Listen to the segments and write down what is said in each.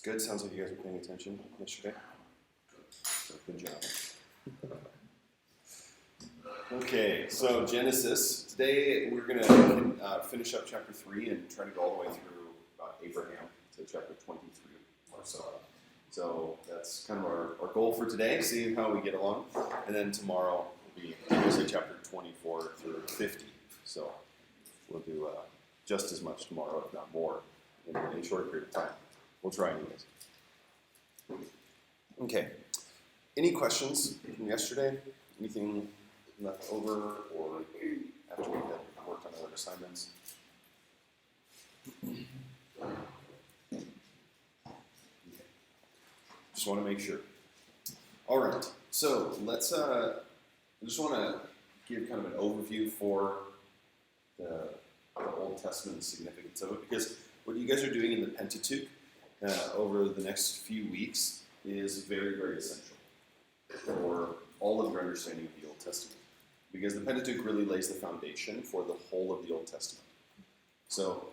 It's good. Sounds like you guys were paying attention yesterday. So good job. Okay, so Genesis. Today we're going to finish up chapter 3 and try to go all the way through Abraham to chapter 23 or so. So that's kind of our goal for today, see how we get along. And then tomorrow will be chapter 24 through 50. So we'll do just as much tomorrow, if not more, in a short period of time. We'll try anyways. Okay. Any questions from yesterday? Anything left over or after we had worked on other assignments? Okay. Just want to make sure. All right. So let's. I just want to give kind of an overview for the Old Testament significance of it, because what you guys are doing in the Pentateuch over the next few weeks is very, very essential for all of your understanding of the Old Testament, because the Pentateuch really lays the foundation for the whole of the Old Testament. So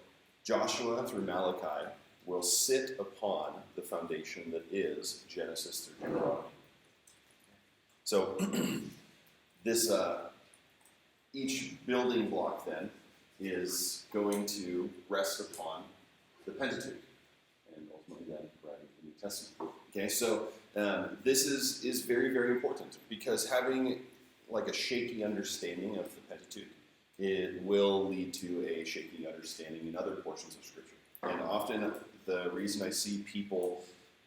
Joshua through Malachi will sit upon the foundation that is Genesis through Deuteronomy. So this each building block then is going to rest upon the Pentateuch, and ultimately then writing the New Testament. Okay, so this is very, very important, because having like a shaky understanding of the Pentateuch, it will lead to a shaky understanding in other portions of Scripture. And often the reason I see people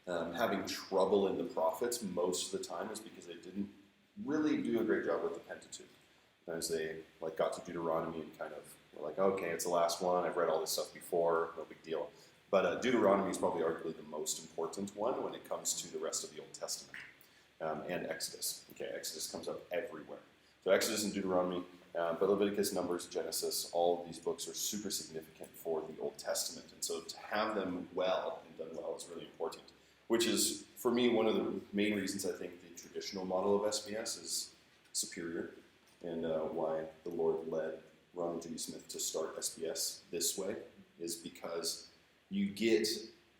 having trouble in the prophets most of the time is because they didn't really do a great job with the Pentateuch. As they got to Deuteronomy and kind of were like, okay, it's the last one, I've read all this stuff before, no big deal. But Deuteronomy is probably arguably the most important one when it comes to the rest of the Old Testament. And Exodus. Okay, Exodus comes up everywhere. So Exodus and Deuteronomy, but Leviticus, Numbers, Genesis, all of these books are super significant for the Old Testament. And so to have them well and done well is really important, which is, for me, one of the main reasons I think the traditional model of SBS is superior, and why the Lord led Ronald G. Smith to start SBS this way is because you get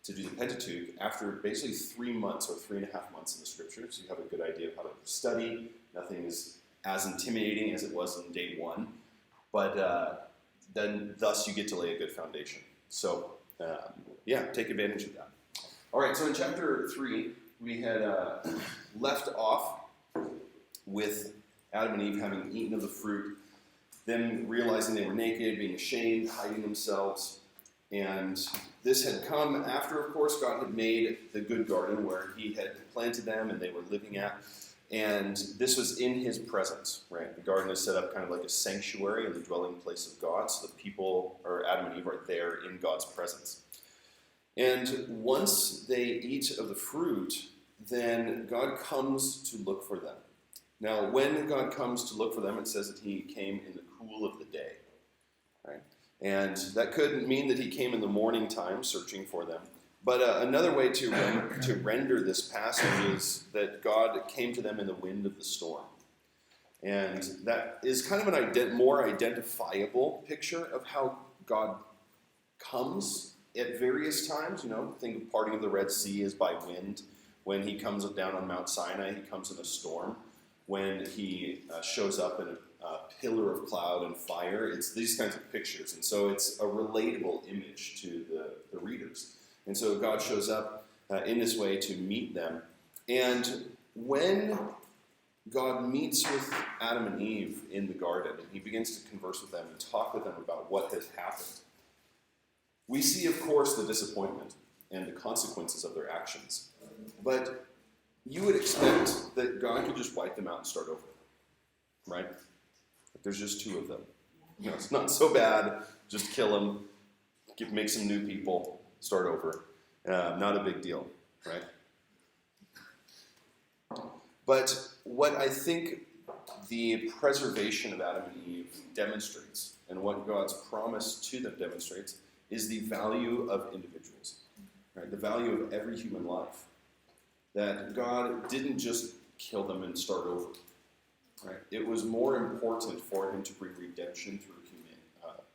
to do the Pentateuch after basically 3 months or 3.5 months in the Scriptures. You have a good idea of how to study. Nothing is as intimidating as it was in day one, but then thus you get to lay a good foundation. So take advantage of that. All right, so in chapter 3, we had left off with Adam and Eve having eaten of the fruit, them realizing they were naked, being ashamed, hiding themselves. And this had come after, of course, God had made the good garden where he had planted them and they were living at. And this was in his presence, right? The garden is set up kind of like a sanctuary in the dwelling place of God, so the people, or Adam and Eve, are there in God's presence. And once they eat of the fruit, then God comes to look for them. Now, when God comes to look for them, it says that he came in the cool of the day, right? And that could mean that he came in the morning time searching for them. But another way to render this passage is that God came to them in the wind of the storm. And that is kind of an more identifiable picture of how God comes at various times. You know, think of parting of the Red Sea as by wind. When he comes down on Mount Sinai, he comes in a storm. When he shows up in a pillar of cloud and fire, it's these kinds of pictures. And so it's a relatable image to the readers. And so God shows up in this way to meet them. And when God meets with Adam and Eve in the garden, and he begins to converse with them and talk with them about what has happened, we see, of course, the disappointment and the consequences of their actions. But you would expect that God could just wipe them out and start over, right? There's just 2 of them. You know, it's not so bad. Just kill them, make some new people, start over. Not a big deal, right? But what I think the preservation of Adam and Eve demonstrates, and what God's promise to them demonstrates, is the value of individuals, right? The value of every human life. That God didn't just kill them and start over, right? It was more important for him to bring redemption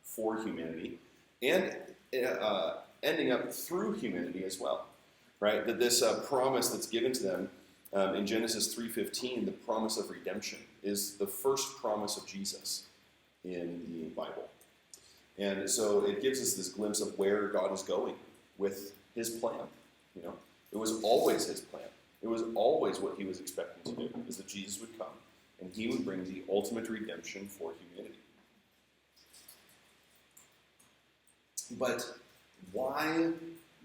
for humanity, and ending up through humanity as well. right? That this promise that's given to them in Genesis 3:15, the promise of redemption, is the first promise of Jesus in the Bible. And so it gives us this glimpse of where God is going with his plan. You know, it was always his plan. It was always what he was expecting to do, is that Jesus would come and he would bring the ultimate redemption for humanity. But why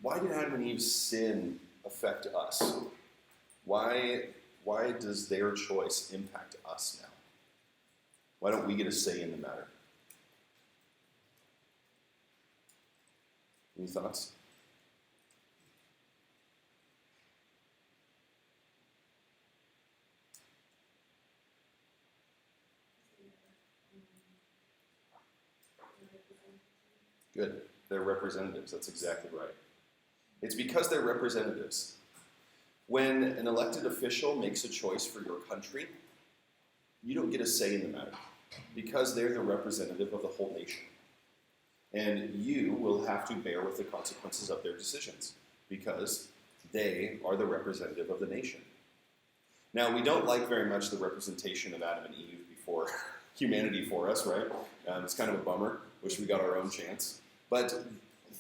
did Adam and Eve's sin affect us? Why does their choice impact us now? Why don't we get a say in the matter? Any thoughts? Good. They're representatives. That's exactly right. It's because they're representatives. When an elected official makes a choice for your country, you don't get a say in the matter because they're the representative of the whole nation. And you will have to bear with the consequences of their decisions because they are the representative of the nation. Now, we don't like very much the representation of Adam and Eve before humanity for us, right? It's kind of a bummer. Wish we got our own chance. But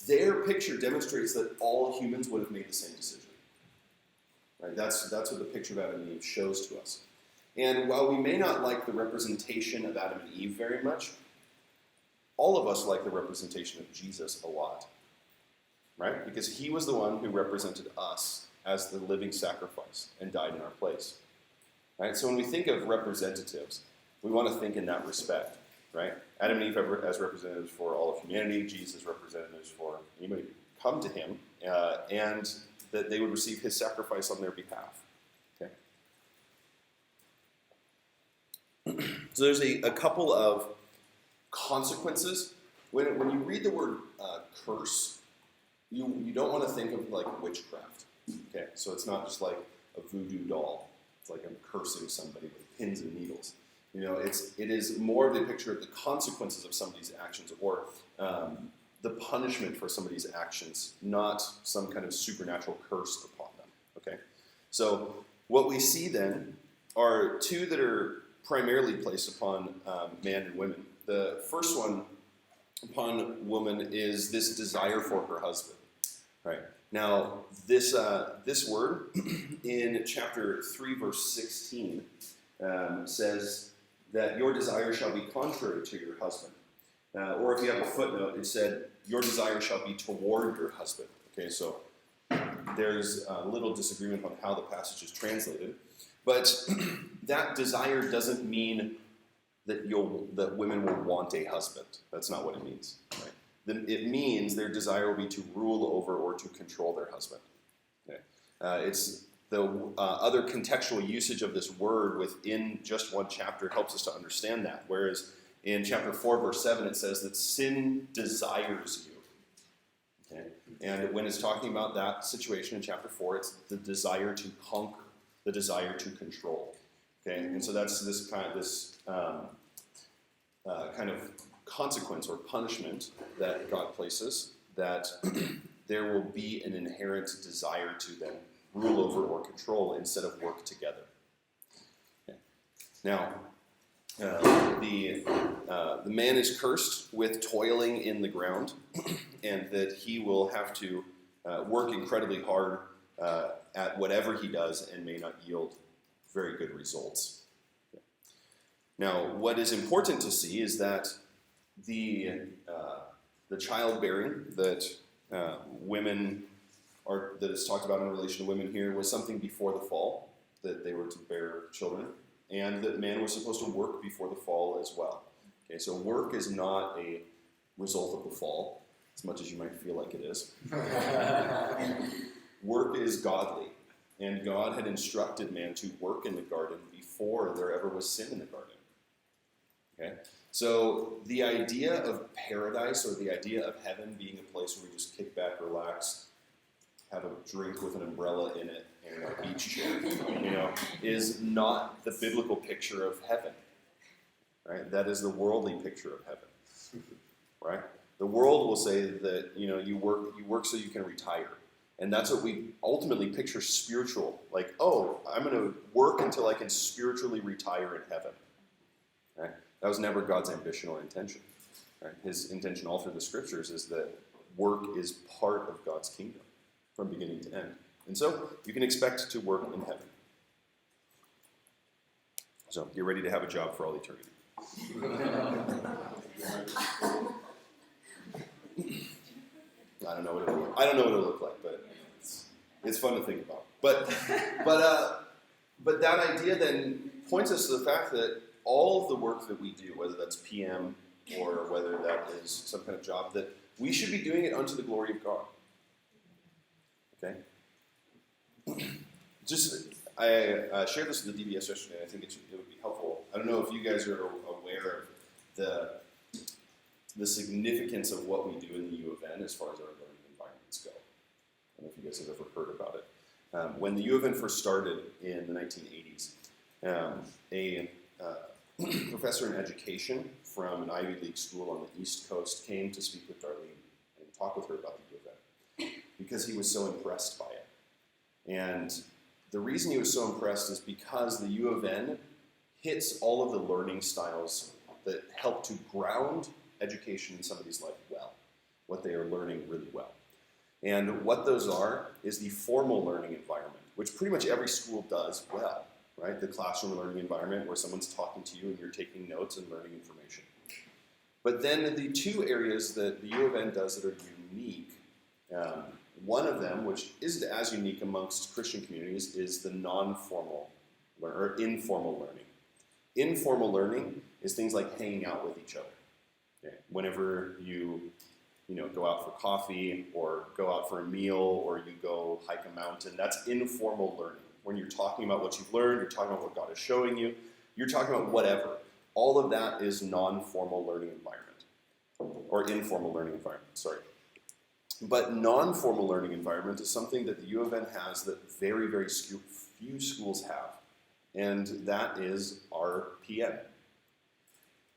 their picture demonstrates that all humans would have made the same decision. Right? That's what the picture of Adam and Eve shows to us. And while we may not like the representation of Adam and Eve very much, all of us like the representation of Jesus a lot. Right? Because he was the one who represented us as the living sacrifice and died in our place. Right? So when we think of representatives, we want to think in that respect. Right? Adam and Eve as representatives for all of humanity, Jesus representatives for anybody who come to him, and that they would receive his sacrifice on their behalf. Okay. So there's a couple of consequences. When you read the word curse, you don't want to think of like witchcraft. Okay, so it's not just like a voodoo doll. It's like I'm cursing somebody with pins and needles. You know, it is more of the picture of the consequences of somebody's actions or the punishment for somebody's actions, not some kind of supernatural curse upon them. Okay, so what we see then are two that are primarily placed upon man and women. The first one upon woman is this desire for her husband. Right now, this word in chapter 3, verse 16 says that your desire shall be contrary to your husband. Or if you have a footnote, it said, your desire shall be toward your husband. Okay, so there's a little disagreement on how the passage is translated. But that desire doesn't mean that women will want a husband. That's not what it means. Right? It means their desire will be to rule over or to control their husband. Okay? It's the other contextual usage of this word within just one chapter helps us to understand that. Whereas in chapter 4, verse 7, it says that sin desires you. Okay? And when it's talking about that situation in chapter 4, it's the desire to conquer, the desire to control. Okay? And so that's this kind of consequence or punishment that God places, that there will be an inherent desire to then rule over or control instead of work together. Okay. Now, the man is cursed with toiling in the ground, and that he will have to work incredibly hard at whatever he does and may not yield very good results. Okay. Now, what is important to see is that the childbearing that women that is talked about in relation to women here was something before the fall, that they were to bear children, and that man was supposed to work before the fall as well. Okay, so work is not a result of the fall, as much as you might feel like it is. Work is godly, and God had instructed man to work in the garden before there ever was sin in the garden. Okay, so the idea of paradise or the idea of heaven being a place where we just kick back, relax, have a drink with an umbrella in it and a beach chair, is not the biblical picture of heaven. Right? That is the worldly picture of heaven. Right? The world will say that you work so you can retire, And that's what we ultimately picture spiritual. Like, oh, I'm going to work until I can spiritually retire in heaven. Right? That was never God's ambition or intention. Right? His intention all through the scriptures is that work is part of God's kingdom from beginning to end. And so you can expect to work in heaven. So get ready to have a job for all eternity. I don't know what it'll look like, but it's fun to think about. But that idea then points us to the fact that all of the work that we do, whether that's PM or whether that is some kind of job, that we should be doing it unto the glory of God. Okay? I shared this with the DBS yesterday. I think it would be helpful. I don't know if you guys are aware of the significance of what we do in the U of N as far as our learning environments go. I don't know if you guys have ever heard about it. When the U of N first started in the 1980s, a professor in education from an Ivy League school on the East Coast came to speak with Darlene and talk with her about the U of N because he was so impressed by it. And the reason he was so impressed is because the U of N hits all of the learning styles that help to ground education in somebody's life well, what they are learning really well. And what those are is the formal learning environment, which pretty much every school does well, right? The classroom learning environment where someone's talking to you and you're taking notes and learning information. But then the two areas that the U of N does that are unique, one of them, which isn't as unique amongst Christian communities, is the non-formal or informal learning. Informal learning is things like hanging out with each other. Okay? Whenever you go out for coffee or go out for a meal or you go hike a mountain, that's informal learning. When you're talking about what you've learned, you're talking about what God is showing you, you're talking about whatever. All of that is non-formal learning environment, or informal learning environment, sorry. But non-formal learning environment is something that the U of N has that very, very few schools have, and that is our PM,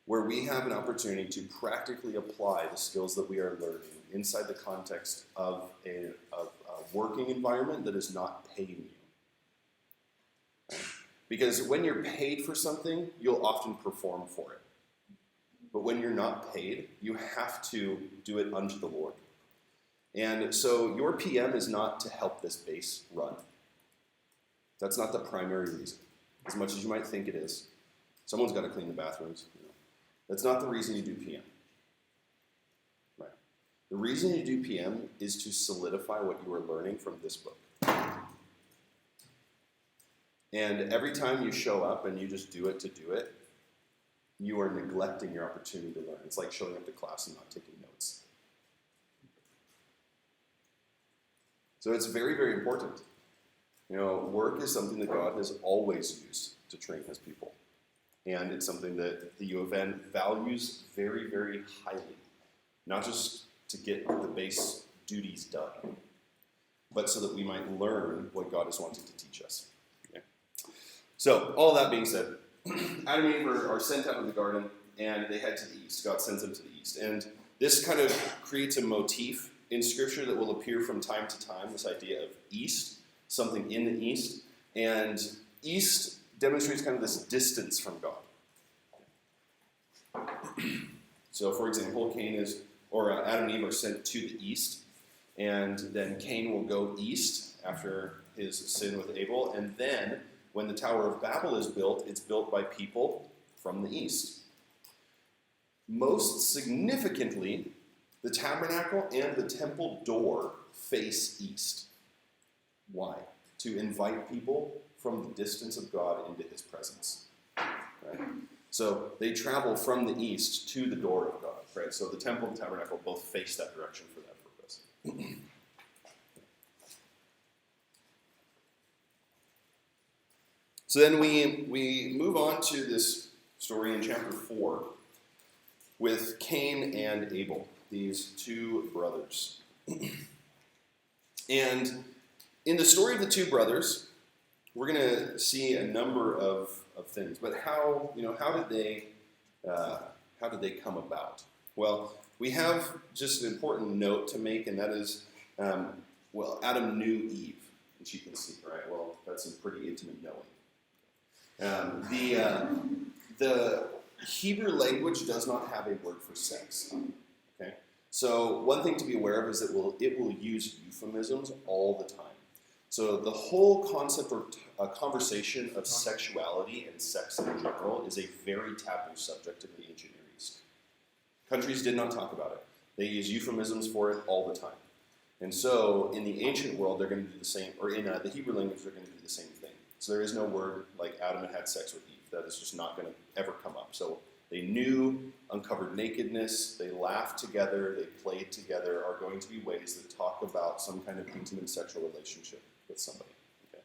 where we have an opportunity to practically apply the skills that we are learning inside the context of a working environment that is not paying you. Right? Because when you're paid for something, you'll often perform for it. But when you're not paid, you have to do it unto the Lord. And so your PM is not to help this base run. That's not the primary reason, as much as you might think it is. Someone's got to clean the bathrooms. That's not the reason you do PM. Right. The reason you do PM is to solidify what you are learning from this book. And every time you show up and you just do it to do it, you are neglecting your opportunity to learn. It's like showing up to class and not taking notes. So it's very, very important. Work is something that God has always used to train his people. And it's something that the U of N values very, very highly. Not just to get the base duties done, but so that we might learn what God is wanting to teach us. Okay? So, all that being said, Adam and Eve are sent out of the garden, and they head to the east. God sends them to the east. And this kind of creates a motif in Scripture that will appear from time to time, this idea of east, something in the east. And east demonstrates kind of this distance from God. So, for example, Adam and Eve are sent to the east, and then Cain will go east after his sin with Abel, and then when the Tower of Babel is built, it's built by people from the east. Most significantly, the tabernacle and the temple door face east. Why? To invite people from the distance of God into his presence. Right? So they travel from the east to the door of God. Right? So the temple and the tabernacle both face that direction for that purpose. So then we move on to this story in chapter 4 with Cain and Abel, these two brothers. And in the story of the two brothers, we're going to see a number of things. But how did they come about? Well, we have just an important note to make, and that is well, Adam knew Eve, and she conceived, right? Well, that's a pretty intimate knowing. The Hebrew language does not have a word for sex. Okay, so one thing to be aware of is that it will use euphemisms all the time. So the whole concept or conversation of sexuality and sex in general is a very taboo subject in the ancient Near East. Countries did not talk about it. They use euphemisms for it all the time. And so in the ancient world, they're going to do the same, or in the Hebrew language, they're going to do the same thing. So there is no word like Adam had sex with Eve. That is just not going to ever come up. So they knew uncovered nakedness, they laughed together, they played together, are going to be ways that talk about some kind of intimate sexual relationship with somebody. Okay.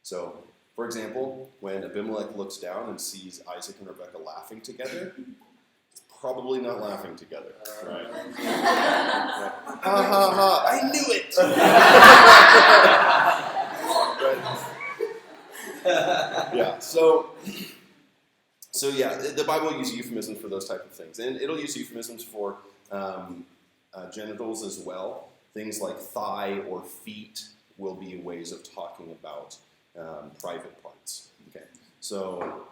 So, for example, when Abimelech looks down and sees Isaac and Rebekah laughing together, it's probably not laughing together, right? Right. Ha ha ha, I knew it! Right. Yeah, so yeah, the Bible will use euphemisms for those type of things. And it'll use euphemisms for genitals as well. Things like thigh or feet will be ways of talking about private parts. Okay, so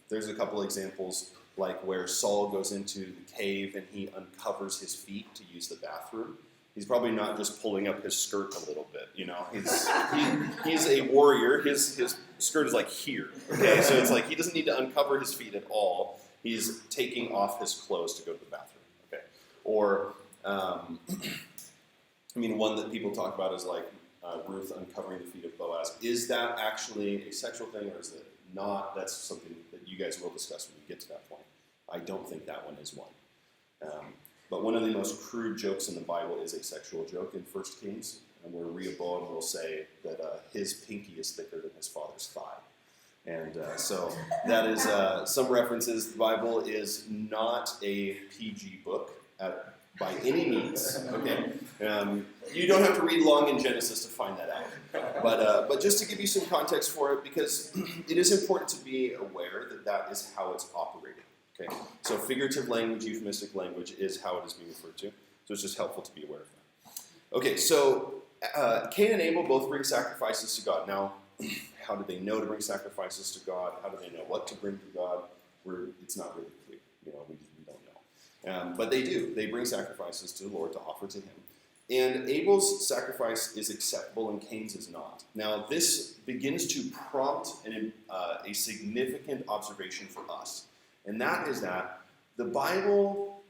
there's a couple examples like where Saul goes into the cave and he uncovers his feet to use the bathroom. He's probably not just pulling up his skirt a little bit, you know. He's a warrior. His skirt is like here. Okay, so it's like he doesn't need to uncover his feet at all. He's taking off his clothes to go to the bathroom. Okay, or one that people talk about is like Ruth uncovering the feet of Boaz. Is that actually a sexual thing, or is it not? That's something that you guys will discuss when we get to that point. I don't think that one is one. But one of the most crude jokes in the Bible is a sexual joke in 1 Kings, where Rehoboam will say that his pinky is thicker than his father's thigh. And so that is some references. The Bible is not a PG book by any means. Okay, you don't have to read long in Genesis to find that out. But just to give you some context for it, because it is important to be aware that that is how it's operating. Okay, so figurative language, euphemistic language is how it is being referred to. So it's just helpful to be aware of that. Okay, so Cain and Abel both bring sacrifices to God. Now, how do they know to bring sacrifices to God? How do they know what to bring to God? It's not really clear. We don't know. But they do. They bring sacrifices to the Lord to offer to Him. And Abel's sacrifice is acceptable and Cain's is not. Now, this begins to prompt a significant observation for us. And that is that the Bible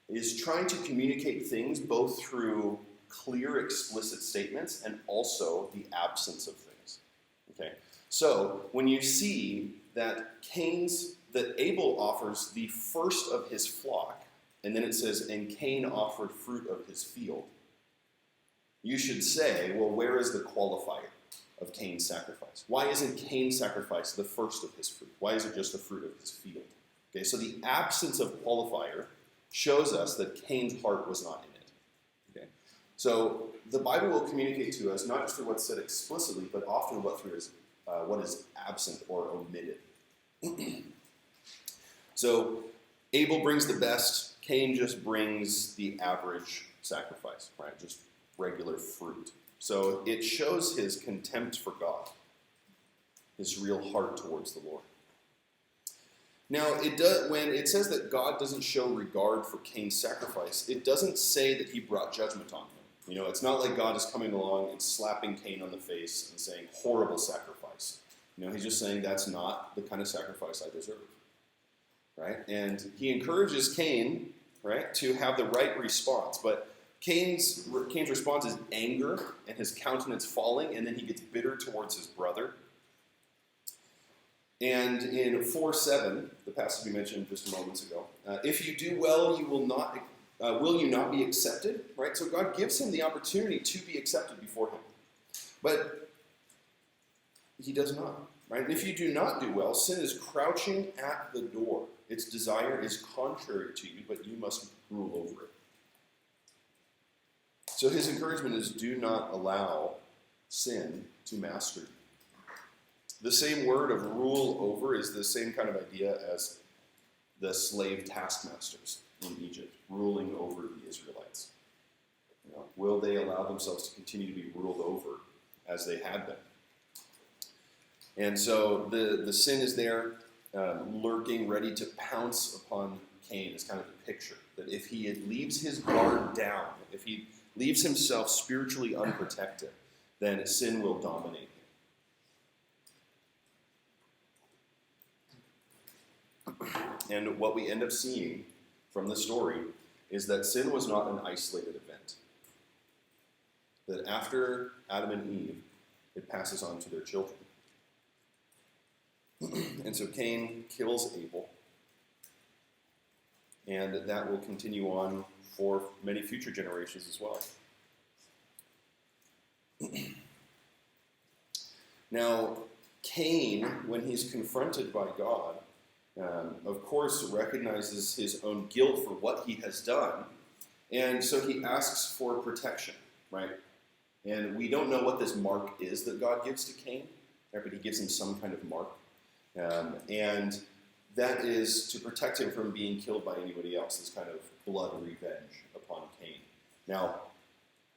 is trying to communicate things both through clear, explicit statements and also the absence of things. Okay? So, when you see that Abel offers the first of his flock, and then it says, and Cain offered fruit of his field, you should say, well, where is the qualifier of Cain's sacrifice? Why isn't Cain's sacrifice the first of his fruit? Why is it just the fruit of his field? Okay, so the absence of qualifier shows us that Cain's heart was not in it. Okay, so the Bible will communicate to us not just through what's said explicitly, but often what is absent or omitted. So Abel brings the best, Cain just brings the average sacrifice, right? Just regular fruit. So it shows his contempt for God, his real heart towards the Lord. Now, when it says that God doesn't show regard for Cain's sacrifice, it doesn't say that he brought judgment on him. It's not like God is coming along and slapping Cain on the face and saying, horrible sacrifice. He's just saying that's not the kind of sacrifice I deserve. Right? And he encourages Cain, right, to have the right response. But Cain's response is anger and his countenance falling, and then he gets bitter towards his brother. And in 4:7, the passage we mentioned just a moment ago, if you do well, will you not be accepted? Right? So God gives him the opportunity to be accepted before him. But he does not. Right? And if you do not do well, sin is crouching at the door. Its desire is contrary to you, but you must rule over it. So his encouragement is, do not allow sin to master you. The same word of rule over is the same kind of idea as the slave taskmasters in Egypt, ruling over the Israelites. will they allow themselves to continue to be ruled over as they had been? And so the sin is there, lurking, ready to pounce upon Cain is kind of the picture. That if he leaves his guard down, if he leaves himself spiritually unprotected, then sin will dominate him. And what we end up seeing from the story is that sin was not an isolated event. That after Adam and Eve, it passes on to their children. And so Cain kills Abel, and that will continue on for many future generations as well. Now, Cain, when he's confronted by God, of course recognizes his own guilt for what he has done, and so he asks for protection, right? And we don't know what this mark is that God gives to Cain, right? But he gives him some kind of mark. And that is to protect him from being killed by anybody else, this kind of blood revenge upon Cain. Now,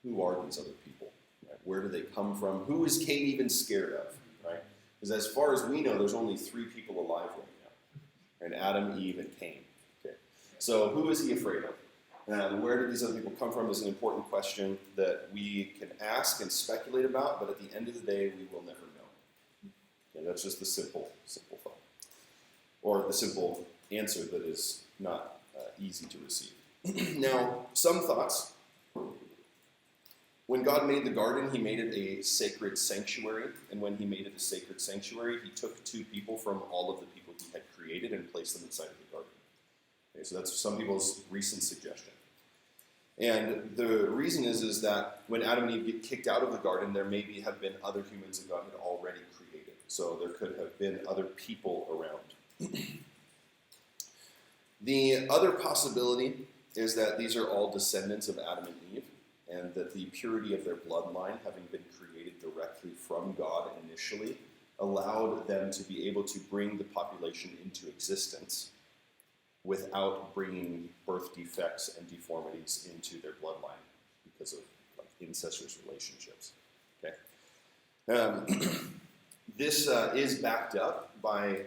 who are these other people? Right? Where do they come from? Who is Cain even scared of? Right? Because as far as we know, there's only 3 people alive right now. And Adam, Eve, and Cain. Okay. So who is he afraid of? Where do these other people come from is an important question that we can ask and speculate about, but at the end of the day, we will never know. Okay, that's just the simple thought. Or the simple answer that is not easy to receive. Now, some thoughts. When God made the garden, he made it a sacred sanctuary. And when he made it a sacred sanctuary, he took 2 people from all of the people he had created and placed them inside of the garden. Okay, so that's some people's recent suggestion. And the reason is that when Adam and Eve get kicked out of the garden, there maybe have been other humans that God had already created. So there could have been other people around. The other possibility is that these are all descendants of Adam and Eve, and that the purity of their bloodline, having been created directly from God initially, allowed them to be able to bring the population into existence without bringing birth defects and deformities into their bloodline because of incestuous relationships. Okay. This is backed up by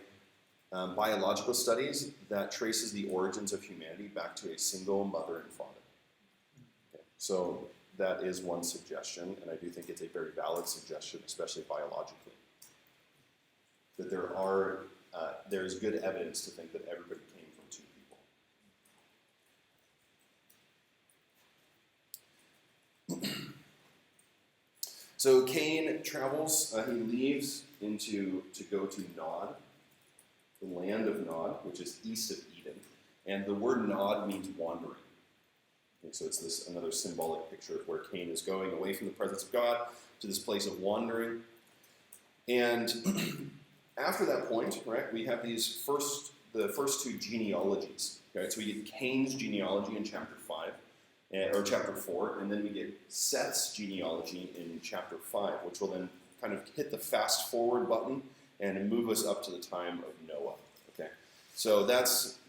biological studies that traces the origins of humanity back to a single mother and father. Okay. So that is one suggestion, and I do think it's a very valid suggestion, especially biologically. That there's good evidence to think that everybody came from 2 people. So Cain travels, he leaves to go to Nod, the land of Nod, which is east of Eden. And the word Nod means wandering. Okay, so it's another symbolic picture of where Cain is going away from the presence of God to this place of wandering. And after that point, right, we have the first 2 genealogies. Okay, so we get Cain's genealogy in chapter 5, or chapter 4, and then we get Seth's genealogy in chapter 5, which will then kind of hit the fast forward button and move us up to the time of Noah. Okay, so that's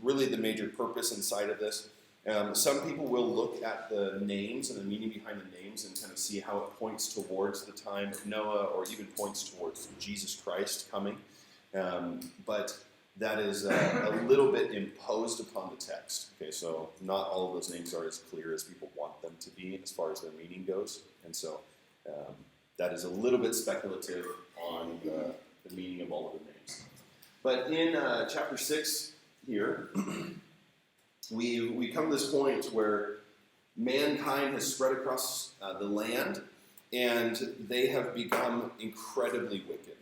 really the major purpose inside of this. Some people will look at the names and the meaning behind the names and kind of see how it points towards the time of Noah, or even points towards Jesus Christ coming. But that is a little bit imposed upon the text. Okay, so not all of those names are as clear as people want them to be as far as their meaning goes. And so that is a little bit speculative on the meaning of all of the names. But in chapter 6 here, we come to this point where mankind has spread across the land, and they have become incredibly wicked.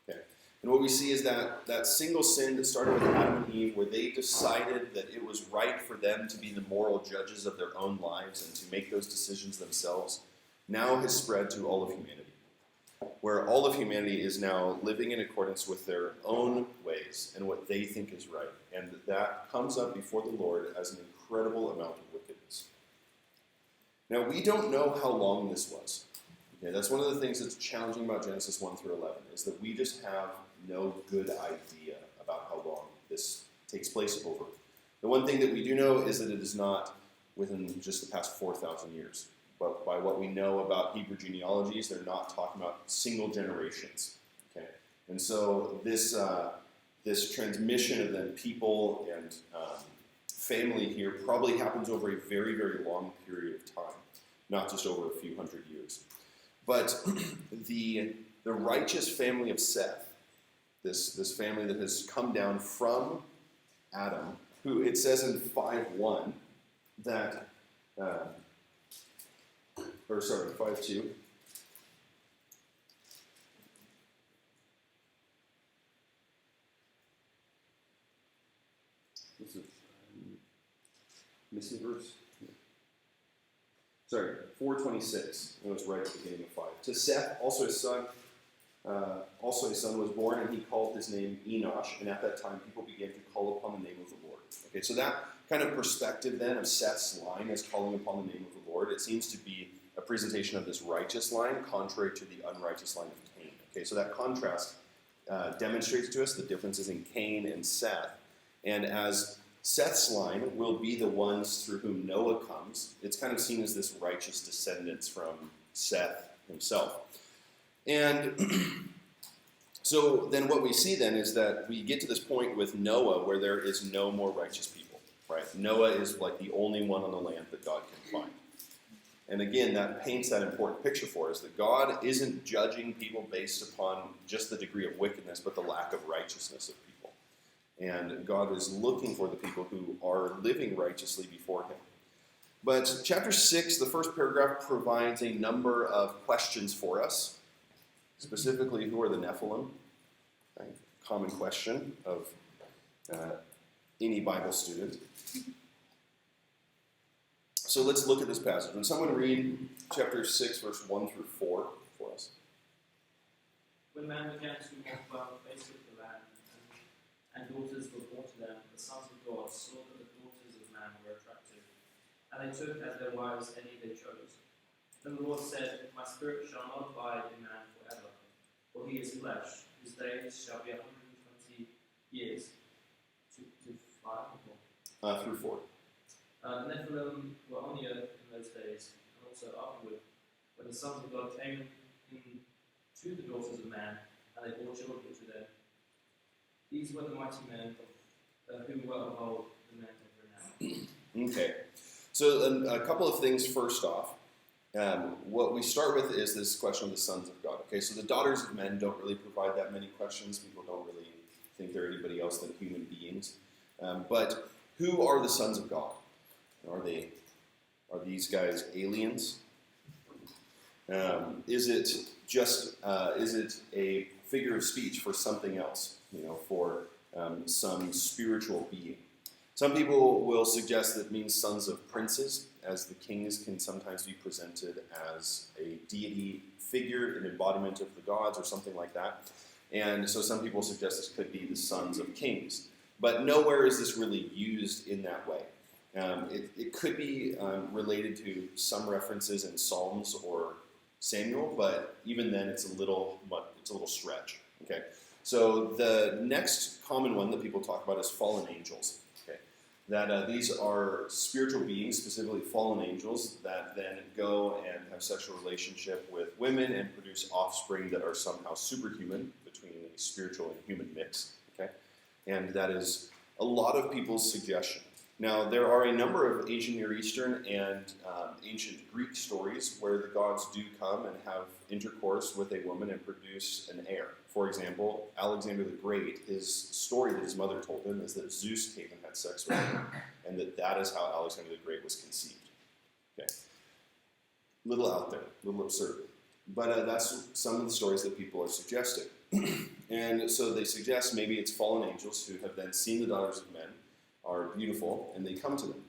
Okay. And what we see is that single sin that started with Adam and Eve, where they decided that it was right for them to be the moral judges of their own lives and to make those decisions themselves, now has spread to all of humanity, where all of humanity is now living in accordance with their own ways and what they think is right. And that comes up before the Lord as an incredible amount of wickedness. Now, we don't know how long this was. Okay, that's one of the things that's challenging about Genesis 1 through 11, is that we just have no good idea about how long this takes place over. The one thing that we do know is that it is not within just the past 4,000 years. But by what we know about Hebrew genealogies, they're not talking about single generations. Okay, and so this transmission of then people and family here probably happens over a very, very long period of time, not just over a few hundred years. But the righteous family of Seth, this family that has come down from Adam, who it says in 5:1 that, 5:2. This is missing verse. Sorry, 4:26. It was right at the beginning of 5. To Seth, also a son was born, and he called his name Enosh. And at that time, people began to call upon the name of the Lord. Okay, so that kind of perspective then of Seth's line as calling upon the name of the Lord, it seems to be a presentation of this righteous line, contrary to the unrighteous line of Cain. Okay, so that contrast demonstrates to us the differences in Cain and Seth. And as Seth's line will be the ones through whom Noah comes, it's kind of seen as this righteous descendants from Seth himself. And so then what we see then is that we get to this point with Noah where there is no more righteous people, right? Noah is like the only one on the land that God can find. And again, that paints that important picture for us, that God isn't judging people based upon just the degree of wickedness, but the lack of righteousness of people. And God is looking for the people who are living righteously before him. But chapter 6, the first paragraph, provides a number of questions for us. Specifically, who are the Nephilim? Right? Common question of any Bible student. So let's look at this passage. When someone read chapter 6, verse 1 through 4 for us. When man began to multiply the face of the land, and daughters were born to them, the sons of God saw that the daughters of man were attractive, and they took as their wives any they chose. Then the Lord said, My spirit shall not abide in man forever, for he is flesh, his days shall be 120 years. To 5 through 4. The Nephilim were on the earth in those days, and also afterward, when the sons of God came in to the daughters of man, and they bore children to them. These were the mighty men who were of old, the men of renown. Okay, so a couple of things first off. What we start with is this question of the sons of God. Okay, so the daughters of men don't really provide that many questions. People don't really think they're anybody else than human beings. But who are the sons of God? Are these guys aliens? Is it a figure of speech for something else? For some spiritual being. Some people will suggest that it means sons of princes, as the kings can sometimes be presented as a deity figure, an embodiment of the gods, or something like that. And so some people suggest this could be the sons of kings. But nowhere is this really used in that way. It could be related to some references in Psalms or Samuel, but even then it's a little stretch. Okay, so the next common one that people talk about is fallen angels. Okay, that these are spiritual beings, specifically fallen angels, that then go and have sexual relationship with women and produce offspring that are somehow superhuman, between a spiritual and human mix. Okay, and that is a lot of people's suggestion. Now, there are a number of ancient Near Eastern and ancient Greek stories where the gods do come and have intercourse with a woman and produce an heir. For example, Alexander the Great, his story that his mother told him is that Zeus came and had sex with him, and that is how Alexander the Great was conceived. Okay, little out there, a little absurd. But that's some of the stories that people are suggesting. And so they suggest maybe it's fallen angels who have then seen the daughters of men, are beautiful, and they come to them.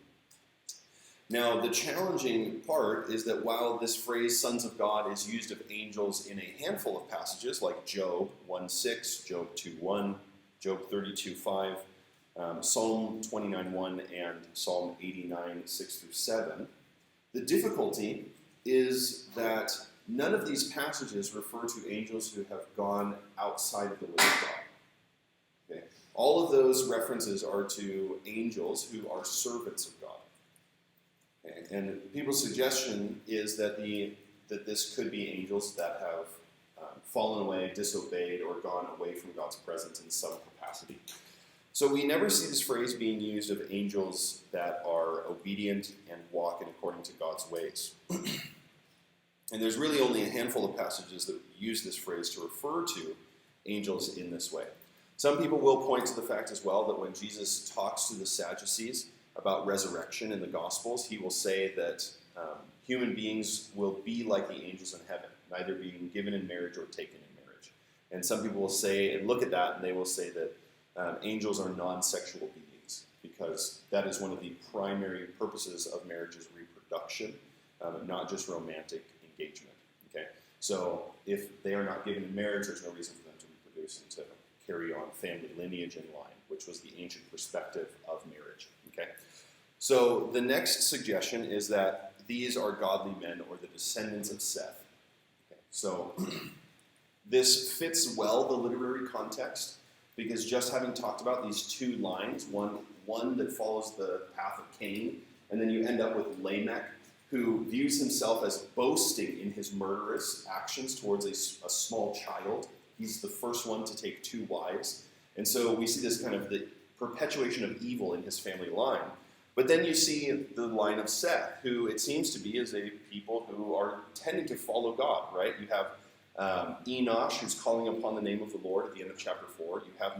Now, the challenging part is that while this phrase, sons of God, is used of angels in a handful of passages, like Job 1:6, Job 2:1, Job 32:5, Psalm 29:1, and Psalm 89:6-7, the difficulty is that none of these passages refer to angels who have gone outside of the will of God. Okay? All of those references are to angels who are servants of God. Okay. And people's suggestion is that this could be angels that have fallen away, disobeyed, or gone away from God's presence in some capacity. So we never see this phrase being used of angels that are obedient and walk in according to God's ways. And there's really only a handful of passages that use this phrase to refer to angels in this way. Some people will point to the fact as well that when Jesus talks to the Sadducees about resurrection in the Gospels, he will say that human beings will be like the angels in heaven, neither being given in marriage or taken in marriage. And some people will say, and look at that, and they will say that angels are non-sexual beings, because that is one of the primary purposes of marriage is reproduction, not just romantic engagement. Okay, so if they are not given in marriage, there's no reason for them to reproduce and to carry on family lineage in line, which was the ancient perspective of marriage. Okay, so the next suggestion is that these are godly men or the descendants of Seth. Okay, so this fits well the literary context, because just having talked about these two lines, one that follows the path of Cain, and then you end up with Lamech, who views himself as boasting in his murderous actions towards a small child. He's the first one to take 2 wives. And so we see this kind of the perpetuation of evil in his family line. But then you see the line of Seth, who it seems to be is a people who are tending to follow God, right? You have Enosh, who's calling upon the name of the Lord at the end of chapter 4. You have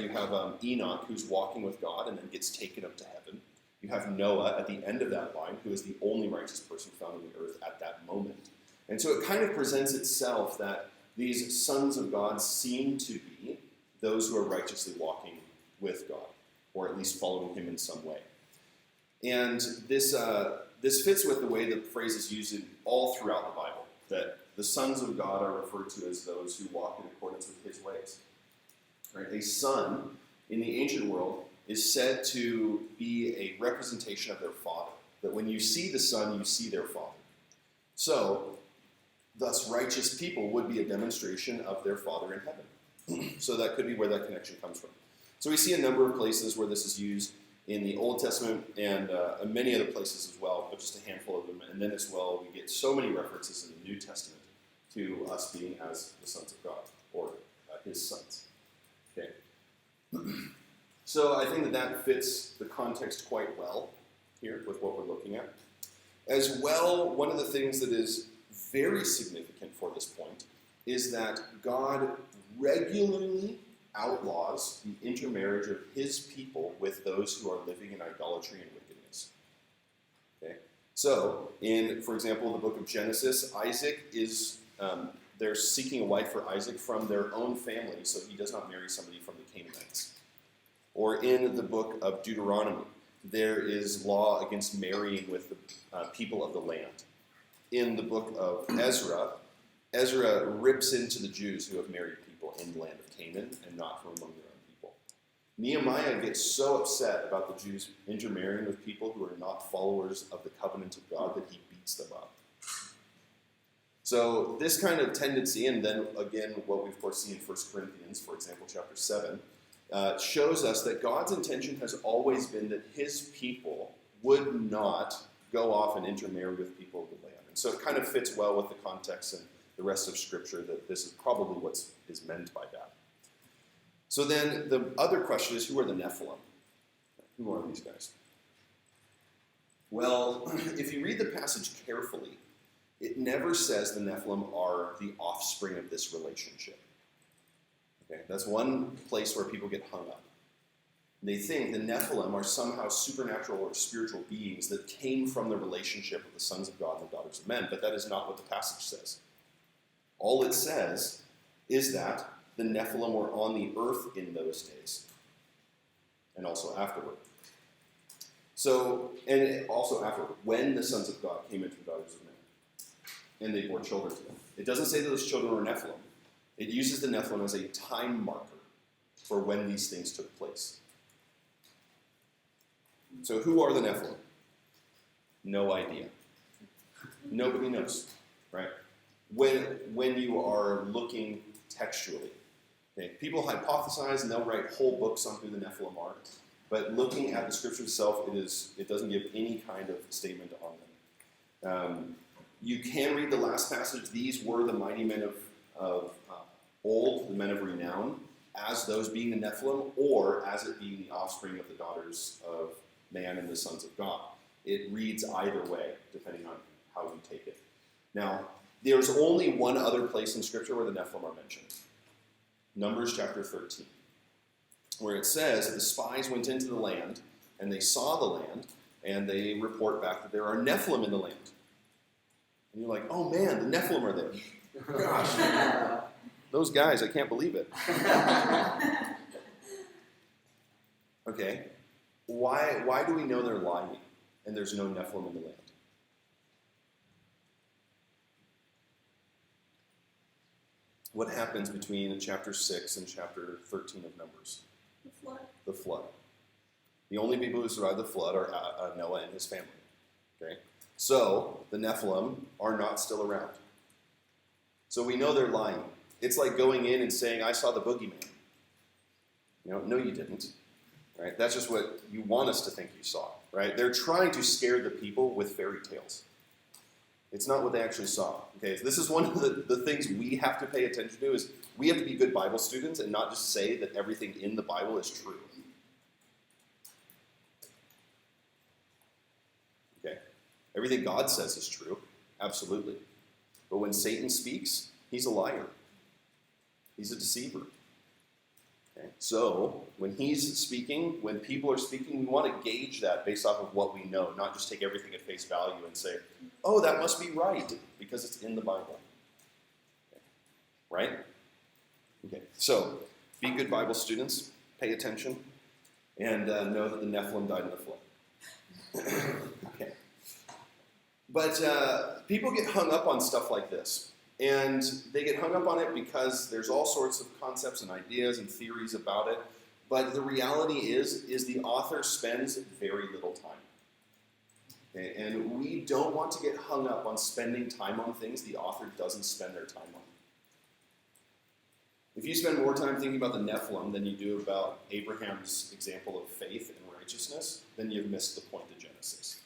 you have Enoch, who's walking with God and then gets taken up to heaven. You have Noah at the end of that line, who is the only righteous person found on the earth at that moment. And so it kind of presents itself that these sons of God seem to be those who are righteously walking with God, or at least following him in some way. And this fits with the way the phrase is used all throughout the Bible, that the sons of God are referred to as those who walk in accordance with his ways. Right? A son in the ancient world is said to be a representation of their father. That when you see the son, you see their father. So, thus, righteous people would be a demonstration of their father in heaven. So that could be where that connection comes from. So we see a number of places where this is used in the Old Testament and many other places as well, but just a handful of them. And then as well, we get so many references in the New Testament to us being as the sons of God, or his sons. Okay. So I think that fits the context quite well here with what we're looking at. As well, one of the things that is very significant for this point is that God regularly outlaws the intermarriage of his people with those who are living in idolatry and wickedness. Okay? So, for example, the book of Genesis, Isaac is, they're seeking a wife for Isaac from their own family, so he does not marry somebody from the Canaanites. Or in the book of Deuteronomy, there is law against marrying with the people of the land. In the book of Ezra rips into the Jews who have married people in the land of Canaan and not from among their own people. Nehemiah gets so upset about the Jews intermarrying with people who are not followers of the covenant of God that he beats them up. So this kind of tendency, and then again what we of course see in 1 Corinthians, for example, chapter 7, shows us that God's intention has always been that his people would not go off and intermarry with people of the land. And so it kind of fits well with the context and the rest of Scripture that this is probably what is meant by that. So then the other question is, who are the Nephilim? Who are these guys? Well, if you read the passage carefully, it never says the Nephilim are the offspring of this relationship. Okay, that's one place where people get hung up. They think the Nephilim are somehow supernatural or spiritual beings that came from the relationship of the sons of God and the daughters of men, but that is not what the passage says. All it says is that the Nephilim were on the earth in those days, and also afterward. So, and also afterward, when the sons of God came into the daughters of men, and they bore children to them. It doesn't say that those children were Nephilim. It uses the Nephilim as a time marker for when these things took place. So who are the Nephilim? No idea. Nobody knows, right? When you are looking textually, okay, people hypothesize and they'll write whole books on who the Nephilim are. But looking at the scripture itself, it doesn't give any kind of statement on them. You can read the last passage. These were the mighty men of old, the men of renown, as those being the Nephilim, or as it being the offspring of the daughters of man and the sons of God. It reads either way, depending on how you take it. Now, there's only one other place in Scripture where the Nephilim are mentioned. Numbers chapter 13, where it says the spies went into the land, and they saw the land, and they report back that there are Nephilim in the land. And you're like, oh man, the Nephilim are there. Gosh, those guys, I can't believe it. Okay, why do we know they're lying and there's no Nephilim in the land? What happens between chapter 6 and chapter 13 of Numbers? The flood. The flood. The only people who survived the flood are Noah and his family. Okay, so the Nephilim are not still around. So we know they're lying. It's like going in and saying, I saw the boogeyman. No, you didn't. Right? That's just what you want us to think you saw. Right? They're trying to scare the people with fairy tales. It's not what they actually saw. Okay, so this is one of the things we have to pay attention to is we have to be good Bible students and not just say that everything in the Bible is true. Okay, everything God says is true, absolutely. But when Satan speaks, he's a liar. He's a deceiver. Okay? So, when he's speaking, when people are speaking, we want to gauge that based off of what we know, not just take everything at face value and say, oh, that must be right, because it's in the Bible. Okay. Right? Okay, so, be good Bible students, pay attention, and know that the Nephilim died in the flood. Okay. But people get hung up on stuff like this. And they get hung up on it because there's all sorts of concepts and ideas and theories about it. But the reality is the author spends very little time. Okay? And we don't want to get hung up on spending time on things the author doesn't spend their time on. If you spend more time thinking about the Nephilim than you do about Abraham's example of faith and righteousness, then you've missed the point of Genesis.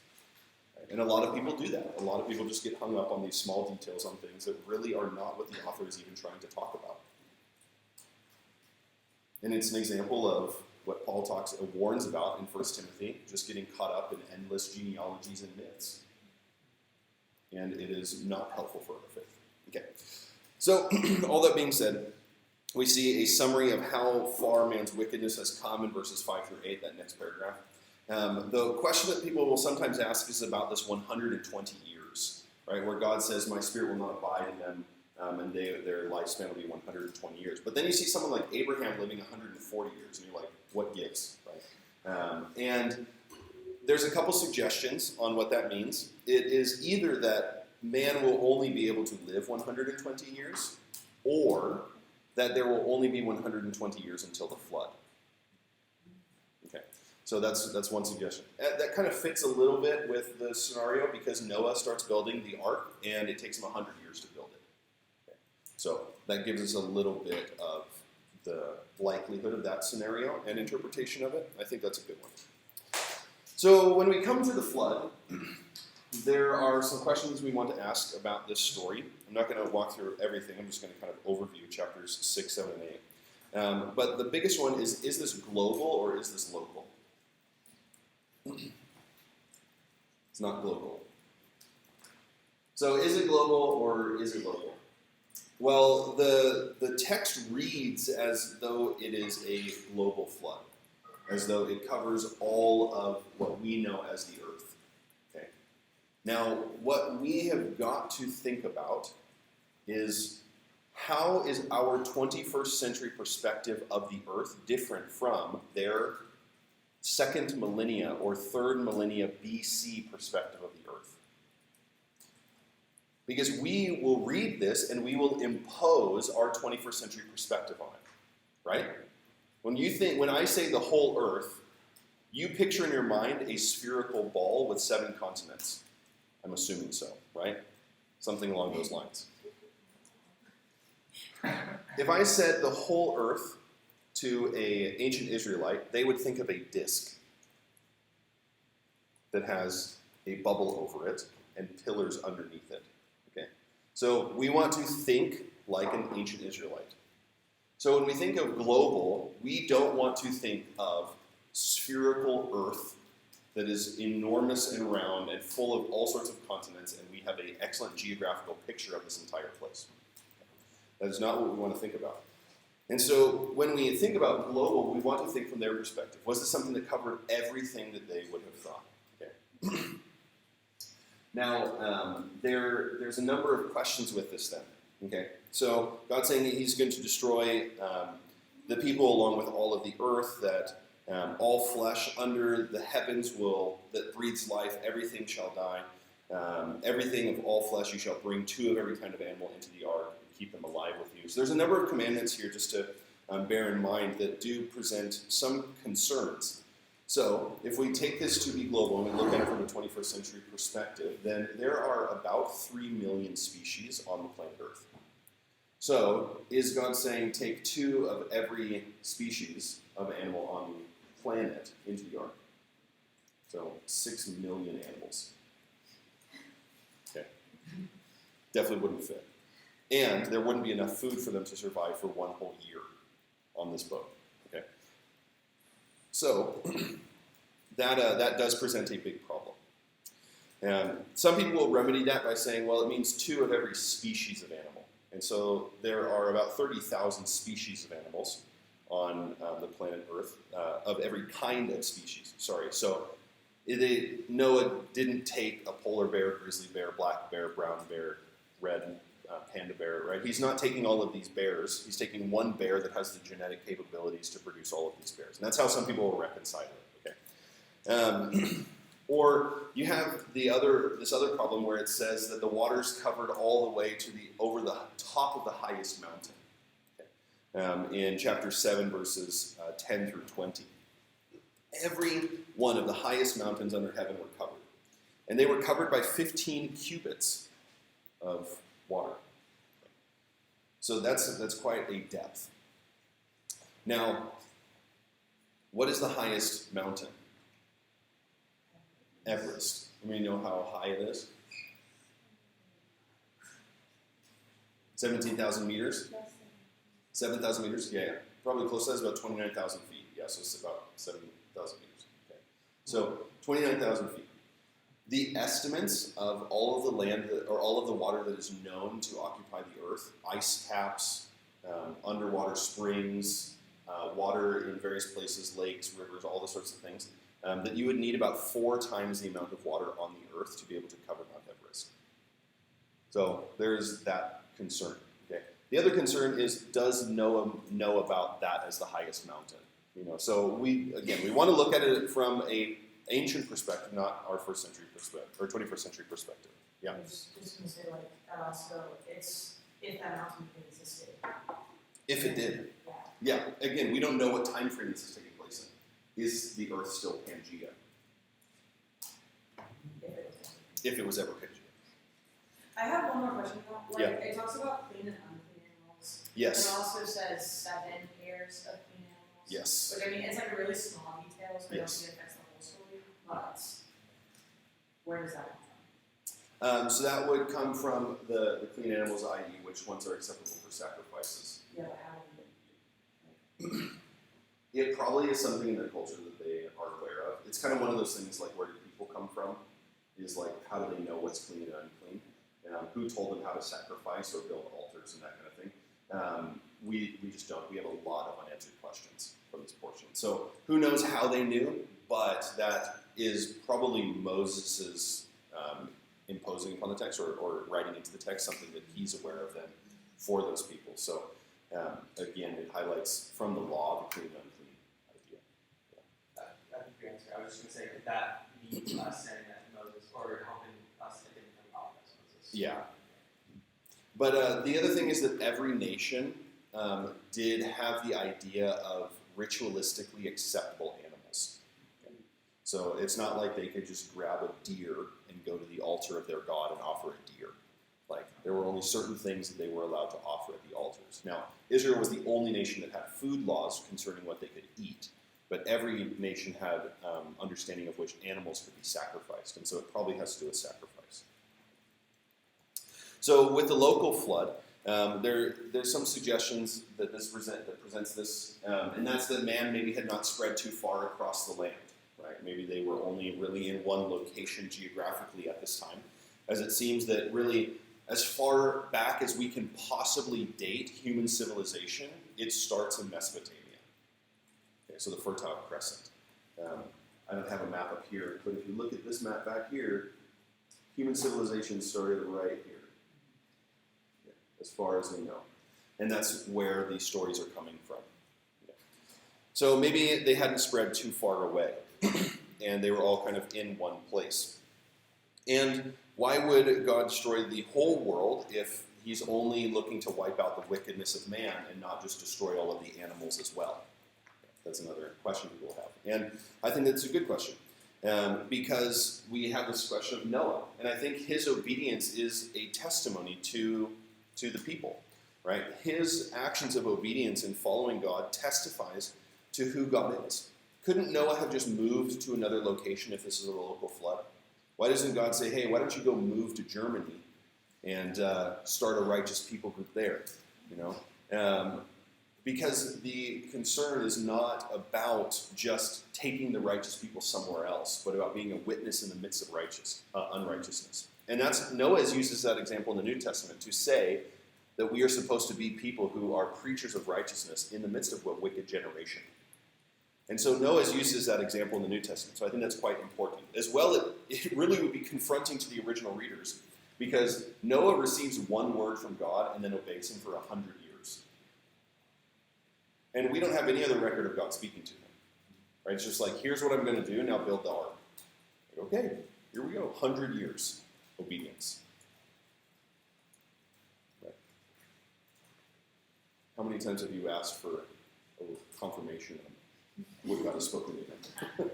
And a lot of people do that. A lot of people just get hung up on these small details on things that really are not what the author is even trying to talk about. And it's an example of what Paul warns about in 1 Timothy, just getting caught up in endless genealogies and myths. And it is not helpful for our faith. Okay. So, all that being said, we see a summary of how far man's wickedness has come in verses 5 through 8, that next paragraph. The question that people will sometimes ask is about this 120 years, right? Where God says, my spirit will not abide in them, and their lifespan will be 120 years. But then you see someone like Abraham living 140 years, and you're like, what gives, right? And there's a couple suggestions on what that means. It is either that man will only be able to live 120 years, or that there will only be 120 years until the flood. Okay. So that's one suggestion. That kind of fits a little bit with the scenario because Noah starts building the ark, and it takes him 100 years to build it. Okay. So that gives us a little bit of the likelihood of that scenario and interpretation of it. I think that's a good one. So when we come to the flood, there are some questions we want to ask about this story. I'm not going to walk through everything. I'm just going to kind of overview chapters 6, 7, and 8. But the biggest one is this global or is this local? It's not global. So is it global or is it local? Well, the text reads as though it is a global flood, as though it covers all of what we know as the earth. Okay. Now, what we have got to think about is how is our 21st century perspective of the earth different from their second millennia or third millennia BC perspective of the earth? Because we will read this and we will impose our 21st century perspective on it, right? When I say the whole earth, you picture in your mind a spherical ball with 7 continents. I'm assuming so, right? Something along those lines. If I said the whole earth to an ancient Israelite, they would think of a disc that has a bubble over it and pillars underneath it. Okay? So we want to think like an ancient Israelite. So when we think of global, we don't want to think of spherical Earth that is enormous and round and full of all sorts of continents, and we have an excellent geographical picture of this entire place. That is not what we want to think about. And so when we think about global, we want to think from their perspective. Was this something that covered everything that they would have thought? Okay. Now, there's a number of questions with this then. Okay, so God's saying that he's going to destroy the people along with all of the earth, that all flesh under the heavens that breathes life, everything shall die. Everything of all flesh you shall bring, 2 of every kind of animal into the ark and keep them alive with you. So there's a number of commandments here just to bear in mind that do present some concerns. So if we take this to be global and we look at it from a 21st century perspective, then there are about 3 million species on the planet Earth. So is God saying take 2 of every species of animal on the planet into the ark? So 6 million animals. Okay. Definitely wouldn't fit. And there wouldn't be enough food for them to survive for 1 whole year on this boat. Okay. So that does present a big problem. And some people will remedy that by saying, well, it means 2 of every species of animal. And so there are about 30,000 species of animals on the planet Earth, of every kind of species. Sorry. So Noah didn't take a polar bear, grizzly bear, black bear, brown bear, red panda bear, right? He's not taking all of these bears. He's taking 1 bear that has the genetic capabilities to produce all of these bears. And that's how some people will reconcile it. Okay. Or you have this other problem where it says that the waters covered all the way over the top of the highest mountain. Okay. In chapter 7, verses 10 through 20. Every one of the highest mountains under heaven were covered. And they were covered by 15 cubits of water. So that's quite a depth. Now, what is the highest mountain? Everest. We know how high it is. 17,000 meters? 7,000 meters? Yeah. Probably close to that is about 29,000 feet. Yeah, so it's about 7,000 meters. Okay. So 29,000 feet. The estimates of all of the land or all of the water that is known to occupy the earth, ice caps, underwater springs, water in various places, lakes, rivers, all those sorts of things, that you would need about 4 times the amount of water on the earth to be able to cover Mount Everest. So there's that concern. Okay. The other concern is, does Noah know about that as the highest mountain? So we want to look at it from a ancient perspective, not our 1st century perspective or 21st century perspective. Yeah. I was just going to say, so it's if that mountain existed. If it did. Yeah. Yeah. Again, we don't know what time frame this is taking place in. Is the Earth still Pangea? If it was ever Pangea. I have one more question though. It talks about clean and unclean animals. Yes. It also says 7 pairs of clean animals. Yes. Which it's like a really small detail, so I don't Yes. think it affects the whole story. But where does that come from? So that would come from the clean animals, i.e., which ones are acceptable for sacrifices. Yeah, but how do you It probably is something in their culture that they are aware of. It's kind of one of those things like, where do people come from? Is like, how do they know what's clean and unclean? Who told them how to sacrifice or build altars and that kind of thing? We just don't. We have a lot of unanswered questions from this portion. So who knows how they knew, but that is probably Moses' imposing upon the text or writing into the text something that he's aware of then for those people. So again, it highlights from the law the clean and unclean idea. Yeah. That's a good answer. I was just going to say that means us saying that Moses, or helping us to think about Moses. Yeah. But the other thing is that every nation did have the idea of ritualistically acceptable animals. Okay. So it's not like they could just grab a deer and go to the altar of their god and offer a deer. Like, there were only certain things that they were allowed to offer at the altars. Now, Israel was the only nation that had food laws concerning what they could eat, but every nation had understanding of which animals could be sacrificed, and so it probably has to do with sacrifice. So with the local flood, there's some suggestions that presents this, and that's that man maybe had not spread too far across the land. Right? Maybe they were only really in one location geographically at this time, as it seems that really, as far back as we can possibly date human civilization, it starts in Mesopotamia. Okay, so the Fertile Crescent. I don't have a map up here, but if you look at this map back here, human civilization started right here, as far as we know. And that's where these stories are coming from. Yeah. So maybe they hadn't spread too far away, and they were all kind of in one place. And why would God destroy the whole world if he's only looking to wipe out the wickedness of man and not just destroy all of the animals as well? That's another question people have. And I think that's a good question, because we have this question of Noah. And I think his obedience is a testimony to the people, right? His actions of obedience in following God testifies to who God is. Couldn't Noah have just moved to another location if this is a local flood? Why doesn't God say, hey, why don't you go move to Germany and start a righteous people group there? You know, because the concern is not about just taking the righteous people somewhere else, but about being a witness in the midst of unrighteousness. And Noah uses that example in the New Testament to say that we are supposed to be people who are preachers of righteousness in the midst of a wicked generation. And so Noah uses that example in the New Testament. So I think that's quite important. As well, it really would be confronting to the original readers, because Noah receives one word from God and then obeys him for 100 years. And we don't have any other record of God speaking to him. Right? It's just like, here's what I'm going to do, now build the ark. Like, okay, here we go, 100 years obedience. Right. How many times have you asked for a confirmation on what God has spoken to you?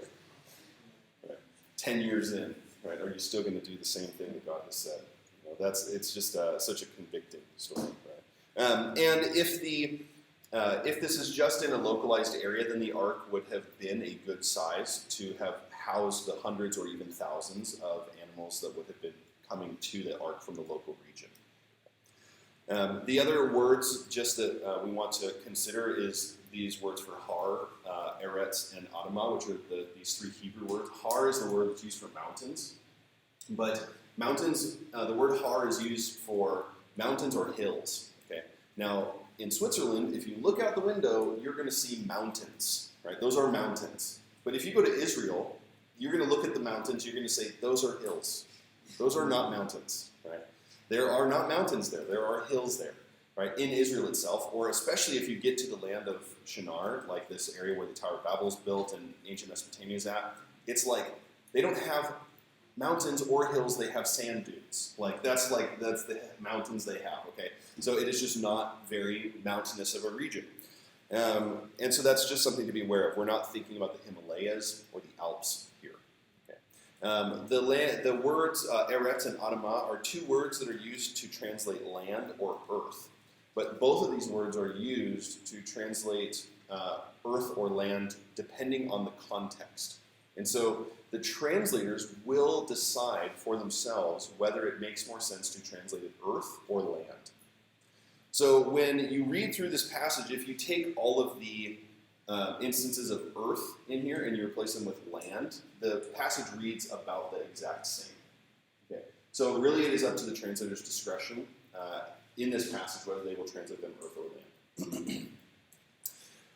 Right. 10 years in, right? Are you still going to do the same thing that God has said? You know, it's just such a convicting story, right? And if this is just in a localized area, then the ark would have been a good size to have housed the hundreds or even thousands of animals that would have been coming to the ark from the local region. The other words just that we want to consider is these words for har, eretz, and adamah, which are these three Hebrew words. Har is the word that's used for mountains, but mountains, the word har is used for mountains or hills. Okay. Now, in Switzerland, if you look out the window, you're going to see mountains, right? Those are mountains. But if you go to Israel, you're going to look at the mountains, you're going to say, those are hills. Those are not mountains, right? There are not mountains there. There are hills there, right? In Israel itself, or especially if you get to the land of Shinar, like this area where the Tower of Babel is built and ancient Mesopotamia is at, it's like they don't have mountains or hills, they have sand dunes. That's the mountains they have, okay? So it is just not very mountainous of a region. And so that's just something to be aware of. We're not thinking about the Himalayas or the Alps here. Okay? The words eretz and adamah are two words that are used to translate land or earth. But both of these words are used to translate earth or land depending on the context. And so the translators will decide for themselves whether it makes more sense to translate it earth or land. So when you read through this passage, if you take all of the instances of earth in here and you replace them with land, the passage reads about the exact same. Okay. So really it is up to the translator's discretion in this passage whether they will translate them earth or land.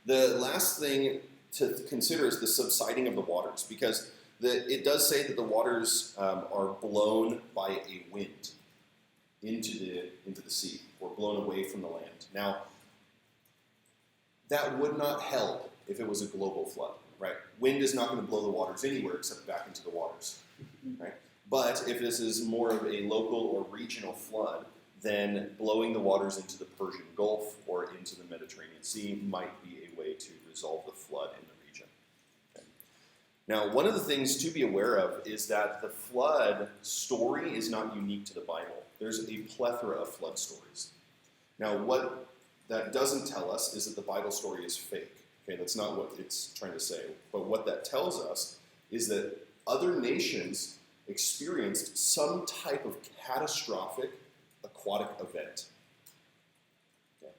The last thing to consider is the subsiding of the waters, because it does say that the waters are blown by a wind into the sea, or blown away from the land. Now, that would not help if it was a global flood, right? Wind is not going to blow the waters anywhere except back into the waters, right? But if this is more of a local or regional flood, then blowing the waters into the Persian Gulf or into the Mediterranean Sea might be a way to resolve the flood in the region. Okay. Now, one of the things to be aware of is that the flood story is not unique to the Bible. There's a plethora of flood stories. Now, what that doesn't tell us is that the Bible story is fake. Okay, that's not what it's trying to say. But what that tells us is that other nations experienced some type of catastrophic aquatic event. Okay?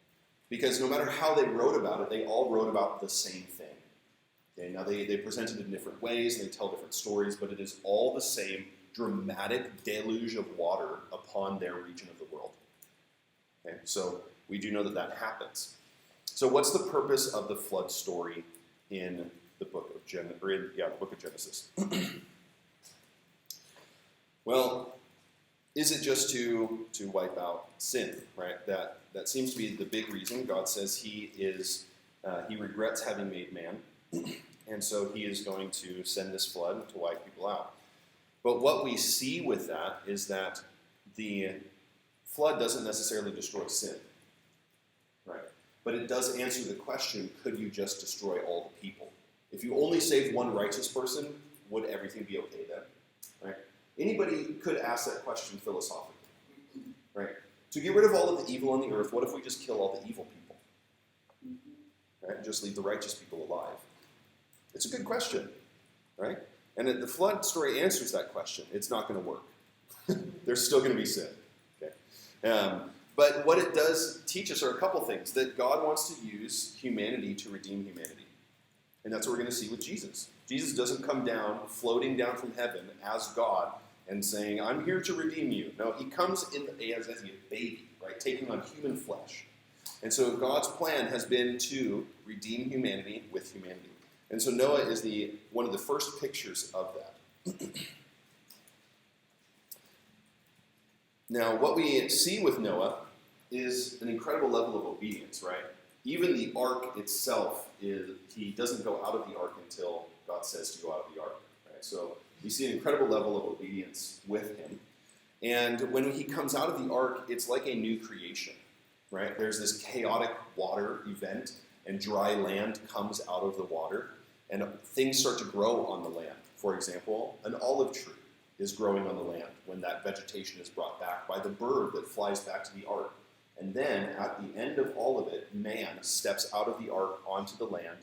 Because no matter how they wrote about it, they all wrote about the same thing. Okay? Now they present it in different ways, and they tell different stories, but it is all the same dramatic deluge of water upon their region of the world. Okay? So we do know that that happens. So what's the purpose of the flood story in the book of Genesis? Well, is it just to wipe out sin, right? That seems to be the big reason. God says he regrets having made man, and so he is going to send this flood to wipe people out. But what we see with that is that the flood doesn't necessarily destroy sin, right? But it does answer the question, could you just destroy all the people? If you only saved one righteous person, would everything be okay then? Right? Anybody could ask that question philosophically. Right? To get rid of all of the evil on the earth, what if we just kill all the evil people? Right? And just leave the righteous people alive? It's a good question. Right? And the flood story answers that question. It's not going to work. There's still going to be sin. Okay? But what it does teach us are a couple things. That God wants to use humanity to redeem humanity. And that's what we're going to see with Jesus. Jesus doesn't come down, floating down from heaven as God and saying, I'm here to redeem you. No, he comes in as a baby, right, taking on human flesh. And so God's plan has been to redeem humanity with humanity. And so Noah is one of the first pictures of that. Now, what we see with Noah is an incredible level of obedience, right? Even the ark itself, he doesn't go out of the ark until God says to go out of the ark. Right? So we see an incredible level of obedience with him. And when he comes out of the ark, it's like a new creation. Right? There's this chaotic water event, and dry land comes out of the water, and things start to grow on the land. For example, an olive tree is growing on the land when that vegetation is brought back by the bird that flies back to the ark. And then, at the end of all of it, man steps out of the ark onto the land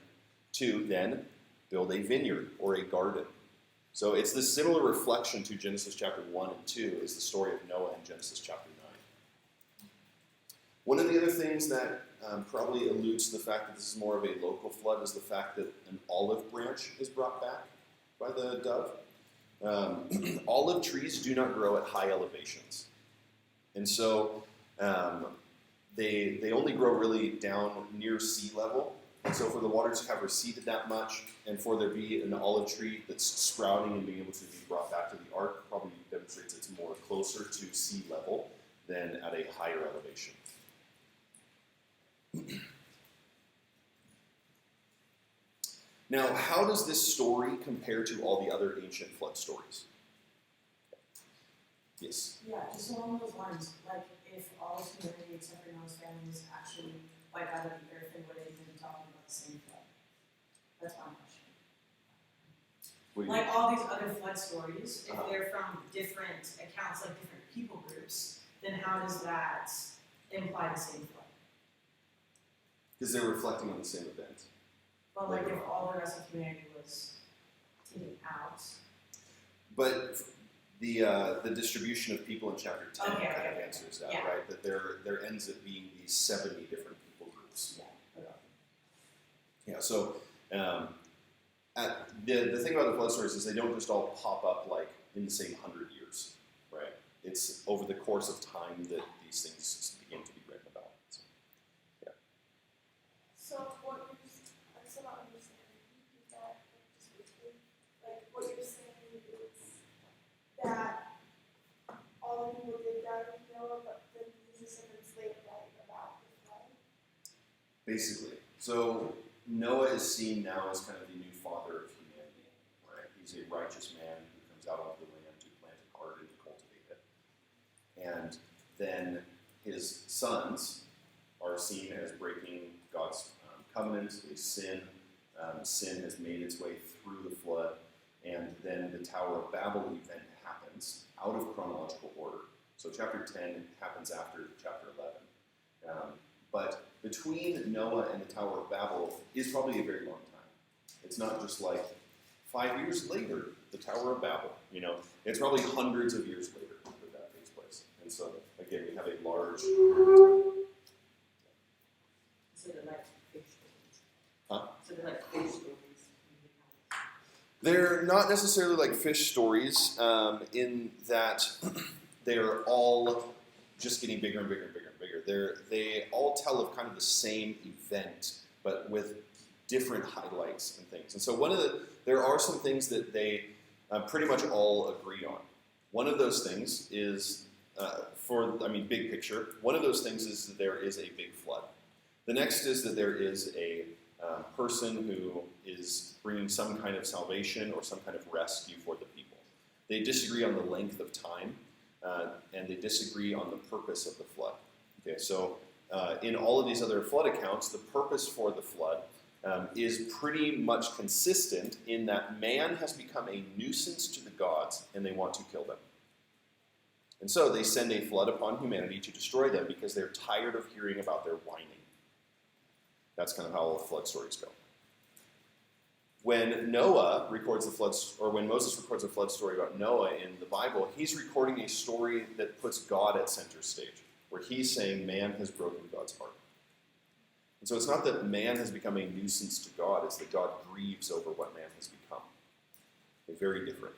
to then build a vineyard or a garden. So it's this similar reflection to Genesis chapter 1 and 2 is the story of Noah in Genesis chapter 9. One of the other things that probably alludes to the fact that this is more of a local flood is the fact that an olive branch is brought back by the dove. Olive trees do not grow at high elevations. And so they only grow really down near sea level. And so for the waters to have receded that much, and for there be an olive tree that's sprouting and being able to be brought back to the ark, probably demonstrates it's more closer to sea level than at a higher elevation. Now, how does this story compare to all the other ancient flood stories? Yes? Yeah, just along those lines, like if all of humanity except for Noah's family was actually wiped out of the earth, then would they even be talking about the same flood? That's my question. Like all these other flood stories, if they're from different accounts, like different people groups, then how does that imply the same flood? Because they're reflecting on the same event. Well, like if all the rest of humanity was taken out. But the distribution of people in chapter 10 kind of answers that, right? That there ends up being these 70 different people groups. Yeah. So the thing about the flood stories is they don't just all pop up like in the same 100 years, right? It's over the course of time that these things begin to be written about. So, yeah. So what you're I'm still not understanding that just briefly. Like what you're saying is that all the people did die with Noah, but then the descendants later died about the flood. Basically. So Noah is seen now as kind of the new father of humanity, right? He's a righteous man who comes out onto the land to plant a garden to cultivate it. And then his sons are seen as breaking God's covenant. They sin. Sin has made its way through the flood. And then the Tower of Babel event happens out of chronological order. So chapter 10 happens after chapter 11. But between Noah and the Tower of Babel is probably a very long time. It's not just like 5 years later, the Tower of Babel. It's probably hundreds of years later that takes place. And so, again, we have a large. So they're like fish stories. Huh? So they're like fish stories. They're not necessarily like fish stories in that they're all just getting bigger and bigger and bigger and bigger. They all tell of kind of the same event, but with different highlights and things. And so there are some things that they pretty much all agree on. One of those things is, big picture, one of those things is that there is a big flood. The next is that there is a person who is bringing some kind of salvation or some kind of rescue for the people. They disagree on the length of time, and they disagree on the purpose of the flood. Okay, so in all of these other flood accounts, the purpose for the flood is pretty much consistent in that man has become a nuisance to the gods, and they want to kill them. And so they send a flood upon humanity to destroy them because they're tired of hearing about their whining. That's kind of how all the flood stories go. When Noah records the flood, or when Moses records a flood story about Noah in the Bible, he's recording a story that puts God at center stage, where he's saying man has broken God's heart. And so it's not that man has become a nuisance to God, it's that God grieves over what man has become. They're very different.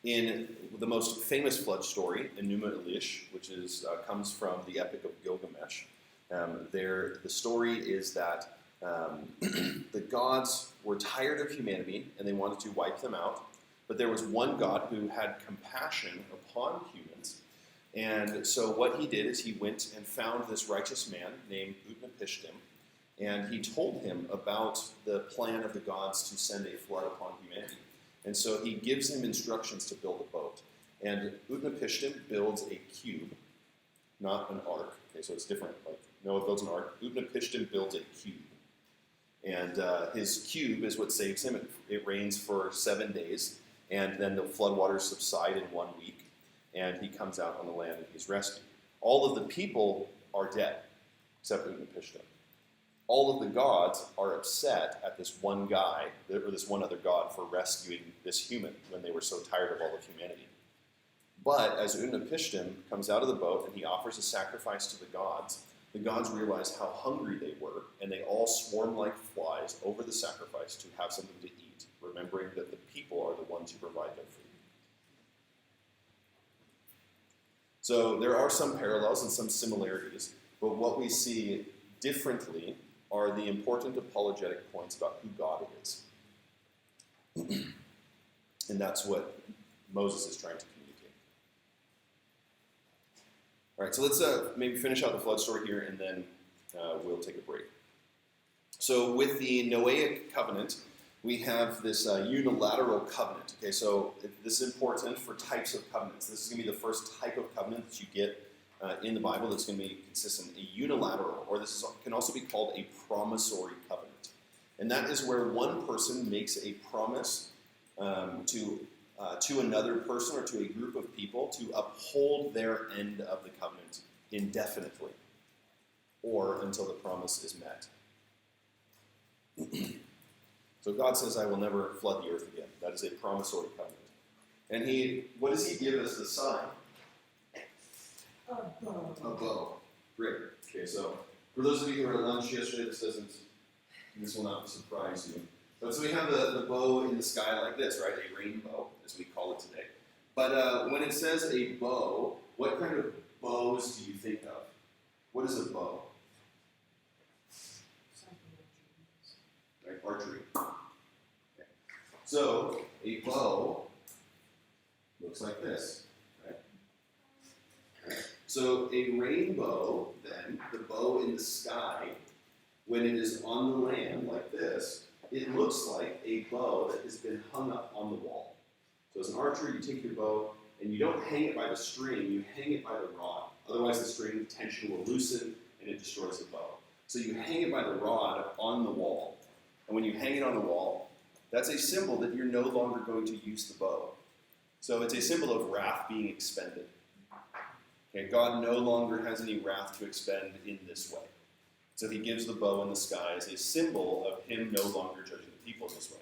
In the most famous flood story, Enuma Elish, which comes from the Epic of Gilgamesh, the story is that the gods were tired of humanity and they wanted to wipe them out, but there was one god who had compassion upon humans. And so what he did is he went and found this righteous man named Utnapishtim, and he told him about the plan of the gods to send a flood upon humanity. And so he gives him instructions to build a boat. And Utnapishtim builds a cube, not an ark. Okay, so it's different. Like Noah builds an ark. Utnapishtim builds a cube. And his cube is what saves him. It rains for 7 days, and then the floodwaters subside in 1 week, and he comes out on the land and he's rescued. All of the people are dead, except Utnapishtim. All of the gods are upset at this one guy, or this one other god, for rescuing this human when they were so tired of all of humanity. But as Utnapishtim comes out of the boat and he offers a sacrifice to the gods realize how hungry they were, and they all swarm like flies over the sacrifice to have something to eat, remembering that the people are the ones who provide their food. So there are some parallels and some similarities, but what we see differently are the important apologetic points about who God is. And that's what Moses is trying to communicate. All right, so let's maybe finish out the flood story here, and then we'll take a break. So with the Noahic covenant, we have this unilateral covenant. Okay, so this is important for types of covenants. This is going to be the first type of covenant that you get in the Bible that's going to be consistent, a unilateral, or can also be called a promissory covenant. And that is where one person makes a promise to another person or to a group of people to uphold their end of the covenant indefinitely or until the promise is met. So God says, I will never flood the earth again. That is a promissory covenant. And what does he give as the sign? A bow. A bow. Great. Okay, so for those of you who were at lunch yesterday, this will not surprise you. But so we have the bow in the sky like this, right? A rainbow, as we call it today. But when it says a bow, what kind of bows do you think of? What is a bow? Right, archery. Okay. So a bow looks like this. So a rainbow, then, the bow in the sky, when it is on the land like this, it looks like a bow that has been hung up on the wall. So as an archer, you take your bow, and you don't hang it by the string, you hang it by the rod. Otherwise the string tension will loosen, and it destroys the bow. So you hang it by the rod on the wall. And when you hang it on the wall, that's a symbol that you're no longer going to use the bow. So it's a symbol of wrath being expended. Okay, God no longer has any wrath to expend in this way. So he gives the bow in the sky as a symbol of him no longer judging the people this way,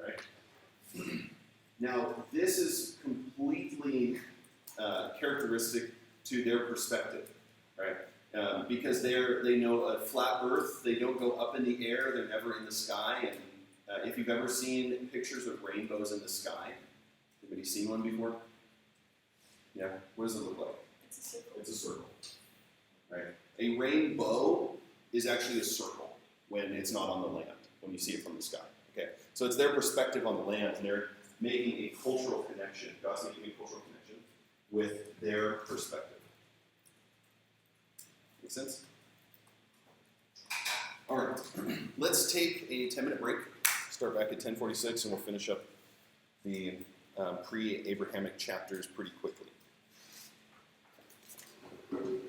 right? Now, this is completely characteristic to their perspective, right? Because they know a flat earth, they don't go up in the air, they're never in the sky. And if you've ever seen pictures of rainbows in the sky, anybody seen one before? Yeah? What does it look like? It's a circle. It's a circle, right? A rainbow is actually a circle when it's not on the land, when you see it from the sky. Okay, so it's their perspective on the land, and they're making a cultural connection. God's making a cultural connection with their perspective. Make sense? All right, let's take a 10-minute break. Start back at 10:46, and we'll finish up the pre-Abrahamic chapters pretty quickly.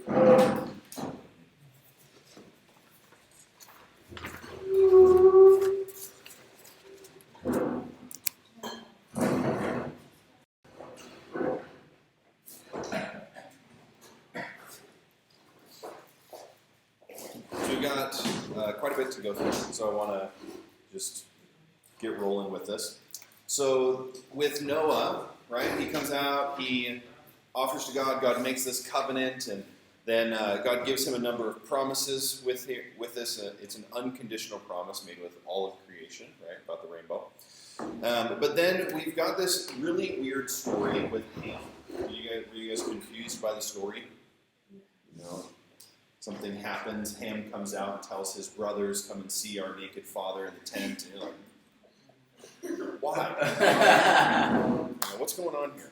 So we've got quite a bit to go through, so I want to just get rolling with this. So with Noah, right, he comes out, he offers to God, God makes this covenant, and then God gives him a number of promises with this. It's an unconditional promise made with all of creation, right, about the rainbow. But then we've got this really weird story with Ham. Were you guys confused by the story? No. Something happens, Ham comes out and tells his brothers, come and see our naked father in the tent, and you're like, why? What's going on here?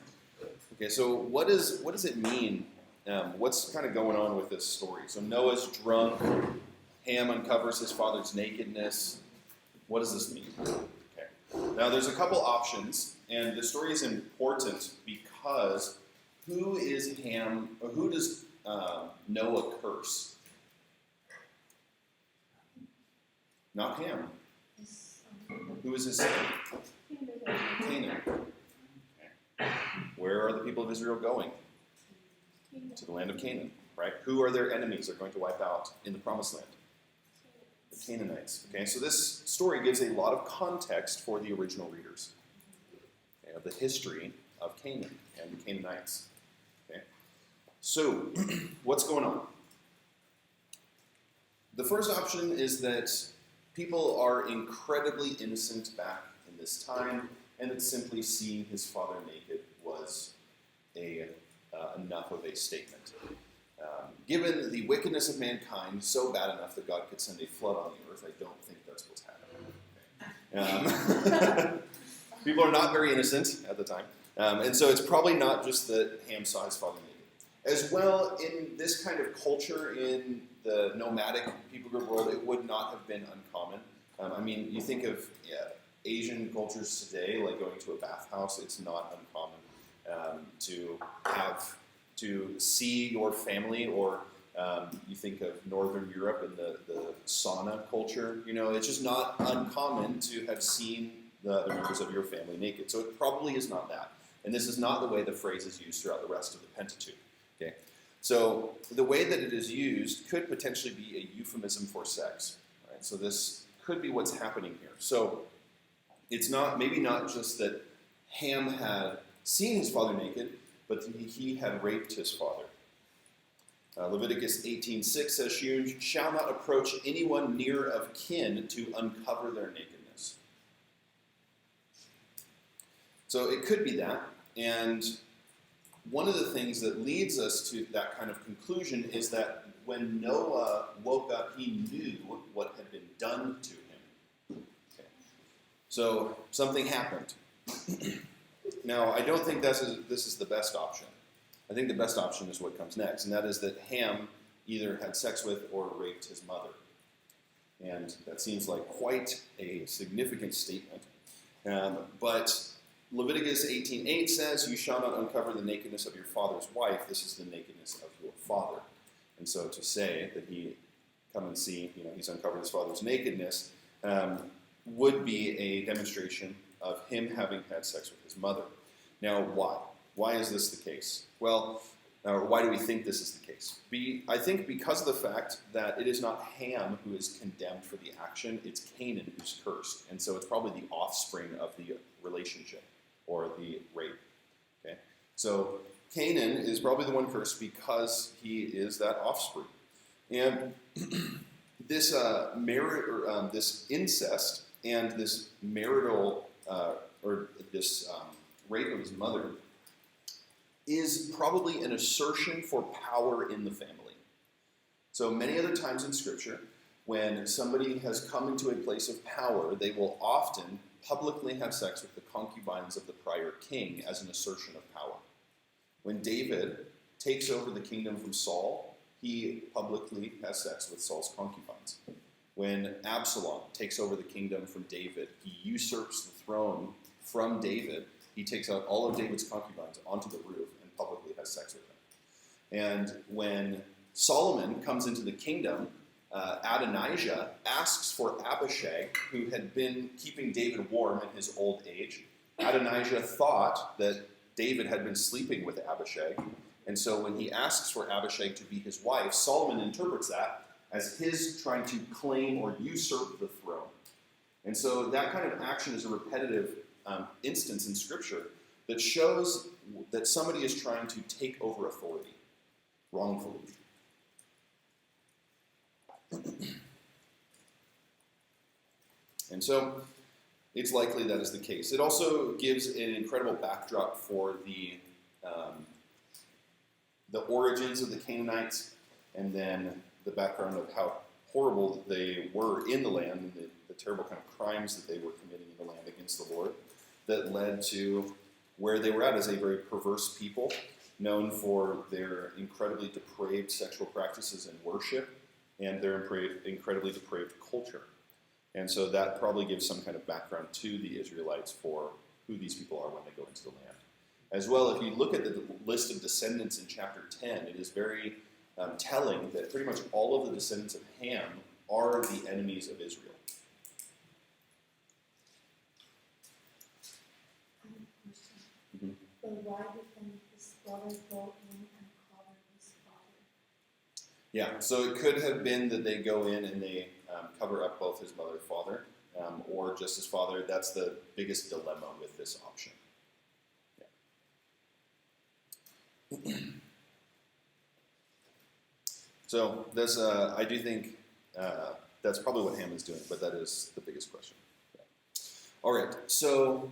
Okay, so what does it mean? What's kind of going on with this story? So Noah's drunk, Ham uncovers his father's nakedness. What does this mean? Okay. Now there's a couple options, and the story is important because who does Noah curse? Not Ham. Who is his son? Canaan. Okay. Where are the people of Israel going? To the land of Canaan, right? Who are their enemies they're going to wipe out in the promised land? The Canaanites. Okay, so this story gives a lot of context for the original readers, okay, of the history of Canaan and the Canaanites. Okay, so what's going on? The first option is that people are incredibly innocent back in this time, and that simply seeing his father naked was enough of a statement. Given the wickedness of mankind, so bad enough that God could send a flood on the earth, I don't think that's what's happening. People are not very innocent at the time, and so it's probably not just that Ham saw his father naked. As well, in this kind of culture, in the nomadic people group world, it would not have been uncommon. I mean, you think of Asian cultures today, like going to a bathhouse, it's not uncommon to see your family, or you think of Northern Europe and the sauna culture, it's just not uncommon to have seen the other members of your family naked. So it probably is not that. And this is not the way the phrase is used throughout the rest of the Pentateuch. Okay? So the way that it is used could potentially be a euphemism for sex. Right? So this could be what's happening here. So it's maybe not just that Ham had seen his father naked, but he had raped his father. Leviticus 18:6 says, "You shall not approach anyone near of kin to uncover their nakedness." So it could be that, and one of the things that leads us to that kind of conclusion is that when Noah woke up, he knew what had been done to him. Okay. So something happened. Now, I don't think this is the best option. I think the best option is what comes next, and that is that Ham either had sex with or raped his mother. And that seems like quite a significant statement. But Leviticus 18:8 says, "You shall not uncover the nakedness of your father's wife. This is the nakedness of your father." And so to say that he come and see, he's uncovered his father's nakedness, would be a demonstration of him having had sex with his mother. Now, why? Why is this the case? Well, Or why do we think this is the case? I think because of the fact that it is not Ham who is condemned for the action, it's Canaan who's cursed. And so it's probably the offspring of the relationship or the rape. Okay? So Canaan is probably the one cursed because he is that offspring. And this this incest and this marital rape of his mother is probably an assertion for power in the family. So many other times in Scripture, when somebody has come into a place of power, they will often publicly have sex with the concubines of the prior king as an assertion of power. When David takes over the kingdom from Saul, he publicly has sex with Saul's concubines. When Absalom takes over the kingdom from David, he usurps the throne from David. He takes out all of David's concubines onto the roof and publicly has sex with them. And when Solomon comes into the kingdom, Adonijah asks for Abishag, who had been keeping David warm in his old age. Adonijah thought that David had been sleeping with Abishag, and so when he asks for Abishag to be his wife, Solomon interprets that as his trying to claim or usurp the throne. And so that kind of action is a repetitive instance in Scripture that shows that somebody is trying to take over authority wrongfully. And so it's likely that is the case. It also gives an incredible backdrop for the origins of the Canaanites, and then the background of how horrible they were in the land, and the terrible kind of crimes that they were committing in the land against the Lord, that led to where they were at as a very perverse people, known for their incredibly depraved sexual practices and worship, and their incredibly depraved culture. And so that probably gives some kind of background to the Israelites for who these people are when they go into the land. As well, if you look at the list of descendants in chapter 10, it is very telling that pretty much all of the descendants of Ham are the enemies of Israel. I have a question. Mm-hmm. But why did his brother go in and cover his father? Yeah, so it could have been that they go in and they cover up both his mother and father, or just his father. That's the biggest dilemma with this option. Yeah. So this, I do think that's probably what Ham is doing, but that is the biggest question. Yeah. All right, so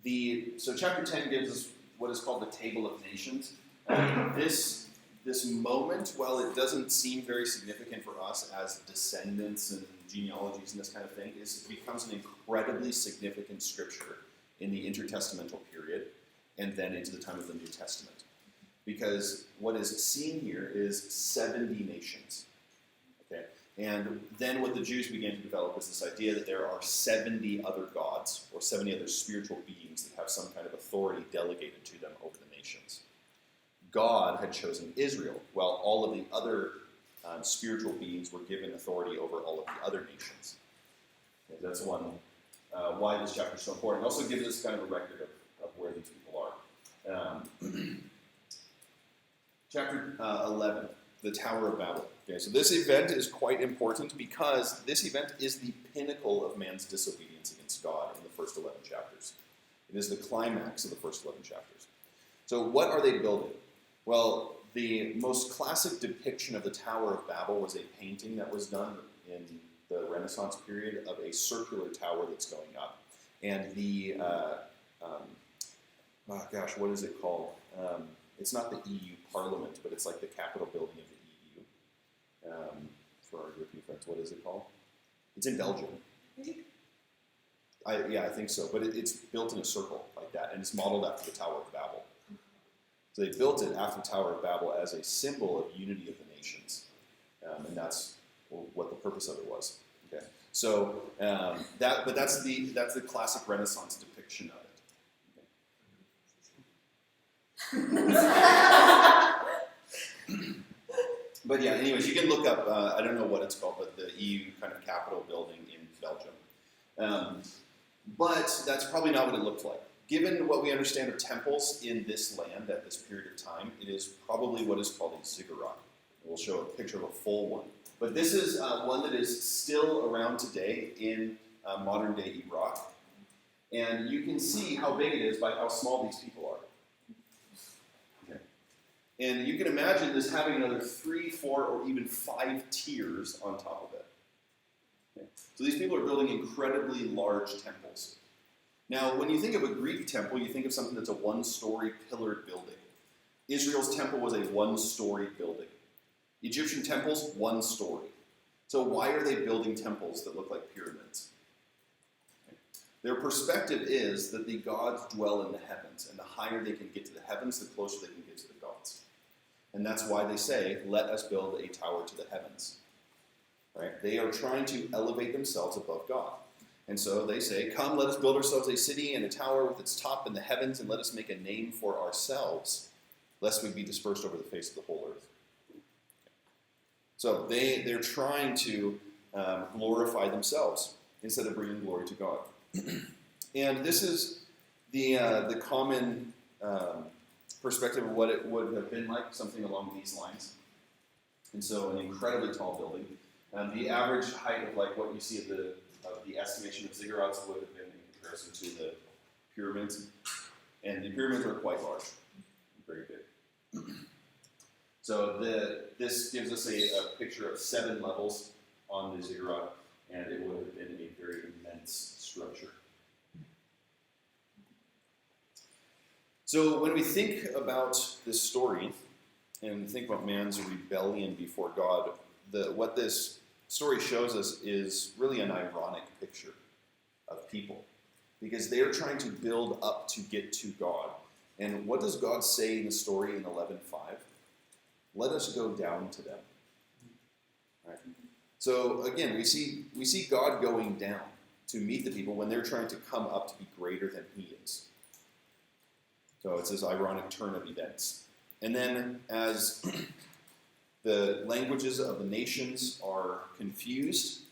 chapter 10 gives us what is called the Table of Nations. This moment, while it doesn't seem very significant for us as descendants and genealogies and this kind of thing, becomes an incredibly significant scripture in the intertestamental period and then into the time of the New Testament. Because what is seen here is 70 nations. Okay? And then what the Jews began to develop was this idea that there are 70 other gods or 70 other spiritual beings that have some kind of authority delegated to them over the nations. God had chosen Israel, while all of the other spiritual beings were given authority over all of the other nations. Okay, that's one why this chapter is so important. It also gives us kind of a record of where these people are. Chapter 11, the Tower of Babel. Okay, so this event is quite important because this event is the pinnacle of man's disobedience against God in the first 11 chapters. It is the climax of the first 11 chapters. So what are they building? Well, the most classic depiction of the Tower of Babel was a painting that was done in the Renaissance period of a circular tower that's going up. And the, what is it called? It's not the EU Parliament, but it's like the Capitol building of the EU. For our European friends, what is it called? It's in Belgium. I think so. But it's built in a circle like that, and it's modeled after the Tower of Babel. So they built it after the Tower of Babel as a symbol of unity of the nations, and that's what the purpose of it was. Okay, so that's the classic Renaissance depiction of it. Okay. But yeah, anyways, you can look up. I don't know what it's called, but the EU kind of Capitol building in Belgium. But that's probably not what it looked like. given what we understand of temples in this land at this period of time, it is probably what is called a ziggurat. We'll show a picture of a full one. But this is one that is still around today in modern-day Iraq. And you can see how big it is by how small these people are. Okay. And you can imagine this having another 3, 4, or even 5 tiers on top of it. Okay. So these people are building incredibly large temples. Now, when you think of a Greek temple, you think of something that's a one-story pillared building. Israel's temple was a one-story building. Egyptian temples, one story. So why are they building temples that look like pyramids? Okay. Their perspective is that the gods dwell in the heavens, and the higher they can get to the heavens, the closer they can get to the gods. And that's why they say, let us build a tower to the heavens. Right? They are trying to elevate themselves above God. And so they say, come, let us build ourselves a city and a tower with its top in the heavens, and let us make a name for ourselves, lest we be dispersed over the face of the whole earth. So they're trying to glorify themselves instead of bringing glory to God. And this is the common perspective of what it would have been like, something along these lines. And so an incredibly tall building. The average height of like what you see of the estimation of ziggurats would have been in comparison to the pyramids. And the pyramids are quite large, very big. So this gives us a picture of 7 levels on the ziggurat, and it would have been a very immense structure. So when we think about this story and think about man's rebellion before God, what this story shows us is really an ironic picture of people, because they are trying to build up to get to God. And what does God say in the story in 11:5? Let us go down to them. Right? So again, we see God going down to meet the people when they're trying to come up to be greater than he is. So it's this ironic turn of events. And then as the languages of the nations are confused,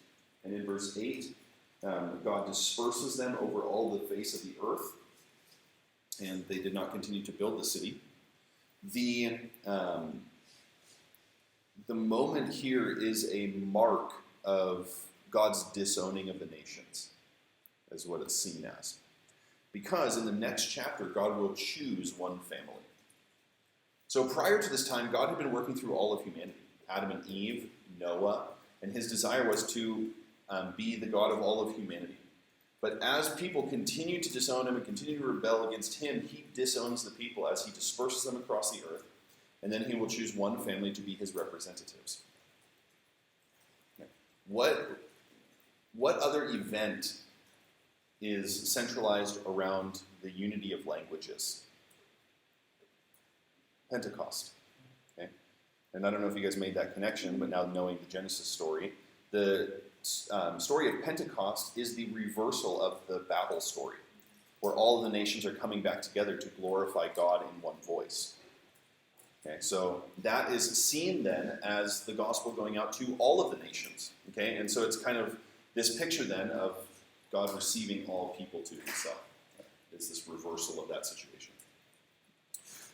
and in verse 8, God disperses them over all the face of the earth, and they did not continue to build the city. The moment here is a mark of God's disowning of the nations, is what it's seen as. Because in the next chapter, God will choose one family. So prior to this time, God had been working through all of humanity. Adam and Eve, Noah, and his desire was to be the God of all of humanity. But as people continue to disown him and continue to rebel against him, he disowns the people as he disperses them across the earth. And then he will choose one family to be his representatives. What other event is centralized around the unity of languages? Pentecost. Okay? And I don't know if you guys made that connection, but now knowing the Genesis story, the story of Pentecost is the reversal of the Babel story, where all of the nations are coming back together to glorify God in one voice. Okay, so that is seen then as the gospel going out to all of the nations. Okay, and so it's kind of this picture then of God receiving all people to himself. It's this reversal of that situation.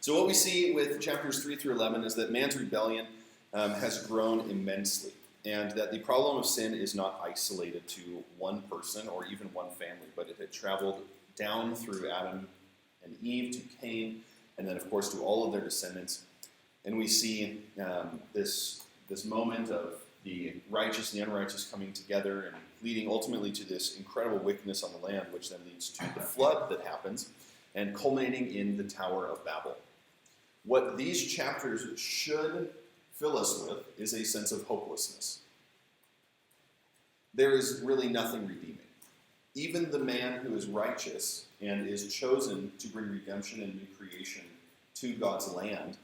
So what we see with chapters 3 through 11 is that man's rebellion has grown immensely, and that the problem of sin is not isolated to one person or even one family, but it had traveled down through Adam and Eve to Cain, and then of course to all of their descendants. And we see this moment of the righteous and the unrighteous coming together and leading ultimately to this incredible wickedness on the land, which then leads to the flood that happens and culminating in the Tower of Babel. What these chapters should fill us with is a sense of hopelessness. There is really nothing redeeming. Even the man who is righteous and is chosen to bring redemption and new creation to God's land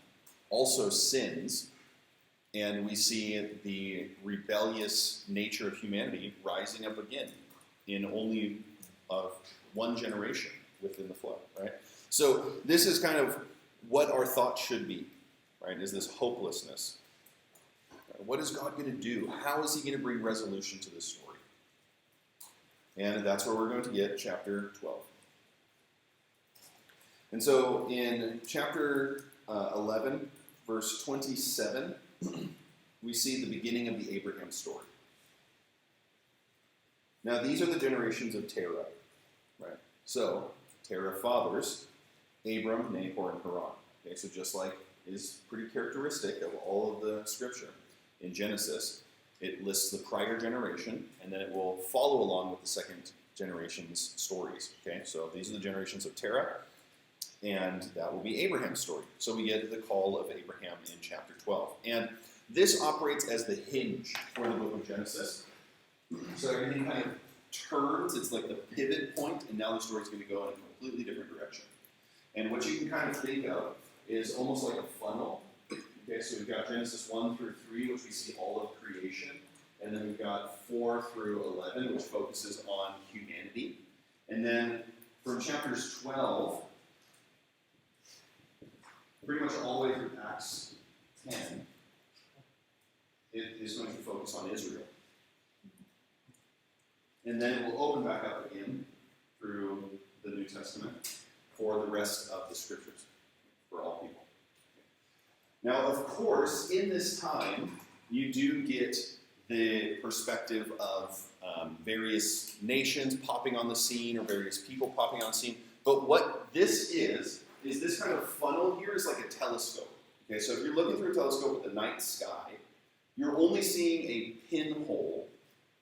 also sins, and we see the rebellious nature of humanity rising up again in only one generation within the flood, right? So this is kind of what our thought should be, right, is this hopelessness. What is God going to do? How is he going to bring resolution to this story? And that's where we're going to get chapter 12. And so in chapter 11, verse 27, we see the beginning of the Abraham story. Now these are the generations of Terah, right? So Terah fathers Abram, Nahor, and Haran. Okay, so just like is pretty characteristic of all of the scripture in Genesis, it lists the prior generation, and then it will follow along with the second generation's stories. Okay, so these are the generations of Terah, and that will be Abraham's story. So we get the call of Abraham in chapter 12. And this operates as the hinge for the book of Genesis. So everything kind of turns, it's like the pivot point, and now the story's going to go in a completely different direction. And what you can kind of think of is almost like a funnel. Okay, so we've got Genesis 1 through 3, which we see all of creation. And then we've got 4 through 11, which focuses on humanity. And then from chapters 12, pretty much all the way through Acts 10, it is going to focus on Israel. And then it will open back up again through the New Testament for the rest of the scriptures, for all people. Now, of course, in this time, you do get the perspective of various nations popping on the scene or various people popping on the scene. But what this is this kind of funnel here is like a telescope. Okay, so if you're looking through a telescope at the night sky, you're only seeing a pinhole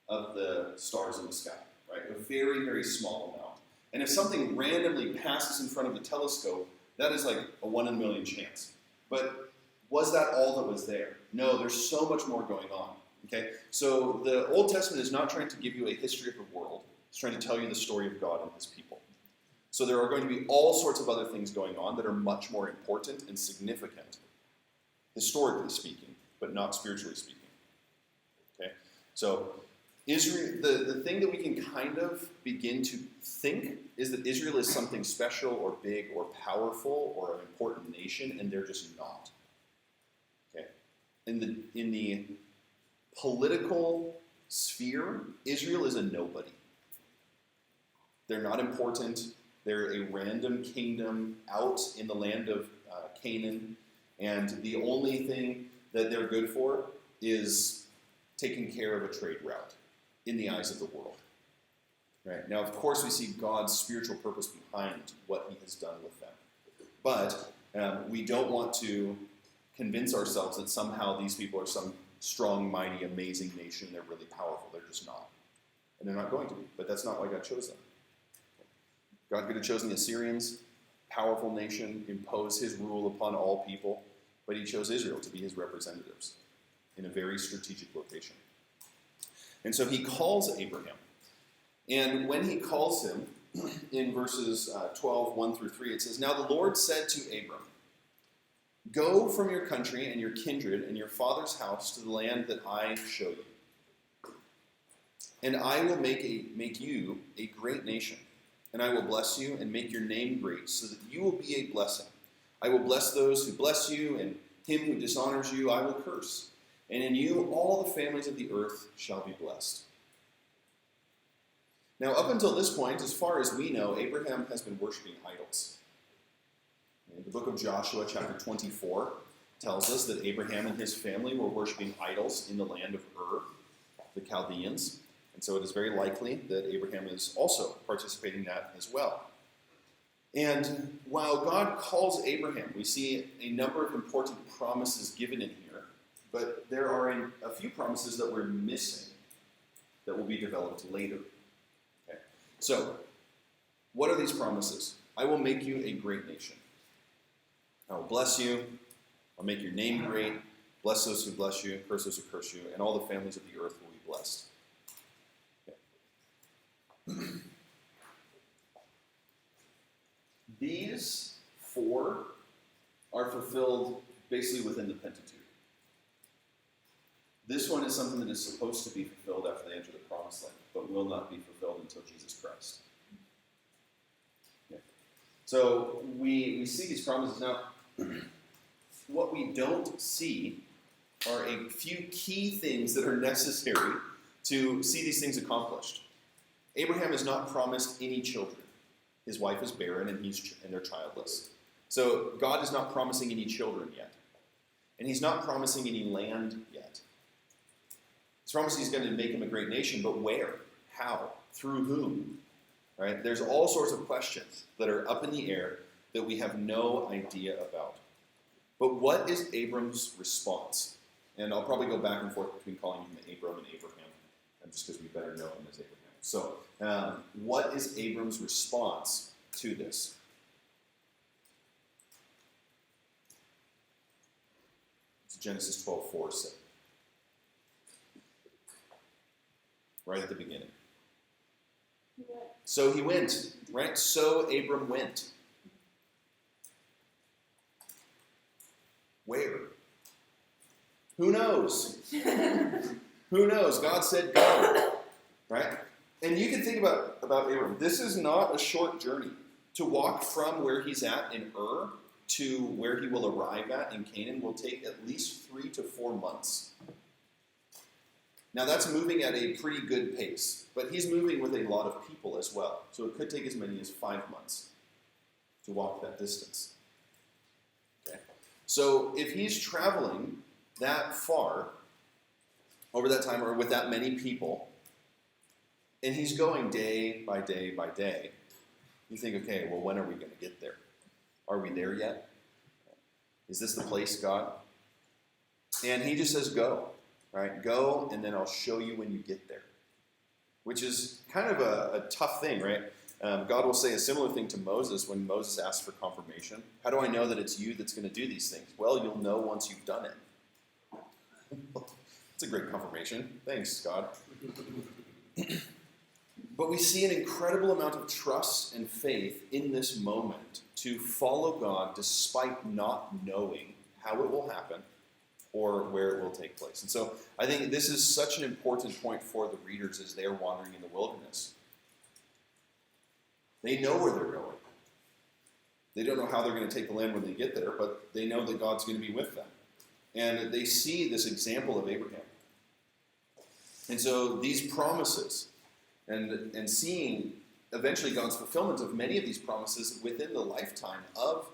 of the stars in the sky, right? A very, very small amount. And if something randomly passes in front of the telescope, that is like a 1 in a million chance. But was that all that was there? No, there's so much more going on. Okay? So the Old Testament is not trying to give you a history of the world. It's trying to tell you the story of God and his people. So there are going to be all sorts of other things going on that are much more important and significant, historically speaking, but not spiritually speaking. Okay? So Israel, the thing that we can kind of begin to think is that Israel is something special or big or powerful or an important nation, and they're just not. Okay? In the political sphere, Israel is a nobody. They're not important. They're a random kingdom out in the land of Canaan, and the only thing that they're good for is taking care of a trade route in the eyes of the world. Right? Now, of course, we see God's spiritual purpose behind what he has done with them. But we don't want to convince ourselves that somehow these people are some strong, mighty, amazing nation. They're really powerful. They're just not. And they're not going to be. But that's not why God chose them. God could have chosen the Assyrians, powerful nation, impose his rule upon all people. But he chose Israel to be his representatives in a very strategic location. And so he calls Abraham. And when he calls him, in verses 12, 1 through 3, it says, "Now the Lord said to Abram, go from your country and your kindred and your father's house to the land that I show you. And I will make you a great nation. And I will bless you and make your name great, so that you will be a blessing. I will bless those who bless you, and him who dishonors you I will curse. And in you all the families of the earth shall be blessed." Now, up until this point, as far as we know, Abraham has been worshiping idols. The book of Joshua, chapter 24, tells us that Abraham and his family were worshiping idols in the land of Ur, the Chaldeans. And so it is very likely that Abraham is also participating in that as well. And while God calls Abraham, we see a number of important promises given in here, but there are a few promises that we're missing that will be developed later. Okay. So, what are these promises? I will make you a great nation. I will bless you. I'll make your name great. Bless those who bless you, curse those who curse you, and all the families of the earth will be blessed. Okay. These four are fulfilled basically within the Pentateuch. This one is something that is supposed to be fulfilled after they enter the promised land, but will not be fulfilled until Jesus Christ. Okay. So we see these promises. Now, what we don't see are a few key things that are necessary to see these things accomplished. Abraham is not promised any children. His wife is barren, and they're childless. So God is not promising any children yet. And he's not promising any land yet. He's promising he's going to make him a great nation, but where? How? Through whom? Right? There's all sorts of questions that are up in the air that we have no idea about. But what is Abram's response? And I'll probably go back and forth between calling him Abram and Abraham, just because we better know him as Abraham. So, what is Abram's response to this? It's Genesis 12:4 said. Right at the beginning. So he went, right? So Abram went. Where? Who knows? Who knows? God said go, right? And you can think about Abram. This is not a short journey. To walk from where he's at in Ur to where he will arrive at in Canaan will take at least 3 to 4 months. Now that's moving at a pretty good pace, but he's moving with a lot of people as well. So it could take as many as 5 months to walk that distance. Okay. So if he's traveling that far over that time or with that many people, and he's going day by day by day, you think, okay, well, when are we going to get there? Are we there yet? Is this the place, God? And he just says, go. Right? Go, and then I'll show you when you get there. Which is kind of a tough thing, right? God will say a similar thing to Moses when Moses asked for confirmation. How do I know that it's you that's going to do these things? Well, you'll know once you've done it. It's a great confirmation. Thanks, God. But we see an incredible amount of trust and faith in this moment to follow God despite not knowing how it will happen or where it will take place. And so I think this is such an important point for the readers as they're wandering in the wilderness. They know where they're going. They don't know how they're going to take the land when they get there, but they know that God's going to be with them. And they see this example of Abraham. And so these promises and seeing eventually God's fulfillment of many of these promises within the lifetime of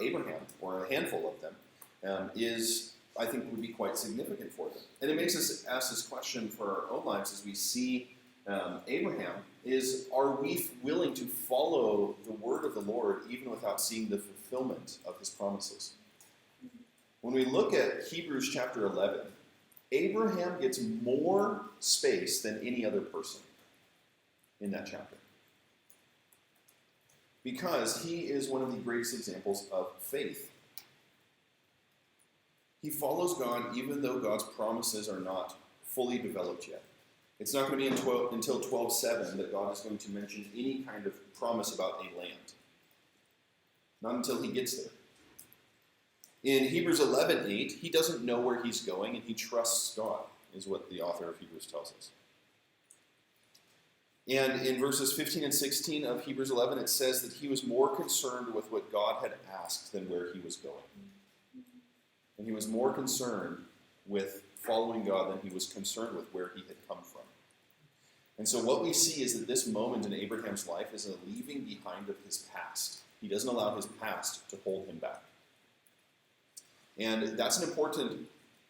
Abraham, or a handful of them, is, I think, would be quite significant for them. And it makes us ask this question for our own lives as we see Abraham, is are we willing to follow the word of the Lord even without seeing the fulfillment of his promises? When we look at Hebrews chapter 11, Abraham gets more space than any other person in that chapter. Because he is one of the greatest examples of faith. He follows God even though God's promises are not fully developed yet. It's not going to be until 12:7 that God is going to mention any kind of promise about a land. Not until he gets there. In Hebrews 11:8, he doesn't know where he's going and he trusts God, is what the author of Hebrews tells us. And in verses 15 and 16 of Hebrews 11, it says that he was more concerned with what God had asked than where he was going. And he was more concerned with following God than he was concerned with where he had come from. And so what we see is that this moment in Abraham's life is a leaving behind of his past. He doesn't allow his past to hold him back. And that's an important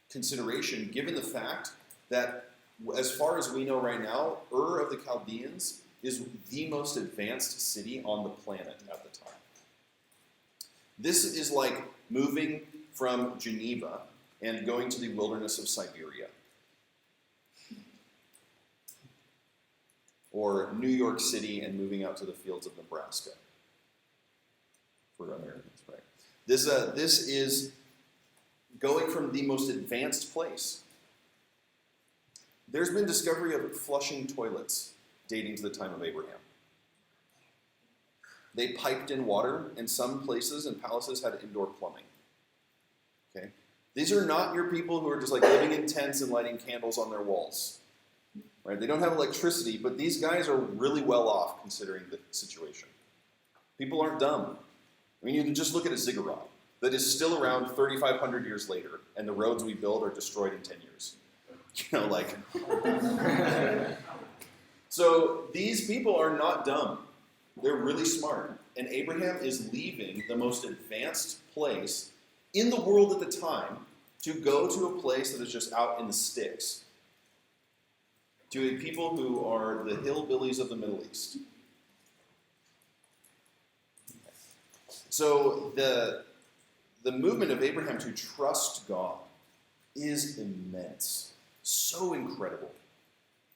consideration given the fact that as far as we know right now, Ur of the Chaldeans is the most advanced city on the planet at the time. This is like moving from Geneva and going to the wilderness of Siberia. Or New York City and moving out to the fields of Nebraska. For Americans, right? This is going from the most advanced place. There's been discovery of flushing toilets dating to the time of Abraham. They piped in water, and some places and palaces had indoor plumbing. Okay? These are not your people who are just like living in tents and lighting candles on their walls. Right? They don't have electricity, but these guys are really well off considering the situation. People aren't dumb. I mean, you can just look at a ziggurat that is still around 3,500 years later, and the roads we build are destroyed in 10 years. You know, like... So these people are not dumb. They're really smart. And Abraham is leaving the most advanced place in the world at the time to go to a place that is just out in the sticks. To a people who are the hillbillies of the Middle East. So the movement of Abraham to trust God is immense. So incredible.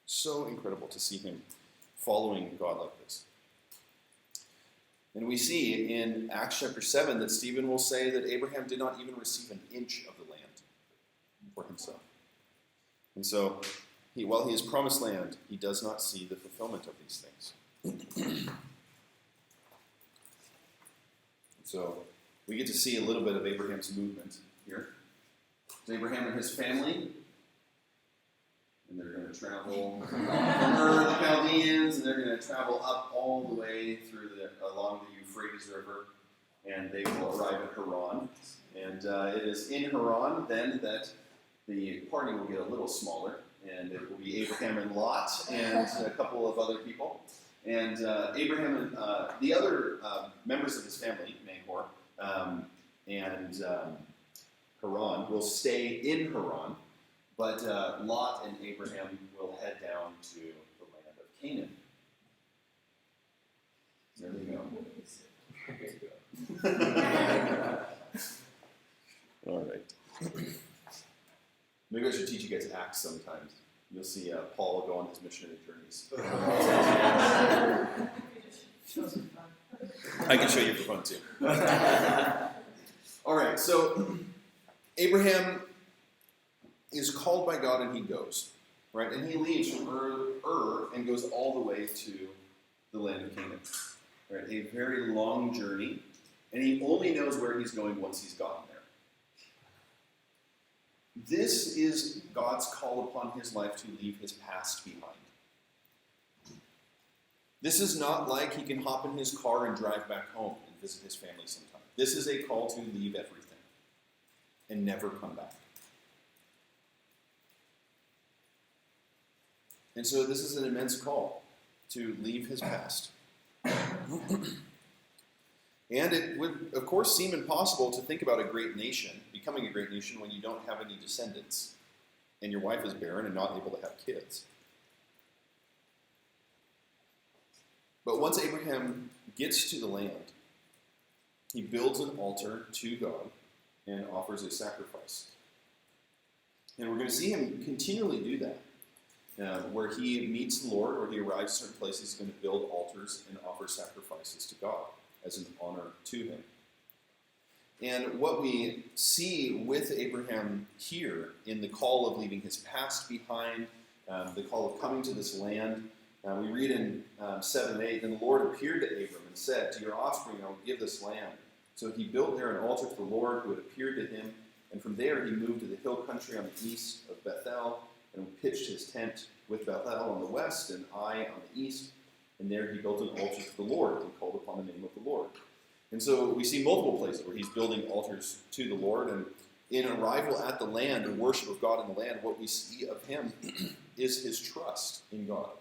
So incredible to see him following God like this. And we see in Acts chapter 7 that Stephen will say that Abraham did not even receive an inch of the land for himself. And so, while he is promised land, he does not see the fulfillment of these things. So, we get to see a little bit of Abraham's movement here. It's Abraham and his family. And they're going to travel from the Chaldeans, and they're going to travel up all the way through along the Euphrates River, and they will arrive at Haran. And it is in Haran then that the party will get a little smaller, and it will be Abraham and Lot and a couple of other people. And Abraham and the other members of his family, Nahor, and Haran, will stay in Haran. But Lot and Abraham will head down to the land of Canaan. There they go. All right. Maybe I should teach you guys Acts sometimes. You'll see Paul go on his missionary journeys. I can show you for fun too. All right, so Abraham is called by God and he goes, right? And he leaves from Ur and goes all the way to the land of Canaan, right? A very long journey, and he only knows where he's going once he's gotten there. This is God's call upon his life to leave his past behind. This is not like he can hop in his car and drive back home and visit his family sometime. This is a call to leave everything and never come back. And so this is an immense call to leave his past. And it would, of course, seem impossible to think about a great nation, becoming a great nation, when you don't have any descendants, and your wife is barren and not able to have kids. But once Abraham gets to the land, he builds an altar to God and offers a sacrifice. And we're going to see him continually do that. Where he meets the Lord, or he arrives at certain places, he's going to build altars and offer sacrifices to God as an honor to him. And what we see with Abraham here in the call of leaving his past behind, the call of coming to this land, we read in 7:8, "And the Lord appeared to Abram and said, 'To your offspring I will give this land.' So he built there an altar to the Lord who had appeared to him, and from there he moved to the hill country on the east of Bethel, and pitched his tent with Bethel on the west and Ai on the east. And there he built an altar to the Lord and called upon the name of the Lord." And so we see multiple places where he's building altars to the Lord. And in arrival at the land and worship of God in the land, what we see of him is his trust in God.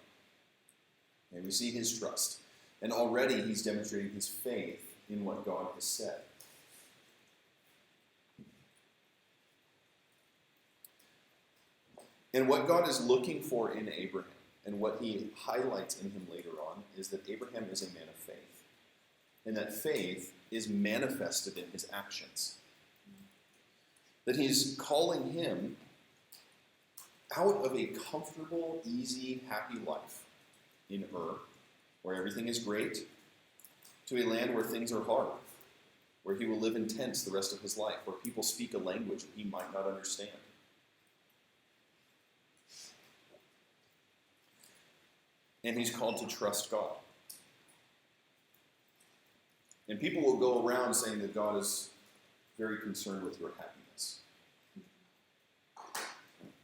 And we see his trust. And already he's demonstrating his faith in what God has said. And what God is looking for in Abraham, and what he highlights in him later on, is that Abraham is a man of faith. And that faith is manifested in his actions. That he's calling him out of a comfortable, easy, happy life in Ur, where everything is great, to a land where things are hard, where he will live in tents the rest of his life, where people speak a language that he might not understand. And he's called to trust God. And people will go around saying that God is very concerned with your happiness.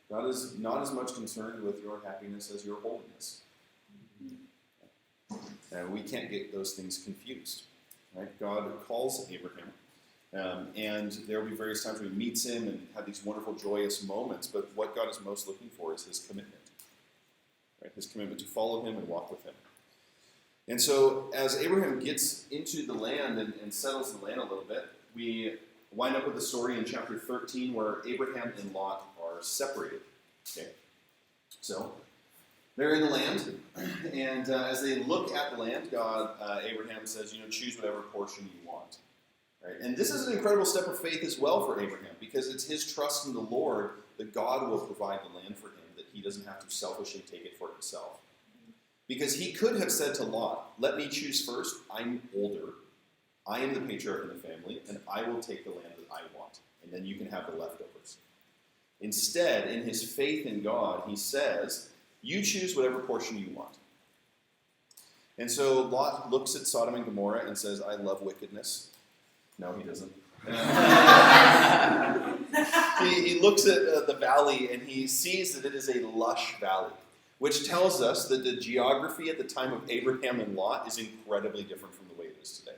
God is not as much concerned with your happiness as your holiness. And we can't get those things confused. Right? God calls Abraham. And there will be various times when he meets him and have these wonderful, joyous moments. But what God is most looking for is his commitment. Right? His commitment to follow him and walk with him. And so as Abraham gets into the land and settles the land a little bit, we wind up with a story in chapter 13 where Abraham and Lot are separated. Okay, so they're in the land, and as they look at the land, Abraham says, choose whatever portion you want. Right? And this is an incredible step of faith as well for Abraham, because it's his trust in the Lord that God will provide the land for him, that he doesn't have to selfishly take it for himself. Because he could have said to Lot, let me choose first, I'm older, I am the patriarch of the family, and I will take the land that I want, and then you can have the leftovers. Instead, in his faith in God, he says, you choose whatever portion you want. And so Lot looks at Sodom and Gomorrah and says, I love wickedness. No, he doesn't. He looks at the valley and he sees that it is a lush valley, which tells us that the geography at the time of Abraham and Lot is incredibly different from the way it is today.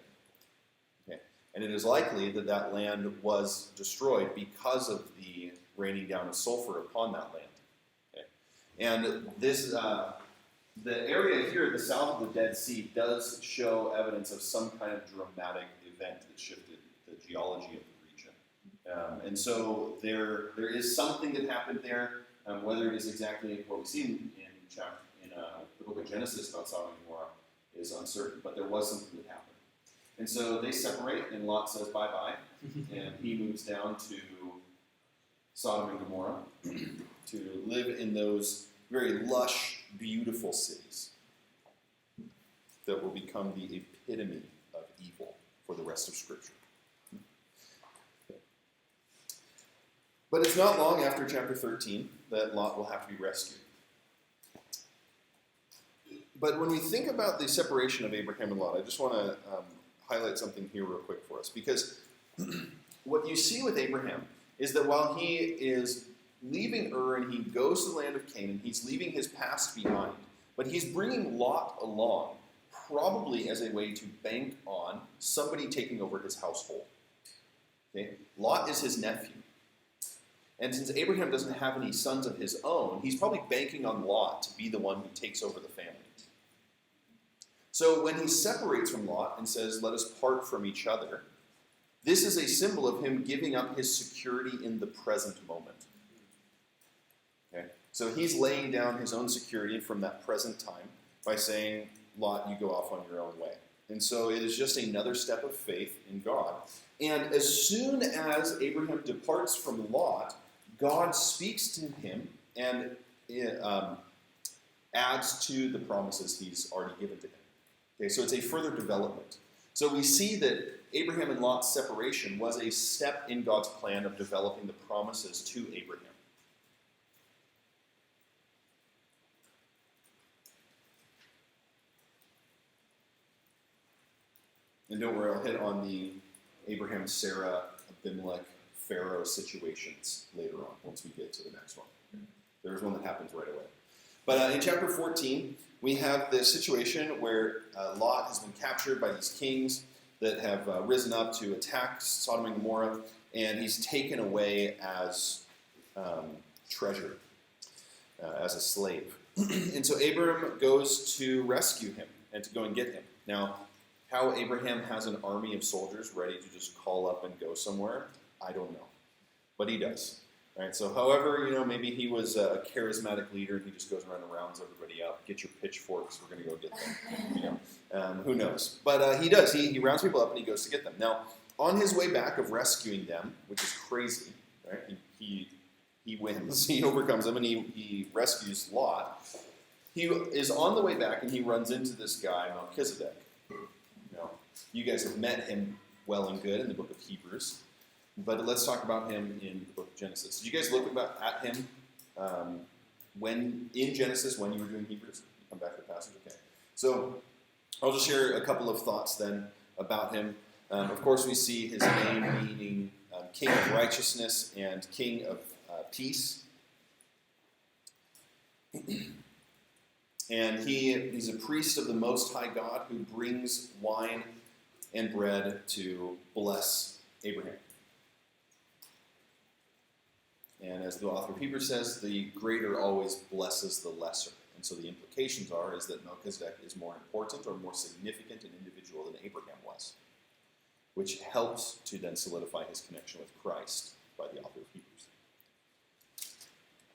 Okay. And it is likely that that land was destroyed because of the raining down of sulfur upon that land. Okay. And this, the area here at the south of the Dead Sea does show evidence of some kind of dramatic event that shifted the geology of the region. And so there is something that happened there, whether it is exactly what we see in the book of Genesis about Sodom and Gomorrah is uncertain, but there was something that happened. And so they separate, and Lot says bye-bye, and he moves down to Sodom and Gomorrah to live in those very lush, beautiful cities that will become the epitome of evil for the rest of Scripture. But it's not long after chapter 13 that Lot will have to be rescued. But when we think about the separation of Abraham and Lot, I just want to highlight something here real quick for us. Because what you see with Abraham is that while he is leaving Ur and he goes to the land of Canaan, he's leaving his past behind. But he's bringing Lot along, probably as a way to bank on somebody taking over his household. Okay? Lot is his nephew. And since Abraham doesn't have any sons of his own, he's probably banking on Lot to be the one who takes over the family. So when he separates from Lot and says, let us part from each other, this is a symbol of him giving up his security in the present moment. Okay? So he's laying down his own security from that present time by saying, Lot, you go off on your own way. And so it is just another step of faith in God. And as soon as Abraham departs from Lot, God speaks to him and adds to the promises he's already given to him. Okay, so it's a further development. So we see that Abraham and Lot's separation was a step in God's plan of developing the promises to Abraham. And don't worry, I'll hit on the Abraham, Sarah, Abimelech, Pharaoh situations later on once we get to the next one. There's one that happens right away. But in chapter 14, we have this situation where Lot has been captured by these kings that have risen up to attack Sodom and Gomorrah, and he's taken away as treasure, as a slave. And so Abram goes to rescue him and to go and get him. Now, how Abraham has an army of soldiers ready to just call up and go somewhere, I don't know. But he does. Right? So however, maybe he was a charismatic leader and he just goes around and rounds everybody up. Get your pitchforks, we're going to go get them. Who knows? But he does. He rounds people up and he goes to get them. Now, on his way back of rescuing them, which is crazy, right? He wins. He overcomes them and he rescues Lot. He is on the way back and he runs into this guy, Melchizedek. Now, you guys have met him well and good in the book of Hebrews. But let's talk about him in the book of Genesis. Did you guys look at him when in Genesis when you were doing Hebrews? Come back to the passage, okay. So I'll just share a couple of thoughts then about him. Of course, we see his name meaning King of Righteousness and King of Peace. And he's a priest of the Most High God who brings wine and bread to bless Abraham. And as the author of Hebrews says, the greater always blesses the lesser. And so the implications is that Melchizedek is more important or more significant an individual than Abraham was, which helps to then solidify his connection with Christ by the author of Hebrews.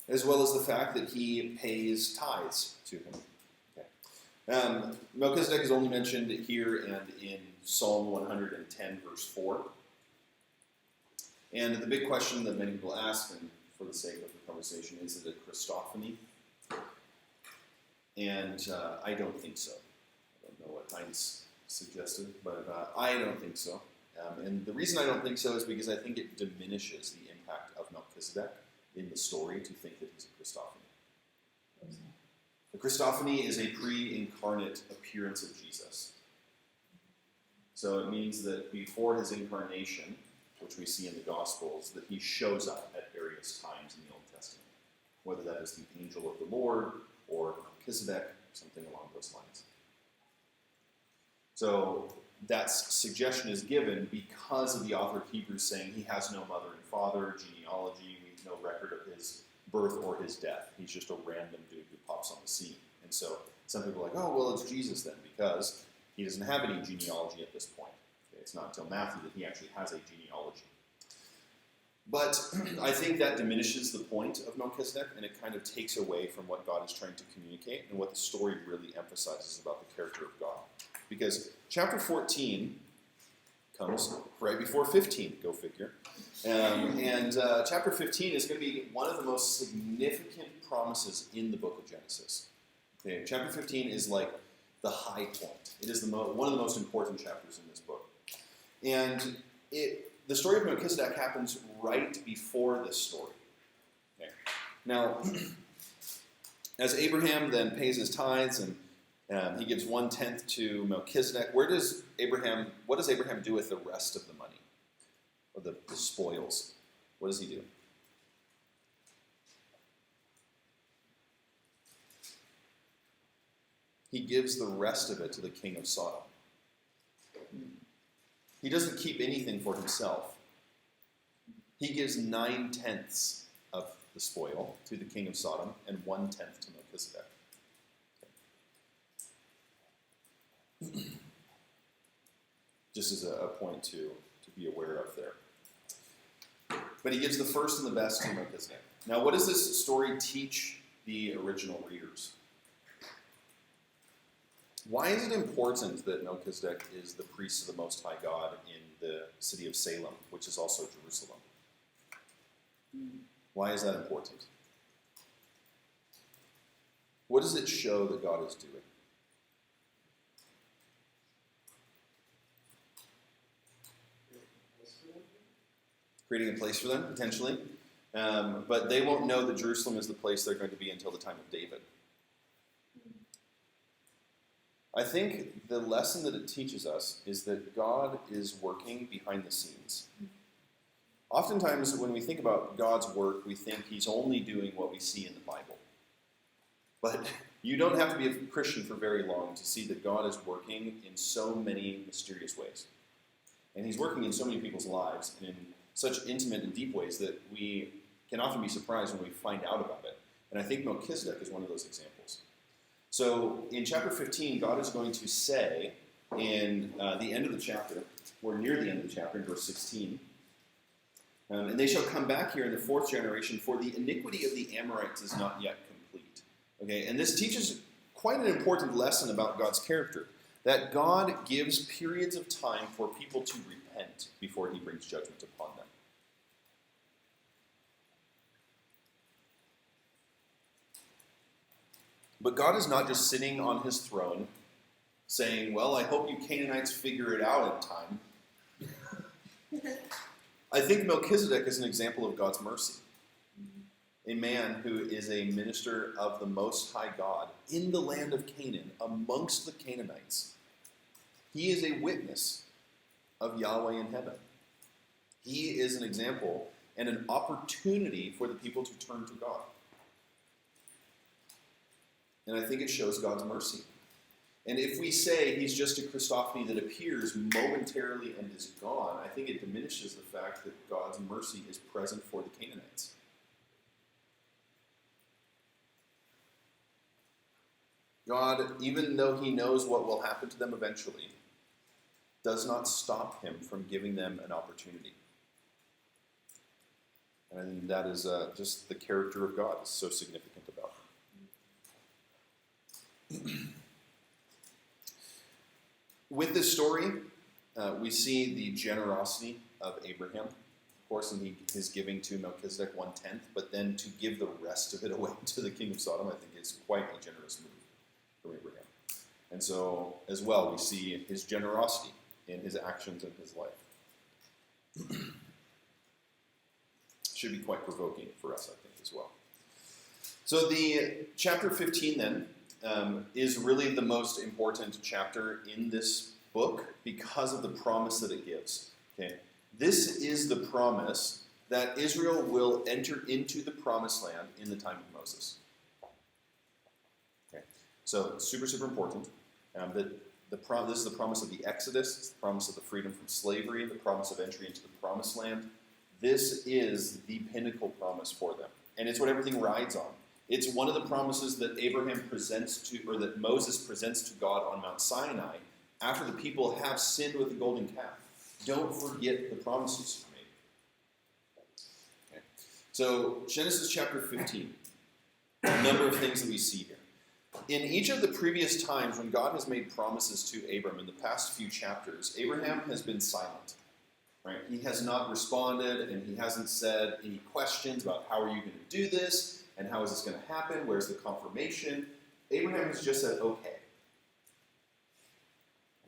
As well as the fact that he pays tithes to him. Okay. Melchizedek is only mentioned here and in Psalm 110, verse 4. And the big question that many people ask, and for the sake of the conversation, is it a Christophany? And I don't think so. I don't know what Heinz suggested, but I don't think so. And the reason I don't think so is because I think it diminishes the impact of Melchizedek in the story to think that he's a Christophany. The Christophany is a pre-incarnate appearance of Jesus. So it means that before his incarnation, which we see in the Gospels, that he shows up at various times in the Old Testament, whether that is the angel of the Lord or Melchizedek, something along those lines. So that suggestion is given because of the author of Hebrews saying he has no mother and father, genealogy, we have no record of his birth or his death. He's just a random dude who pops on the scene. And so some people are like, oh, well, it's Jesus then, because he doesn't have any genealogy at this point. Okay, it's not until Matthew that he actually has a genealogy. But I think that diminishes the point of Melchizedek, and it kind of takes away from what God is trying to communicate and what the story really emphasizes about the character of God. Because chapter 14 comes right before 15, go figure. And chapter 15 is going to be one of the most significant promises in the book of Genesis. Okay, chapter 15 is like the high point. It is one of the most important chapters in this book. And the story of Melchizedek happens right before this story. Okay. Now, as Abraham then pays his tithes and he gives 1/10 to Melchizedek, what does Abraham do with the rest of the money? Or the spoils? What does he do? He gives the rest of it to the king of Sodom. He doesn't keep anything for himself. He gives 9/10 of the spoil to the king of Sodom and 1/10 to Melchizedek. Just as a point to be aware of there. But he gives the first and the best to Melchizedek. Now, what does this story teach the original readers? Why is it important that Melchizedek is the priest of the Most High God in the city of Salem, which is also Jerusalem? Why is that important? What does it show that God is doing? Creating a place for them, potentially. But they won't know that Jerusalem is the place they're going to be until the time of David. I think the lesson that it teaches us is that God is working behind the scenes. Oftentimes, when we think about God's work, we think he's only doing what we see in the Bible. But you don't have to be a Christian for very long to see that God is working in so many mysterious ways. And he's working in so many people's lives and in such intimate and deep ways that we can often be surprised when we find out about it. And I think Melchizedek is one of those examples. So in chapter 15, God is going to say in the end of the chapter, or near the end of the chapter, in verse 16, and they shall come back here in the fourth generation, for the iniquity of the Amorites is not yet complete. Okay, and this teaches quite an important lesson about God's character, that God gives periods of time for people to repent before he brings judgment upon them. But God is not just sitting on his throne saying, well, I hope you Canaanites figure it out in time. I think Melchizedek is an example of God's mercy. A man who is a minister of the Most High God in the land of Canaan, amongst the Canaanites. He is a witness of Yahweh in heaven. He is an example and an opportunity for the people to turn to God. And I think it shows God's mercy. And if we say he's just a Christophany that appears momentarily and is gone, I think it diminishes the fact that God's mercy is present for the Canaanites. God, even though he knows what will happen to them eventually, does not stop him from giving them an opportunity. And I think that is just the character of God is so significant about him. With this story, we see the generosity of Abraham, of course, in his giving to Melchizedek 1/10, but then to give the rest of it away to the king of Sodom, I think is quite a generous move from Abraham. And so, as well, we see his generosity in his actions in his life. Should be quite provoking for us, I think, as well. So the chapter 15, then, is really the most important chapter in this book because of the promise that it gives. Okay, this is the promise that Israel will enter into the promised land in the time of Moses. Okay, so super, super important. This is the promise of the Exodus, it's the promise of the freedom from slavery, the promise of entry into the promised land. This is the pinnacle promise for them, and it's what everything rides on. It's one of the promises that Abraham presents to, or that Moses presents to God on Mount Sinai after the people have sinned with the golden calf. Don't forget the promises you made. Okay. So Genesis chapter 15, a number of things that we see here. In each of the previous times when God has made promises to Abram in the past few chapters, Abraham has been silent. Right? He has not responded, and he hasn't said any questions about how are you going to do this, and how is this going to happen, where's the confirmation. Abraham has just said, okay.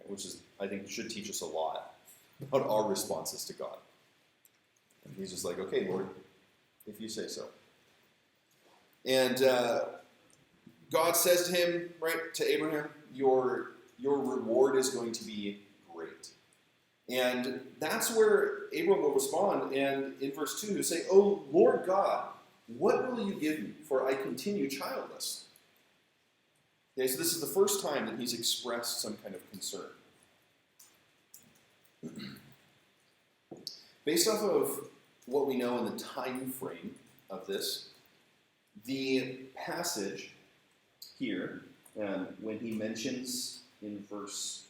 Which is, I think, should teach us a lot about our responses to God. And he's just like, okay, Lord, if you say so. And God says to him, right, to Abraham, your reward is going to be great. And that's where Abram will respond, and in verse 2, he'll say, "O Lord God, what will you give me, for I continue childless?" Okay, so this is the first time that he's expressed some kind of concern. Based off of what we know in the time frame of this, the passage here, when he mentions in verse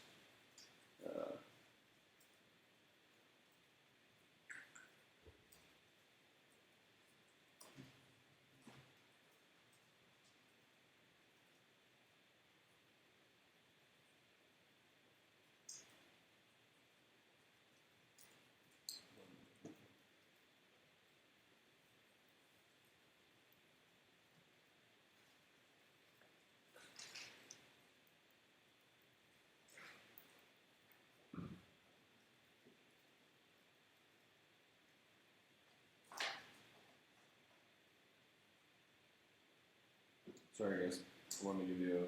sorry guys, I want to give you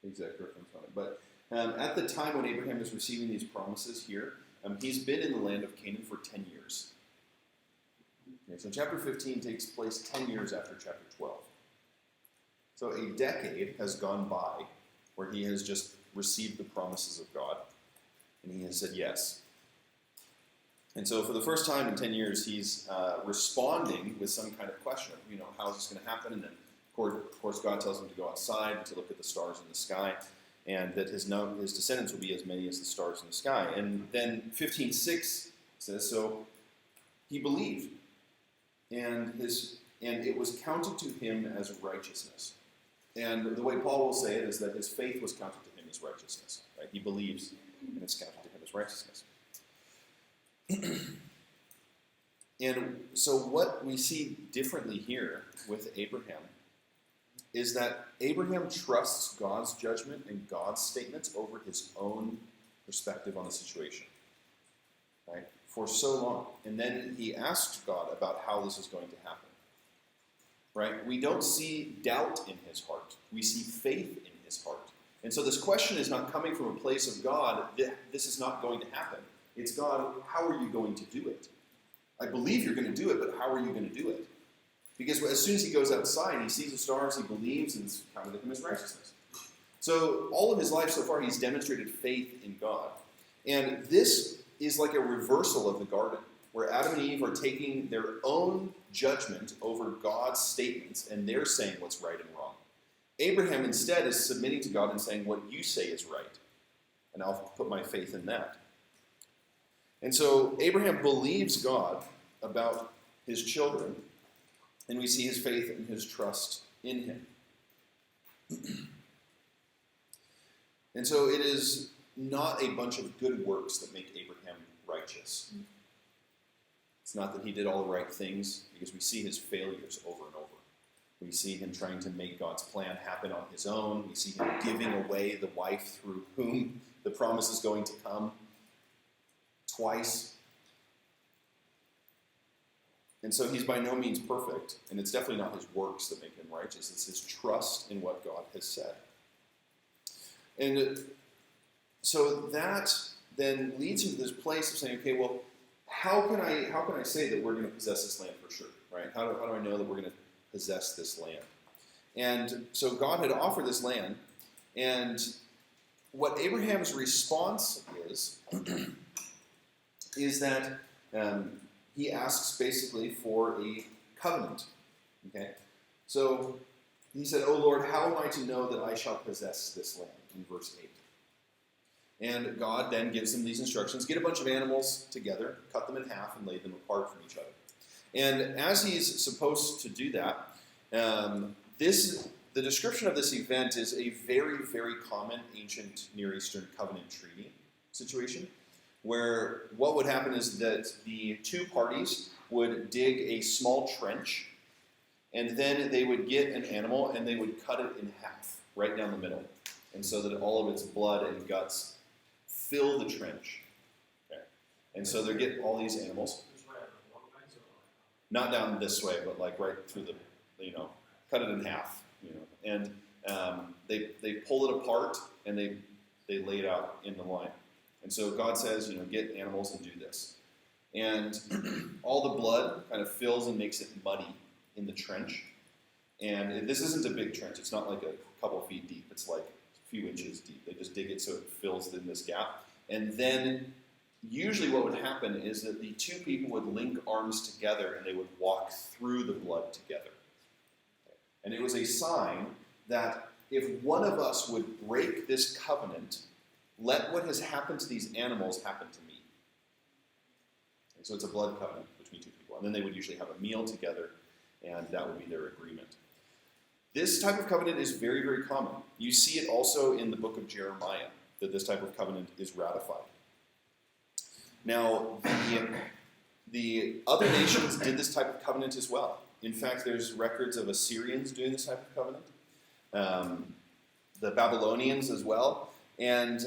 the exact reference on it. But at the time when Abraham is receiving these promises here, he's been in the land of Canaan for 10 years. Okay, so chapter 15 takes place 10 years after chapter 12. So a decade has gone by where he has just received the promises of God, and he has said yes. And so for the first time in 10 years, he's responding with some kind of question of, how is this going to happen? And then, of course, God tells him to go outside and to look at the stars in the sky, and that his descendants will be as many as the stars in the sky. And then 15:6 says, so he believed, and it was counted to him as righteousness. And the way Paul will say it is that his faith was counted to him as righteousness. Right? He believes, and it's counted to him as righteousness. And so what we see differently here with Abraham is that Abraham trusts God's judgment and God's statements over his own perspective on the situation, right? For so long. And then he asked God about how this is going to happen, right? We don't see doubt in his heart. We see faith in his heart. And so this question is not coming from a place of God, this is not going to happen. It's God, how are you going to do it? I believe you're going to do it, but how are you going to do it? Because as soon as he goes outside, he sees the stars, he believes, and it's counted to him as righteousness. So all of his life so far, he's demonstrated faith in God. And this is like a reversal of the garden, where Adam and Eve are taking their own judgment over God's statements, and they're saying what's right and wrong. Abraham instead is submitting to God and saying, what you say is right, and I'll put my faith in that. And so Abraham believes God about his children, and we see his faith and his trust in him. And so it is not a bunch of good works that make Abraham righteous. It's not that he did all the right things, because we see his failures over and over. We see him trying to make God's plan happen on his own. We see him giving away the wife through whom the promise is going to come twice. And so he's by no means perfect, and it's definitely not his works that make him righteous. It's his trust in what God has said. And so that then leads him to this place of saying, okay, well, how can I say that we're going to possess this land for sure, right? How do I know that we're going to possess this land? And so God had offered this land, and what Abraham's response is that he asks basically for a covenant. Okay, so he said, "O Lord, how am I to know that I shall possess this land?" In verse 8. And God then gives him these instructions: get a bunch of animals together, cut them in half, and lay them apart from each other. And as he's supposed to do that, the description of this event is a very, very common ancient Near Eastern covenant treaty situation, where what would happen is that the two parties would dig a small trench, and then they would get an animal and they would cut it in half, right down the middle, and so that all of its blood and guts fill the trench. Okay. And so they get all these animals. Not down this way, but like right through the, cut it in half, and they pull it apart and they lay it out in the line. And so God says, get animals and do this. And all the blood kind of fills and makes it muddy in the trench. And this isn't a big trench. It's not like a couple feet deep. It's like a few inches deep. They just dig it so it fills in this gap. And then usually what would happen is that the two people would link arms together and they would walk through the blood together. And it was a sign that if one of us would break this covenant, let what has happened to these animals happen to me. And so it's a blood covenant between two people. And then they would usually have a meal together, and that would be their agreement. This type of covenant is very, very common. You see it also in the book of Jeremiah, that this type of covenant is ratified. Now, the other nations did this type of covenant as well. In fact, there's records of Assyrians doing this type of covenant, the Babylonians as well, and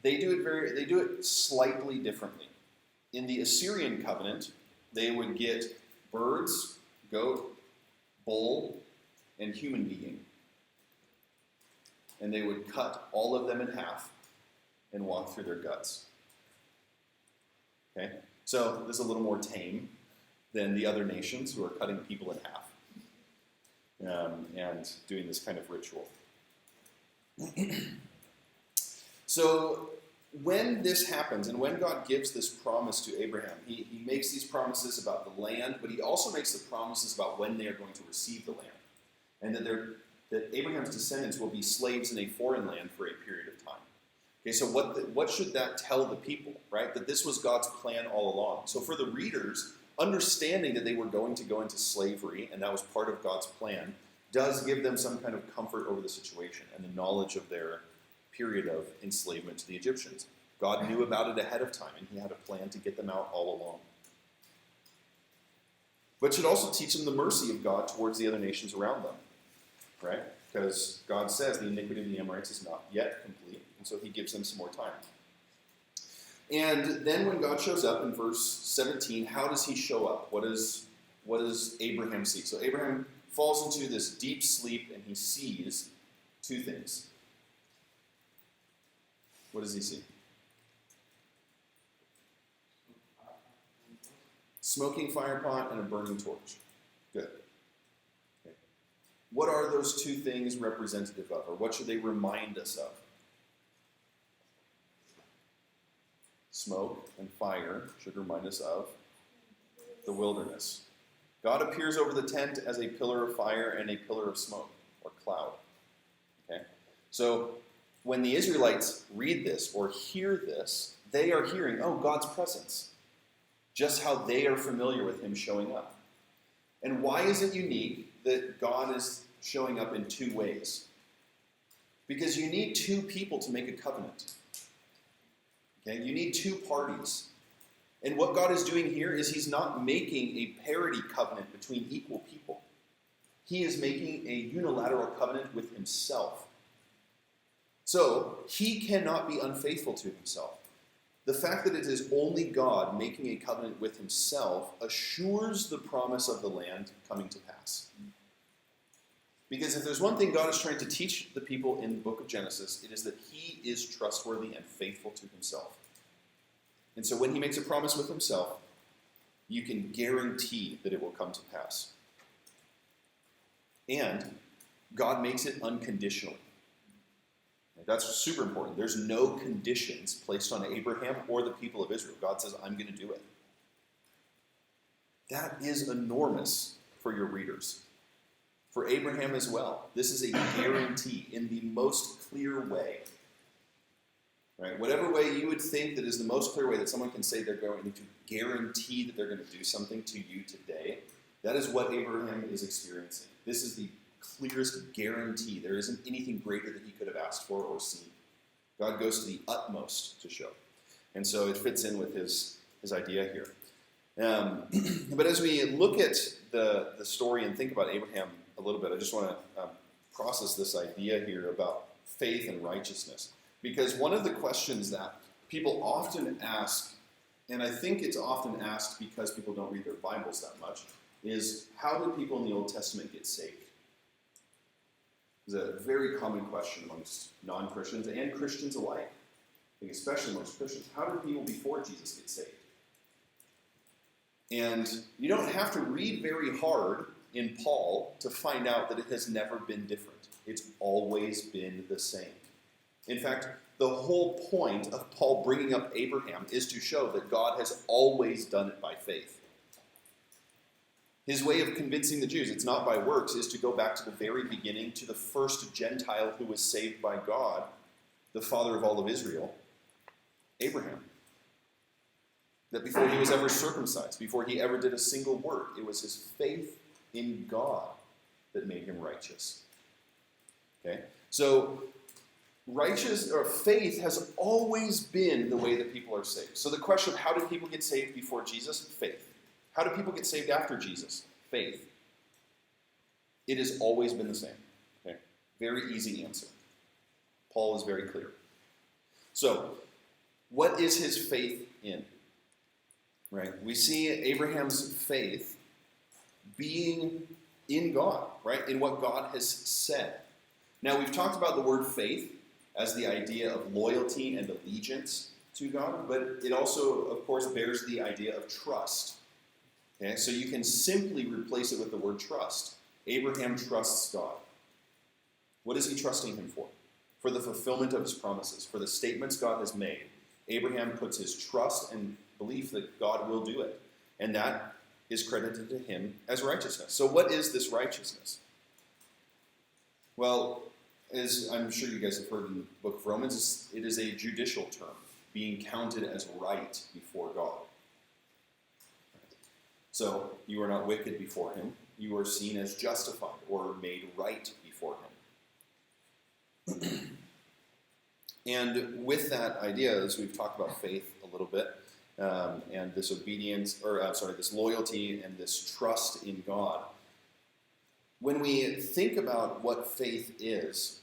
they do it slightly differently. In the Assyrian covenant, they would get birds, goat, bull, and human being, and they would cut all of them in half and walk through their guts. Okay, so this is a little more tame than the other nations who are cutting people in half and doing this kind of ritual. So when this happens, and when God gives this promise to Abraham, he makes these promises about the land, but he also makes the promises about when they are going to receive the land, and that Abraham's descendants will be slaves in a foreign land for a period of time. Okay, so what should that tell the people, right? That this was God's plan all along. So for the readers, understanding that they were going to go into slavery, and that was part of God's plan, does give them some kind of comfort over the situation and the knowledge of their period of enslavement to the Egyptians. God knew about it ahead of time, and he had a plan to get them out all along. But should also teach them the mercy of God towards the other nations around them, right? Because God says the iniquity of the Amorites is not yet complete, and so he gives them some more time. And then when God shows up in verse 17, how does he show up? What does Abraham see? So Abraham falls into this deep sleep, and he sees two things. What does he see? Smoking fire pot and a burning torch. Good. Okay. What are those two things representative of, or what should they remind us of? Smoke and fire should remind us of the wilderness. God appears over the tent as a pillar of fire and a pillar of smoke, or cloud. Okay? So when the Israelites read this or hear this, they are hearing, oh, God's presence. Just how they are familiar with him showing up. And why is it unique that God is showing up in two ways? Because you need two people to make a covenant. Okay? You need two parties. And what God is doing here is he's not making a parity covenant between equal people. He is making a unilateral covenant with himself. So, he cannot be unfaithful to himself. The fact that it is only God making a covenant with himself assures the promise of the land coming to pass. Because if there's one thing God is trying to teach the people in the book of Genesis, it is that he is trustworthy and faithful to himself. And so when he makes a promise with himself, you can guarantee that it will come to pass. And God makes it unconditionally. That's super important. There's no conditions placed on Abraham or the people of Israel. God says, I'm going to do it. That is enormous for your readers. For Abraham as well. This is a guarantee in the most clear way. Right? Whatever way you would think that is the most clear way that someone can say they're going to guarantee that they're going to do something to you today, that is what Abraham is experiencing. This is the clearest guarantee. There isn't anything greater that he could have asked for or seen. God goes to the utmost to show. And so it fits in with his idea here. But as we look at the story and think about Abraham a little bit, I just want to process this idea here about faith and righteousness. Because one of the questions that people often ask, and I think it's often asked because people don't read their Bibles that much, is how did people in the Old Testament get saved? It's a very common question amongst non-Christians and Christians alike. I think especially amongst Christians. How did people before Jesus get saved? And you don't have to read very hard in Paul to find out that it has never been different. It's always been the same. In fact, the whole point of Paul bringing up Abraham is to show that God has always done it by faith. His way of convincing the Jews, it's not by works, is to go back to the very beginning, to the first Gentile who was saved by God, the father of all of Israel, Abraham. That before he was ever circumcised, before he ever did a single work, it was his faith in God that made him righteous. Okay? So, faith has always been the way that people are saved. So the question of how did people get saved before Jesus? Faith. How do people get saved after Jesus? Faith. It has always been the same. Okay? Very easy answer. Paul is very clear. So, what is his faith in? Right? We see Abraham's faith being in God, right? In what God has said. Now, we've talked about the word faith as the idea of loyalty and allegiance to God, but it also, of course, bears the idea of trust. Okay, so you can simply replace it with the word trust. Abraham trusts God. What is he trusting him for? For the fulfillment of his promises, for the statements God has made. Abraham puts his trust and belief that God will do it. And that is credited to him as righteousness. So what is this righteousness? Well, as I'm sure you guys have heard in the book of Romans, it is a judicial term, being counted as right before God. So, you are not wicked before him. You are seen as justified or made right before him. And with that idea, as we've talked about faith a little bit, and this this loyalty and this trust in God, when we think about what faith is,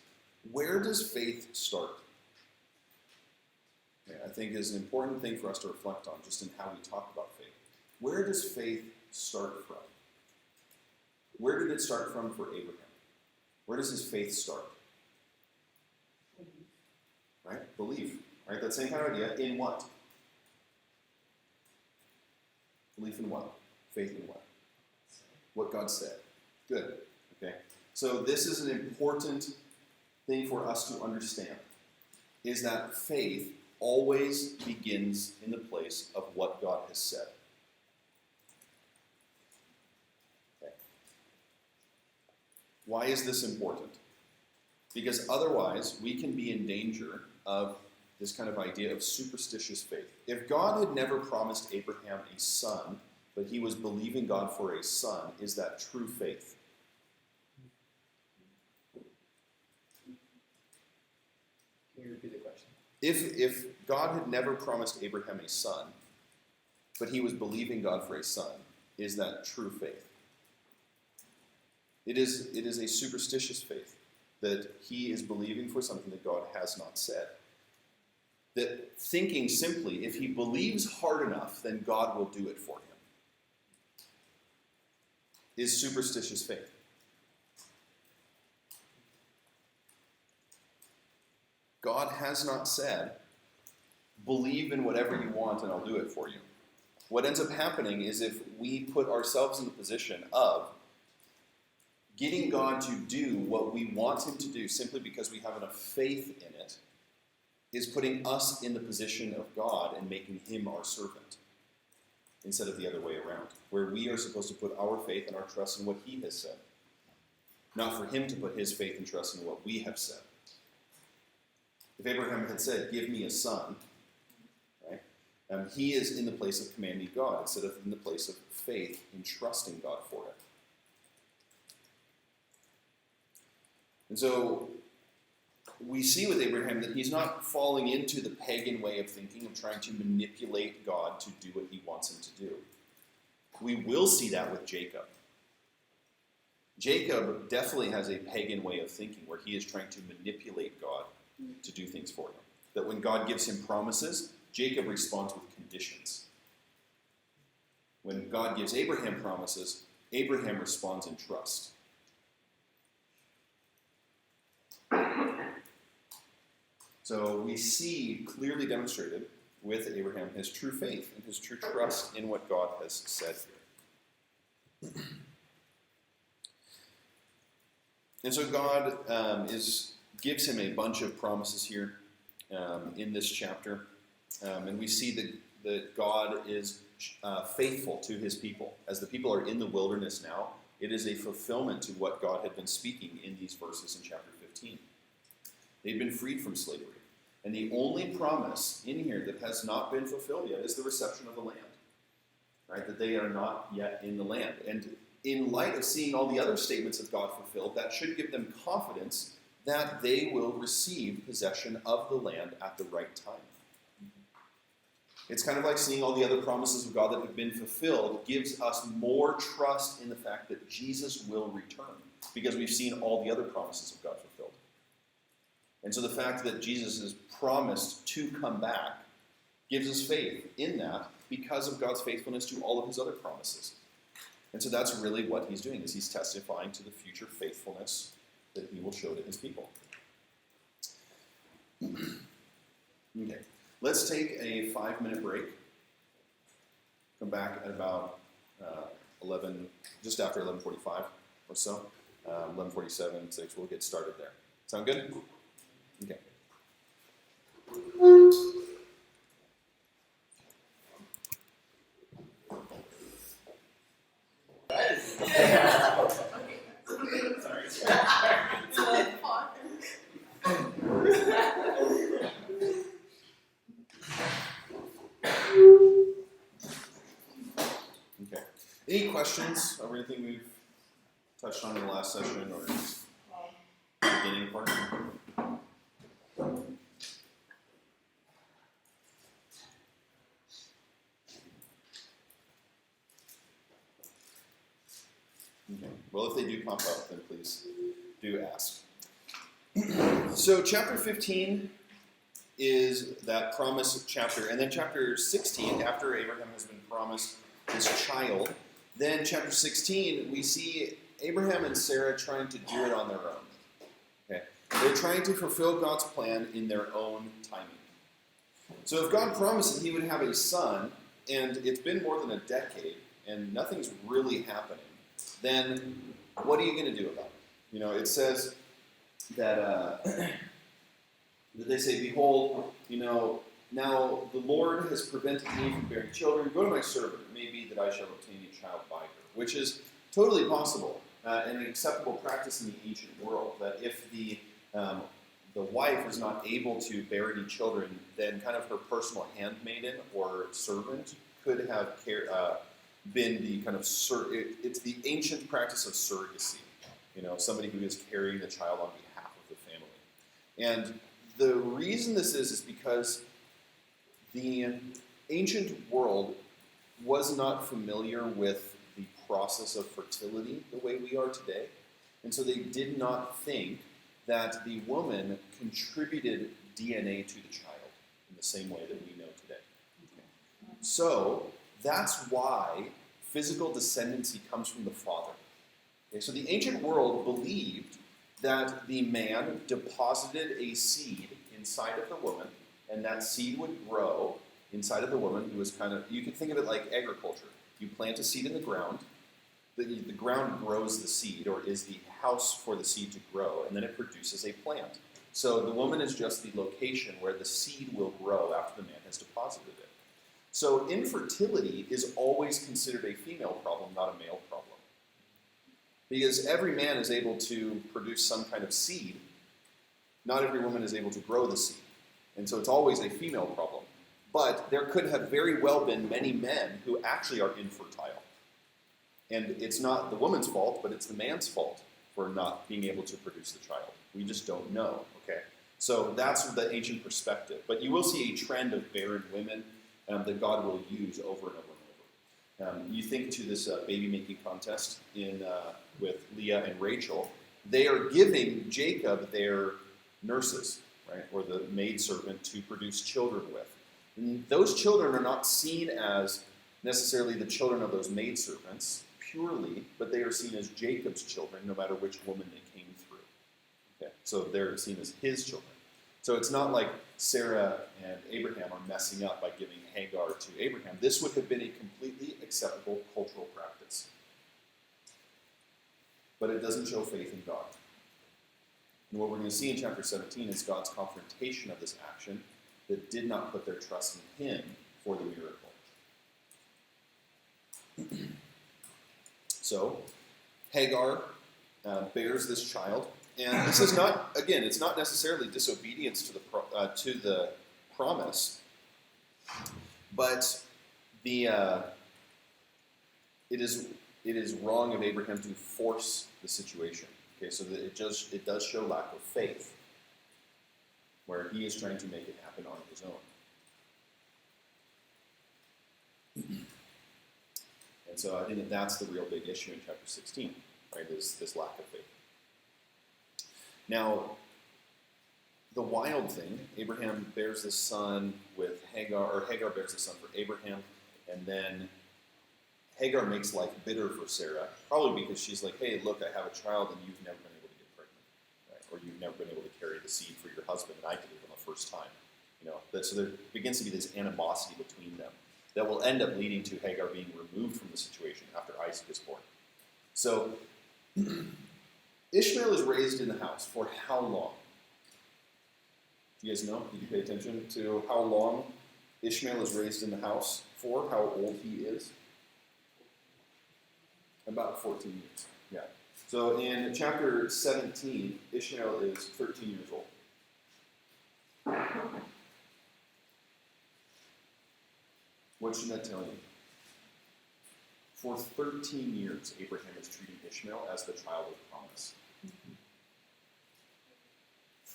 where does faith start? Okay, I think is an important thing for us to reflect on just in how we talk about faith. Where does faith start from? Where did it start from for Abraham? Where does his faith start? Right? Belief. Right? That same kind of idea. In what? Belief in what? Faith in what? What God said. Good. Okay. So this is an important thing for us to understand, is that faith always begins in the place of what God has said. Okay. Why is this important? Because otherwise, we can be in danger of this kind of idea of superstitious faith. If God had never promised Abraham a son, but he was believing God for a son, is that true faith? Can you repeat the question? If God had never promised Abraham a son, but he was believing God for a son, is that true faith? It is a superstitious faith, that he is believing for something that God has not said. That thinking simply, if he believes hard enough, then God will do it for him, is superstitious faith. God has not said, believe in whatever you want and I'll do it for you. What ends up happening is if we put ourselves in the position of getting God to do what we want him to do simply because we have enough faith in it, is putting us in the position of God and making him our servant, instead of the other way around, where we are supposed to put our faith and our trust in what he has said, not for him to put his faith and trust in what we have said. If Abraham had said, give me a son, right, he is in the place of commanding God instead of in the place of faith in trusting God for it. And so we see with Abraham that he's not falling into the pagan way of thinking of trying to manipulate God to do what he wants him to do. We will see that with Jacob. Jacob definitely has a pagan way of thinking where he is trying to manipulate God to do things for him. That when God gives him promises, Jacob responds with conditions. When God gives Abraham promises, Abraham responds in trust. So we see clearly demonstrated with Abraham his true faith and his true trust in what God has said here. And so God gives him a bunch of promises here in this chapter. And we see that God is faithful to his people. As the people are in the wilderness now, it is a fulfillment to what God had been speaking in these verses in chapter 15. They've been freed from slavery. And the only promise in here that has not been fulfilled yet is the reception of the land. Right? That they are not yet in the land. And in light of seeing all the other statements of God fulfilled, that should give them confidence that they will receive possession of the land at the right time. It's kind of like seeing all the other promises of God that have been fulfilled gives us more trust in the fact that Jesus will return, because we've seen all the other promises of God fulfilled. And so the fact that Jesus is promised to come back gives us faith in that because of God's faithfulness to all of his other promises. And so that's really what he's doing, is he's testifying to the future faithfulness that he will show to his people. Okay, let's take a 5-minute break. Come back at about 11, just after 11:45 or so. 11:47, 6, we'll get started there. Sound good? Okay. Okay. Any questions over anything we've touched on in the last session or beginning part? Okay. Well, if they do pop up, then please do ask. So chapter 15 is that promise chapter. And then chapter 16, after Abraham has been promised this child, then chapter 16, we see Abraham and Sarah trying to do it on their own. Okay? They're trying to fulfill God's plan in their own timing. So if God promised that he would have a son, and it's been more than a decade, and nothing's really happening, then what are you going to do about it? You know, it says that, that they say, behold, you know, now the Lord has prevented me from bearing children. Go to my servant. It may be that I shall obtain a child by her, which is totally possible and an acceptable practice in the ancient world, that if the the wife was not able to bear any children, then kind of her personal handmaiden or servant could have been the kind of it's the ancient practice of surrogacy. Somebody who is carrying the child on behalf of the family. And the reason this is because the ancient world was not familiar with the process of fertility the way we are today. And so they did not think that the woman contributed DNA to the child in the same way that we know today. Okay. So that's why physical descendancy comes from the father. Okay, so the ancient world believed that the man deposited a seed inside of the woman, and that seed would grow inside of the woman, who was you can think of it like agriculture. You plant a seed in the ground, the ground grows the seed, or is the house for the seed to grow, and then it produces a plant. So the woman is just the location where the seed will grow after the man has deposited it. So infertility is always considered a female problem, not a male problem. Because every man is able to produce some kind of seed, not every woman is able to grow the seed. And so it's always a female problem. But there could have very well been many men who actually are infertile. And it's not the woman's fault, but it's the man's fault for not being able to produce the child. We just don't know, okay? So that's the ancient perspective. But you will see a trend of barren women that God will use over and over and over. You think to this baby-making contest with Leah and Rachel, they are giving Jacob their nurses, right, or the maidservant to produce children with. And those children are not seen as necessarily the children of those maidservants purely, but they are seen as Jacob's children, no matter which woman they came through. Okay, so they're seen as his children. So it's not like Sarah and Abraham are messing up by giving Hagar to Abraham. This would have been a completely acceptable cultural practice. But it doesn't show faith in God. And what we're going to see in chapter 17 is God's confrontation of this action that did not put their trust in him for the miracle. So, Hagar bears this child, and this is not, again, it's not necessarily disobedience to the promise, but it is wrong of Abraham to force the situation. Okay, so that it does show lack of faith, where he is trying to make it happen on his own. And so I think that's the real big issue in chapter 16, right, is this lack of faith. Now, the wild thing, Abraham bears this son with Hagar, or Hagar bears the son for Abraham, and then Hagar makes life bitter for Sarah, probably because she's like, hey, look, I have a child, and you've never been able to get pregnant, right? Or you've never been able to carry the seed for your husband, and I did it on the first time. So there begins to be this animosity between them that will end up leading to Hagar being removed from the situation after Isaac is born. So Ishmael is raised in the house for how long? Do you guys know? Did you pay attention to how long Ishmael is raised in the house for? How old he is? About 14 years. Yeah. So in chapter 17, Ishmael is 13 years old. What should that tell you? For 13 years, Abraham is treating Ishmael as the child of promise.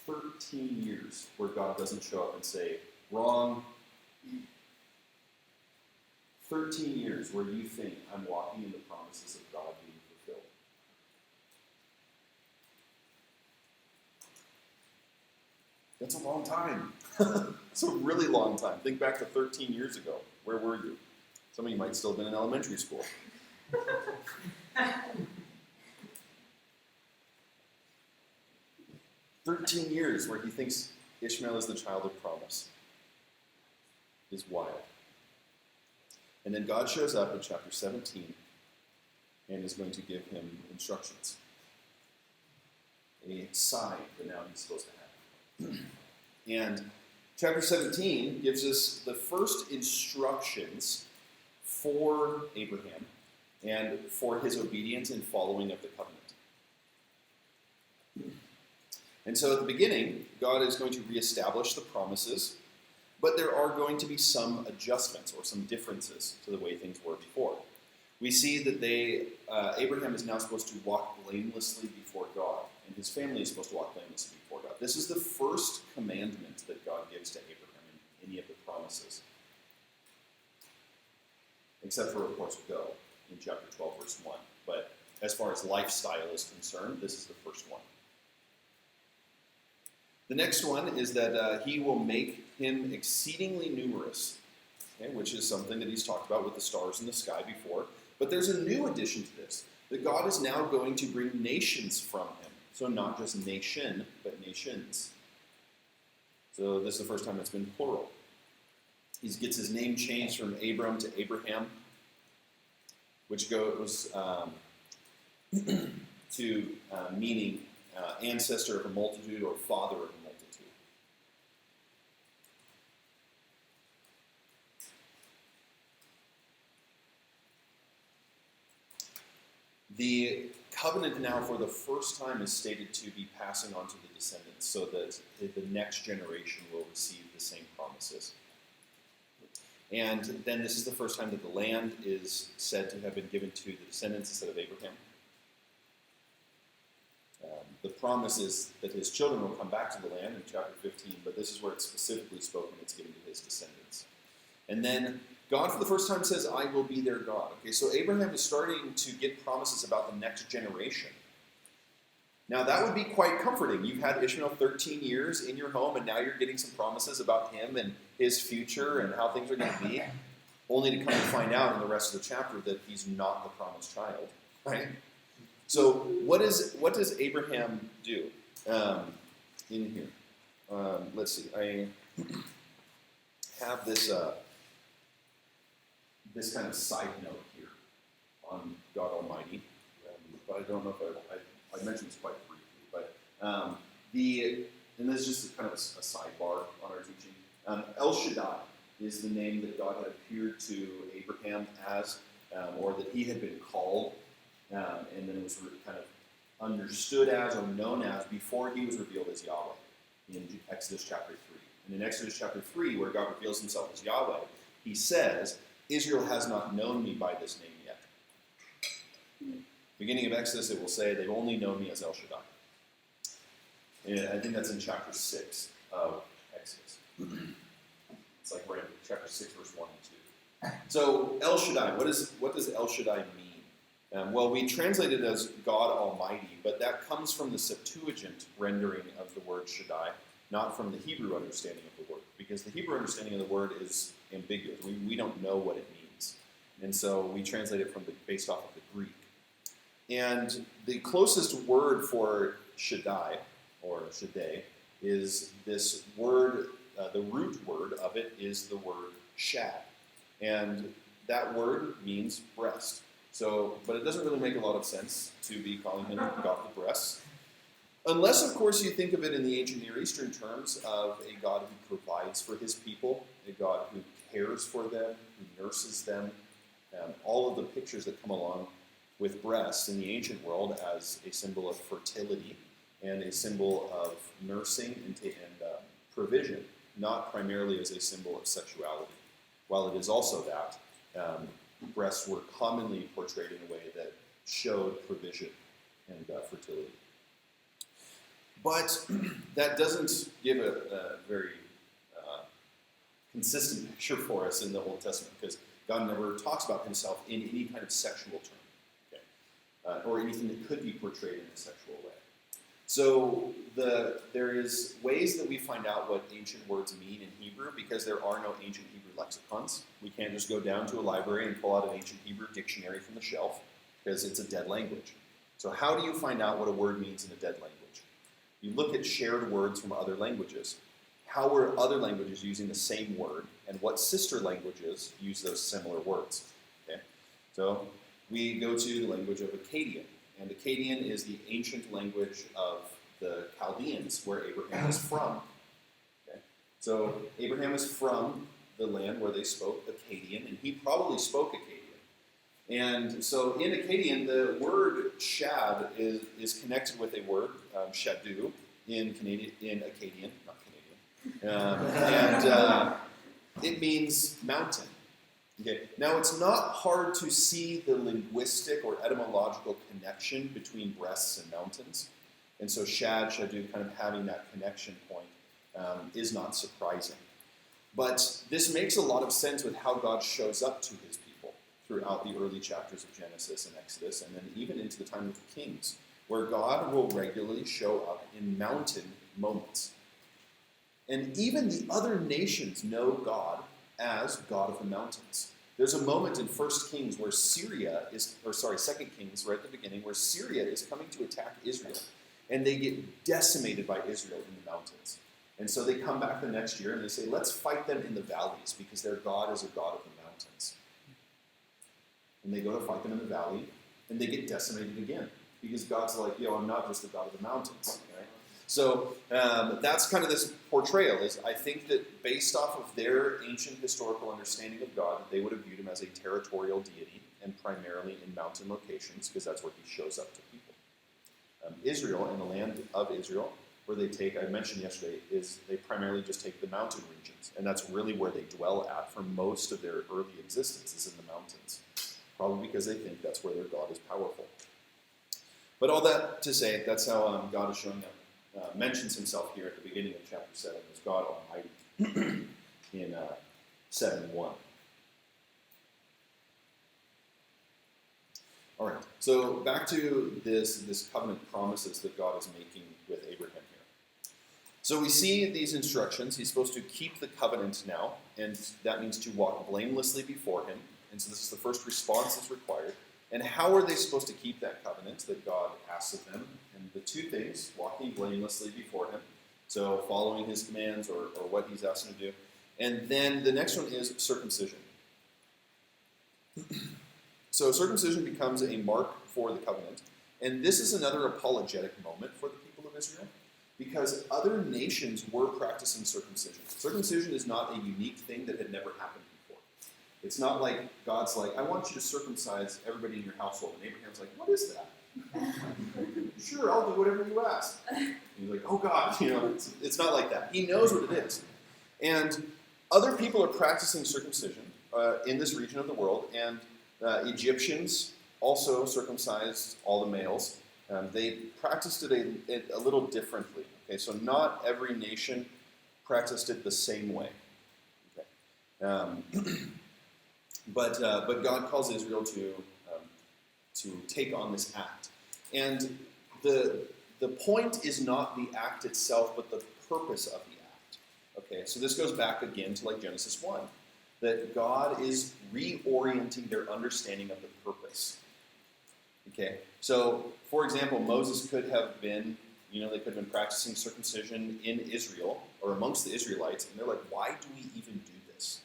13 years where God doesn't show up and say, wrong. 13 years where you think I'm walking in the promises of God being fulfilled. That's a long time. It's a really long time. Think back to 13 years ago. Where were you? Some of you might still have been in elementary school. 13 years where he thinks Ishmael is the child of promise is wild. And then God shows up in chapter 17 and is going to give him instructions. A sign that now he's supposed to have. And chapter 17 gives us the first instructions for Abraham and for his obedience and following of the covenant. And so at the beginning, God is going to reestablish the promises, but there are going to be some adjustments or some differences to the way things were before. We see that Abraham is now supposed to walk blamelessly before God, and his family is supposed to walk blamelessly before God. This is the first commandment that God gives to Abraham in any of the promises. Except for, of course, go in chapter 12, verse 1. But as far as lifestyle is concerned, this is the first one. The next one is that he will make him exceedingly numerous, okay, which is something that he's talked about with the stars in the sky before. But there's a new addition to this, that God is now going to bring nations from him. So not just nation, but nations. So this is the first time it's been plural. He gets his name changed from Abram to Abraham, which goes to meaning ancestor of a multitude or father of a multitude. The covenant now for the first time is stated to be passing on to the descendants, so that the next generation will receive the same promises. And then this is the first time that the land is said to have been given to the descendants instead of Abraham. The promise is that his children will come back to the land in chapter 15, but this is where it's specifically spoken, it's given to his descendants. And then God for the first time says, I will be their God. Okay, so Abraham is starting to get promises about the next generation. Now that would be quite comforting. You've had Ishmael 13 years in your home, and now you're getting some promises about him and his future and how things are going to be, only to come to find out in the rest of the chapter that he's not the promised child, right? So what does Abraham do in here? Let's see. I have this this kind of side note here on God Almighty, but I don't know if I mentioned this quite briefly. But and this is just kind of a sidebar on our teaching. El Shaddai is the name that God had appeared to Abraham as, or that he had been called. And then it was kind of understood as or known as before he was revealed as Yahweh in Exodus chapter 3. And in Exodus chapter 3, where God reveals himself as Yahweh, he says, Israel has not known me by this name yet. Beginning of Exodus, it will say, they've only known me as El Shaddai. And I think that's in chapter 6 of Exodus. It's like right in chapter 6, verse 1 and 2. So El Shaddai, what does El Shaddai mean? Well, we translate it as God Almighty, but that comes from the Septuagint rendering of the word Shaddai, not from the Hebrew understanding of the word, because the Hebrew understanding of the word is ambiguous. We don't know what it means. And so we translate it based off of the Greek. And the closest word for Shaddai, or Shaddai, is this word, the root word of it is the word shad. And that word means breast. So, but it doesn't really make a lot of sense to be calling him God of breasts. Unless, of course, you think of it in the ancient Near Eastern terms of a God who provides for his people, a God who cares for them, who nurses them. All of the pictures that come along with breasts in the ancient world as a symbol of fertility and a symbol of nursing and provision, not primarily as a symbol of sexuality. While it is also that, breasts were commonly portrayed in a way that showed provision and fertility. But that doesn't give a very consistent picture for us in the Old Testament, because God never talks about himself in any kind of sexual term, okay? Or anything that could be portrayed in a sexual way. So there is ways that we find out what ancient words mean in Hebrew, because there are no ancient Hebrew lexicons. We can't just go down to a library and pull out an ancient Hebrew dictionary from the shelf, because it's a dead language. So how do you find out what a word means in a dead language? You look at shared words from other languages. How were other languages using the same word, and what sister languages use those similar words? Okay? So we go to the language of Akkadian. And Akkadian is the ancient language of the Chaldeans, where Abraham is from. Okay? So Abraham is from the land where they spoke Akkadian, and he probably spoke Akkadian. And so in Akkadian, the word shad is connected with a word, shadu, in Akkadian, not Canadian, and it means mountain. Okay. Now, it's not hard to see the linguistic or etymological connection between breasts and mountains. And so Shadu, kind of having that connection point is not surprising. But this makes a lot of sense with how God shows up to his people throughout the early chapters of Genesis and Exodus, and then even into the time of the Kings, where God will regularly show up in mountain moments. And even the other nations know God as God of the mountains. There's a moment in 1 Kings where 2 Kings, right at the beginning, where Syria is coming to attack Israel. And they get decimated by Israel in the mountains. And so they come back the next year and they say, let's fight them in the valleys because their God is a God of the mountains. And they go to fight them in the valley and they get decimated again. Because God's like, I'm not just the God of the mountains. Right? So that's kind of this portrayal. Is I think that based off of their ancient historical understanding of God, they would have viewed him as a territorial deity and primarily in mountain locations because that's where he shows up to people. Israel and the land of Israel, where they take, I mentioned yesterday, is they primarily just take the mountain regions. And that's really where they dwell at for most of their early existence is in the mountains. Probably because they think that's where their God is powerful. But all that to say, that's how God is showing up. Mentions himself here at the beginning of chapter 7 as God Almighty in 7:1. All right, so back to this covenant promises that God is making with Abraham here. So we see these instructions. He's supposed to keep the covenant now, and that means to walk blamelessly before him. And so this is the first response that's required. And how are they supposed to keep that covenant that God asks of them? And the two things, walking blamelessly before him, so following his commands or what he's asked them to do. And then the next one is circumcision. So circumcision becomes a mark for the covenant. And this is another apologetic moment for the people of Israel because other nations were practicing circumcision. Circumcision is not a unique thing that had never happened before. It's not like God's like, I want you to circumcise everybody in your household. And Abraham's like, what is that? Sure, I'll do whatever you ask. And he's like, oh God, it's not like that. He knows what it is. And other people are practicing circumcision in this region of the world, and Egyptians also circumcised all the males. They practiced it a little differently. Okay, so not every nation practiced it the same way. Okay. But God calls Israel to take on this act. And the point is not the act itself, but the purpose of the act. Okay, so this goes back again to like Genesis 1, that God is reorienting their understanding of the purpose. Okay, so for example, Moses could have been, they could have been practicing circumcision in Israel or amongst the Israelites, and they're like, why do we even do this?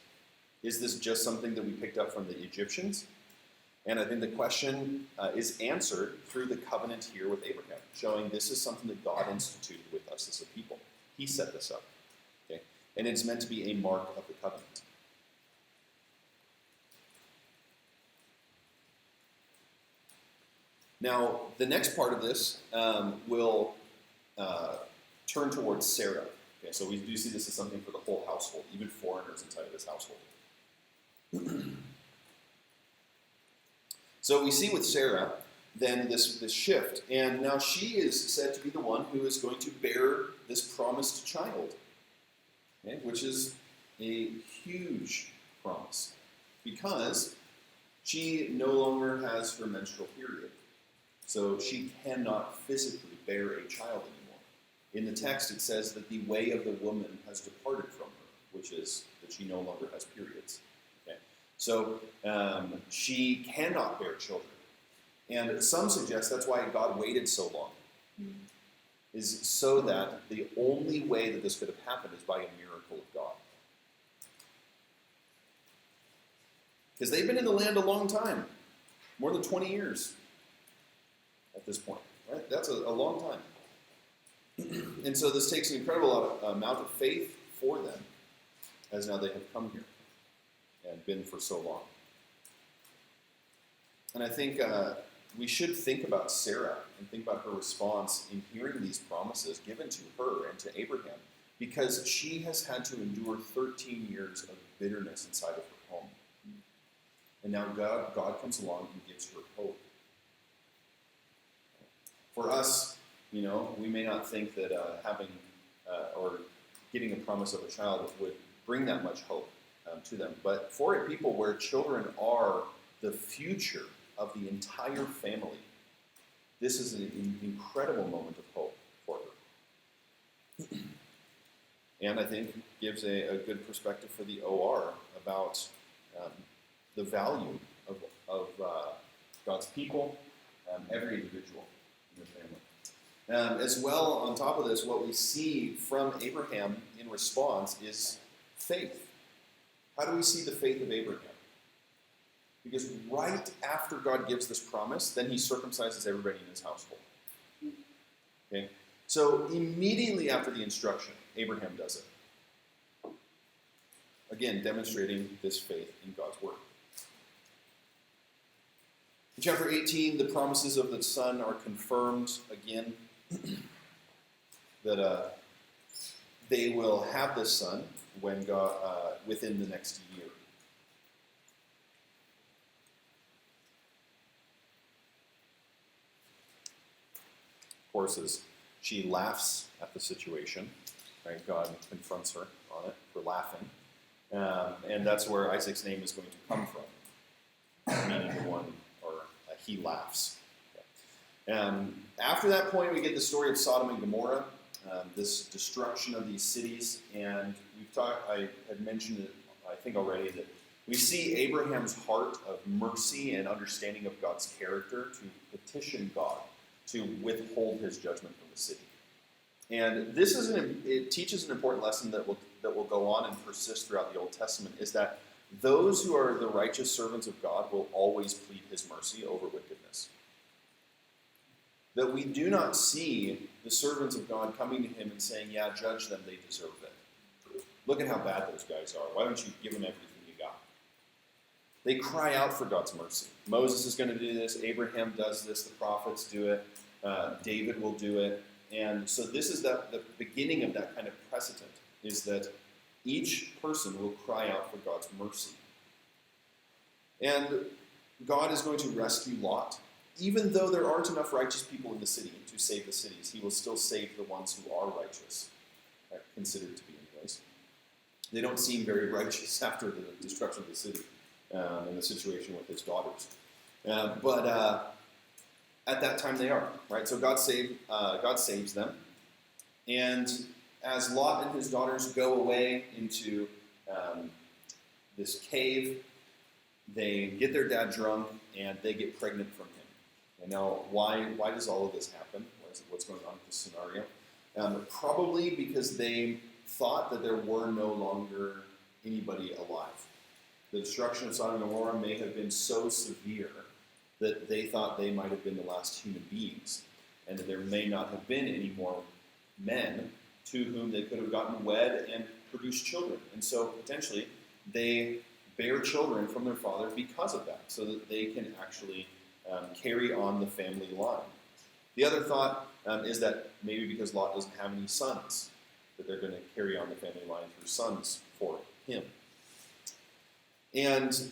Is this just something that we picked up from the Egyptians? And I think the question is answered through the covenant here with Abraham, showing this is something that God instituted with us as a people. He set this up. Okay? And it's meant to be a mark of the covenant. Now, the next part of this will turn towards Sarah. Okay, so we do see this as something for the whole household, even foreigners inside of this household. So we see with Sarah then this shift, and now she is said to be the one who is going to bear this promised child, okay, which is a huge promise because she no longer has her menstrual period. So she cannot physically bear a child anymore. In the text it says that the way of the woman has departed from her, which is that she no longer has periods. Okay? So she cannot bear children. And some suggest that's why God waited so long, is so that the only way that this could have happened is by a miracle of God. Because they've been in the land a long time, more than 20 years. At this point, right? That's a long time. And so this takes an incredible amount of faith for them as now they have come here and been for so long. And I think we should think about Sarah and think about her response in hearing these promises given to her and to Abraham, because she has had to endure 13 years of bitterness inside of her home. And now God comes along and gives her hope. For us, we may not think that having or getting a promise of a child would bring that much hope to them. But for a people where children are the future of the entire family, this is an incredible moment of hope for her. And I think gives a good perspective for the OR about the value of God's people, every individual in the family. As well, on top of this, what we see from Abraham in response is faith. How do we see the faith of Abraham? Because right after God gives this promise, then he circumcises everybody in his household. Okay? So immediately after the instruction, Abraham does it. Again, demonstrating this faith in God's word. In chapter 18, the promises of the Son are confirmed again. That they will have this son when God within the next year. Of course, as she laughs at the situation, right? God confronts her on it for laughing, and that's where Isaac's name is going to come from, meaning the one, or he laughs. After that point, we get the story of Sodom and Gomorrah, this destruction of these cities, and I had mentioned it, I think already, that we see Abraham's heart of mercy and understanding of God's character to petition God to withhold his judgment from the city. And this it teaches an important lesson that will go on and persist throughout the Old Testament, is that those who are the righteous servants of God will always plead his mercy over wickedness. That we do not see the servants of God coming to him and saying, yeah, judge them, they deserve it. Look at how bad those guys are. Why don't you give them everything you got? They cry out for God's mercy. Moses is going to do this. Abraham does this. The prophets do it. David will do it. And so this is the beginning of that kind of precedent, is that each person will cry out for God's mercy. And God is going to rescue Lot. Even though there aren't enough righteous people in the city to save the cities, he will still save the ones who are righteous, considered to be anyways. They don't seem very righteous after the destruction of the city and the situation with his daughters. But at that time they are, right? So God saves them. And as Lot and his daughters go away into this cave, they get their dad drunk and they get pregnant from him. And now, why does all of this happen? What's going on with this scenario? Probably because they thought that there were no longer anybody alive. The destruction of Sodom and Gomorrah may have been so severe that they thought they might have been the last human beings, and that there may not have been any more men to whom they could have gotten wed and produced children. And so, potentially, they bear children from their father because of that, so that they can actually carry on the family line. The other thought is that maybe because Lot doesn't have any sons, that they're going to carry on the family line through sons for him. And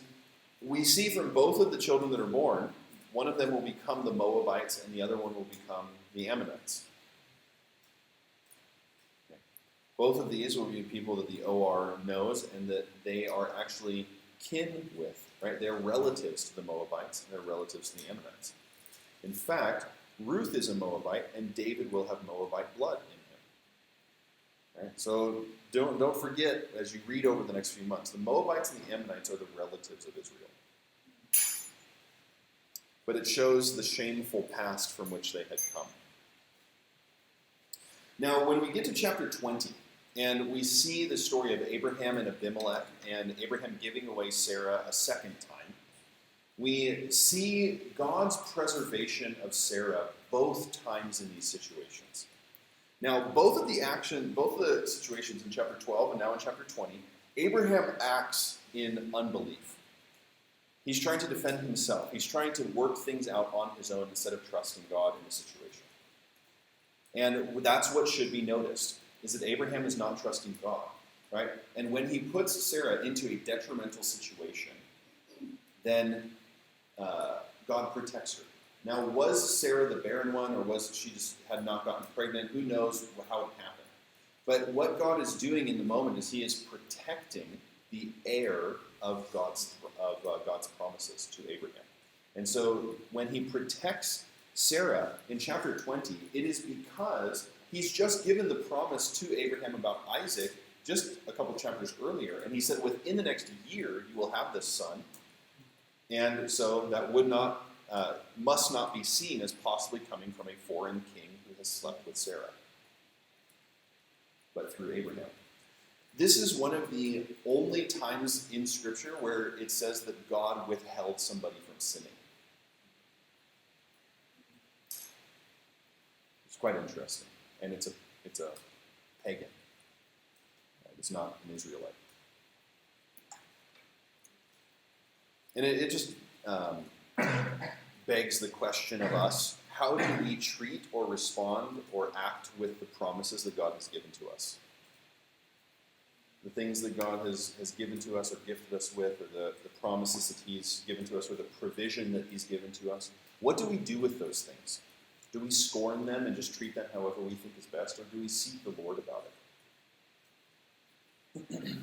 we see from both of the children that are born, one of them will become the Moabites and the other one will become the Ammonites. Okay. Both of these will be people that the OR knows and that they are actually kin with, right? They're relatives to the Moabites and they're relatives to the Ammonites. In fact, Ruth is a Moabite and David will have Moabite blood in him. Right? So don't forget, as you read over the next few months, the Moabites and the Ammonites are the relatives of Israel. But it shows the shameful past from which they had come. Now, when we get to chapter 20, and we see the story of Abraham and Abimelech, and Abraham giving away Sarah a second time, we see God's preservation of Sarah both times in these situations. Now, both the situations in chapter 12 and now in chapter 20, Abraham acts in unbelief. He's trying to defend himself. He's trying to work things out on his own instead of trusting God in the situation. And that's what should be noticed, is that Abraham is not trusting God, right? And when he puts Sarah into a detrimental situation, then God protects her. Now, was Sarah the barren one, or was she just had not gotten pregnant? Who knows how it happened? But what God is doing in the moment is he is protecting the heir of God's promises to Abraham. And so when he protects Sarah in chapter 20, it is because he's just given the promise to Abraham about Isaac just a couple chapters earlier. And he said, within the next year, you will have this son. And so that must not be seen as possibly coming from a foreign king who has slept with Sarah, but through Abraham. This is one of the only times in Scripture where it says that God withheld somebody from sinning. It's quite interesting, and it's a pagan. It's not an Israelite. And it just begs the question of us, how do we treat or respond or act with the promises that God has given to us? The things that God has given to us or gifted us with, or the promises that he's given to us, or the provision that he's given to us. What do we do with those things? Do we scorn them and just treat them however we think is best, or do we seek the Lord about it?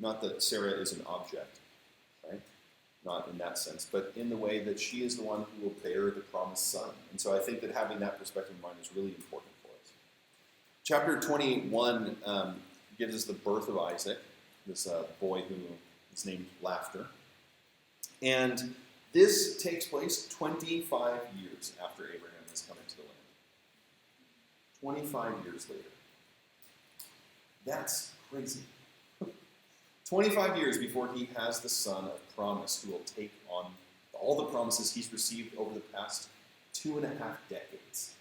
Not that Sarah is an object, right? Not in that sense, but in the way that she is the one who will bear the promised son. And so I think that having that perspective in mind is really important for us. Chapter 21 gives us the birth of Isaac, this boy who is named Laughter. And this takes place 25 years after Abraham has come into the land. 25 years later. That's crazy. 25 years before he has the son of promise who will take on all the promises he's received over the past 2.5 decades.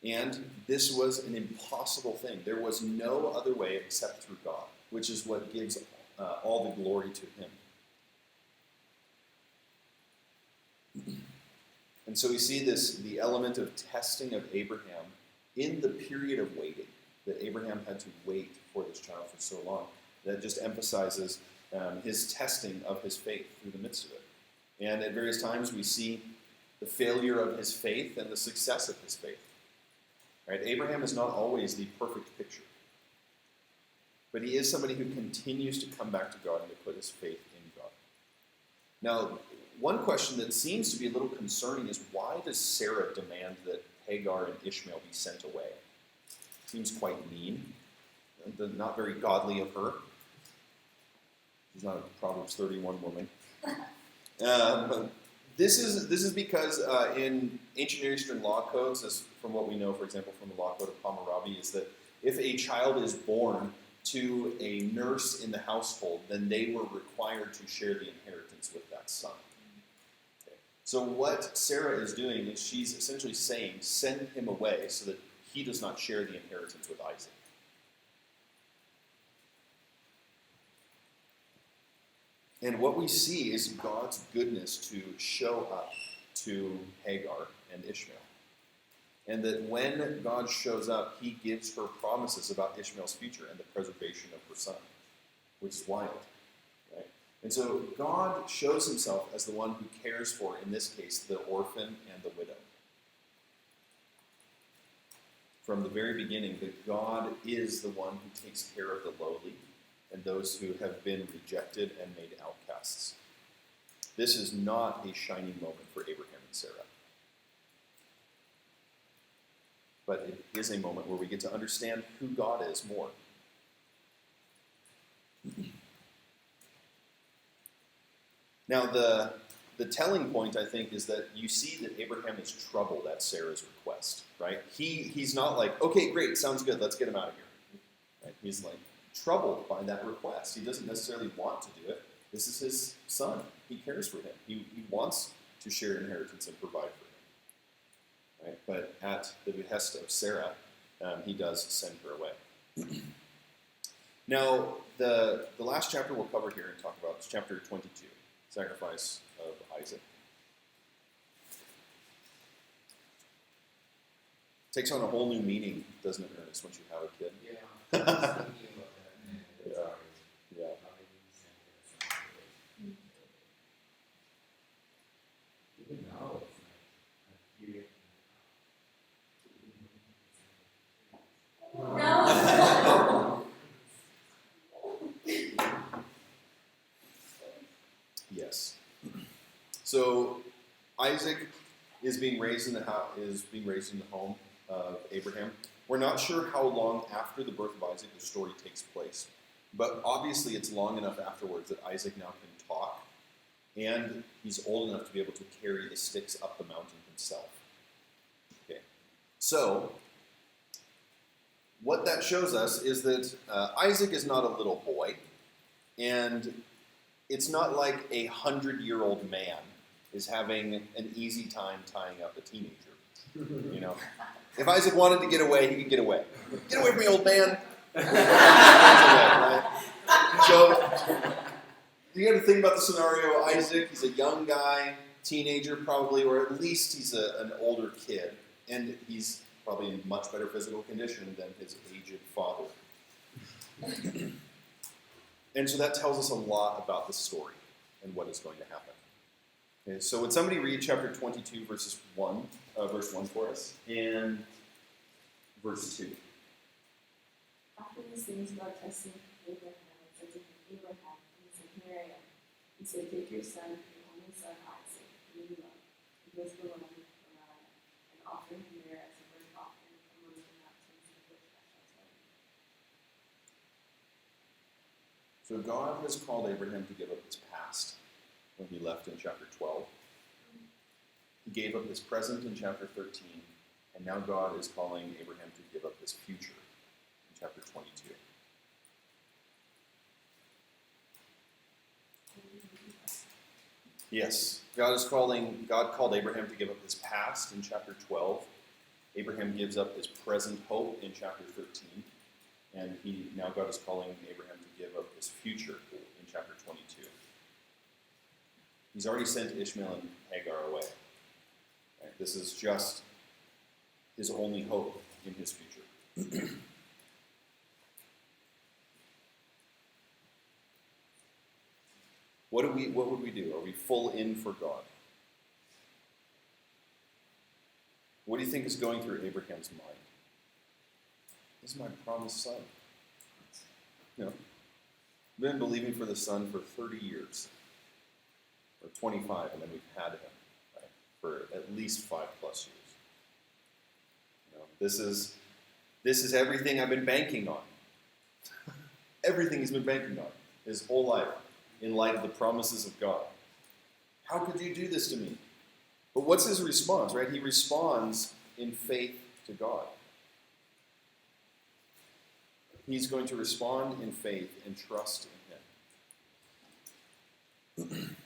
And this was an impossible thing. There was no other way except through God, which is what gives all the glory to him. And so we see the element of testing of Abraham in the period of waiting, that Abraham had to wait for this child for so long. That just emphasizes his testing of his faith through the midst of it. And at various times we see the failure of his faith and the success of his faith. Right? Abraham is not always the perfect picture. But he is somebody who continues to come back to God and to put his faith in God. Now, one question that seems to be a little concerning is, why does Sarah demand that Hagar and Ishmael be sent away? Seems quite mean. Not very godly of her. She's not a Proverbs 31 woman. This is because in ancient Near Eastern law codes, as from what we know, for example, from the law code of Hammurabi, is that if a child is born to a nurse in the household, then they were required to share the inheritance with that son. Okay. So what Sarah is doing is she's essentially saying, send him away so that he does not share the inheritance with Isaac. And what we see is God's goodness to show up to Hagar and Ishmael. And that when God shows up, he gives her promises about Ishmael's future and the preservation of her son, which is wild. Right? And so God shows himself as the one who cares for, in this case, the orphan and the widow. From the very beginning, that God is the one who takes care of the lowly and those who have been rejected and made outcasts. This is not a shining moment for Abraham and Sarah. But it is a moment where we get to understand who God is more. Now, the telling point, I think, is that you see that Abraham is troubled at Sarah's request, right? He's not like, okay, great, sounds good, let's get him out of here. Right? He's like troubled by that request. He doesn't necessarily want to do it. This is his son. He cares for him. He wants to share inheritance and provide for him. Right? But at the behest of Sarah, he does send her away. Now, the last chapter we'll cover here and talk about is chapter 22, sacrifice of Isaac. Takes on a whole new meaning, doesn't it, Ernest, once you have a kid? Yeah. I was thinking about that, and it's Yeah. hard. Yeah. How many percent even now, it's like a few years Yes. So Isaac is being raised in the home of Abraham. We're not sure how long after the birth of Isaac the story takes place, but obviously it's long enough afterwards that Isaac now can talk, and he's old enough to be able to carry the sticks up the mountain himself. Okay. So what that shows us is that Isaac is not a little boy, and it's not like 100-year-old man is having an easy time tying up a teenager. You know, if Isaac wanted to get away, he could get away. Get away from me, old man. Right? So you got to think about the scenario. Isaac, he's a young guy, teenager probably, or at least he's an older kid, and he's probably in much better physical condition than his aged father. And so that tells us a lot about the story and what is going to happen. Okay, so would somebody read chapter 22, verse 1 for us, and verse 2. After these things, God tested Abraham and said to him, Abraham, and he said, Here I am. He said, Take your son, your only son Isaac, whom you love, and go to the land of Moriah, and offer him there as a burnt offering among the mountains of which I shall tell you. So God has called Abraham to give up his past when he left in chapter 12. He gave up his present in chapter 13, and now God is calling Abraham to give up his future in chapter 22. Yes, God called Abraham to give up his past in chapter 12. Abraham gives up his present hope in chapter 13. And now God is calling Abraham to give up his future in chapter 22. He's already sent Ishmael and Hagar away. Right? This is just his only hope in his future. What would we do? Are we full in for God? What do you think is going through Abraham's mind? This is my promised son. You know, I've been believing for the son for 30 years, or 25, and then we've had him, right, for at least 5+ years. You know, this is everything I've been banking on. Everything he's been banking on his whole life, in light of the promises of God. How could you do this to me? But what's his response, right? He responds in faith to God. He's going to respond in faith and trust in him.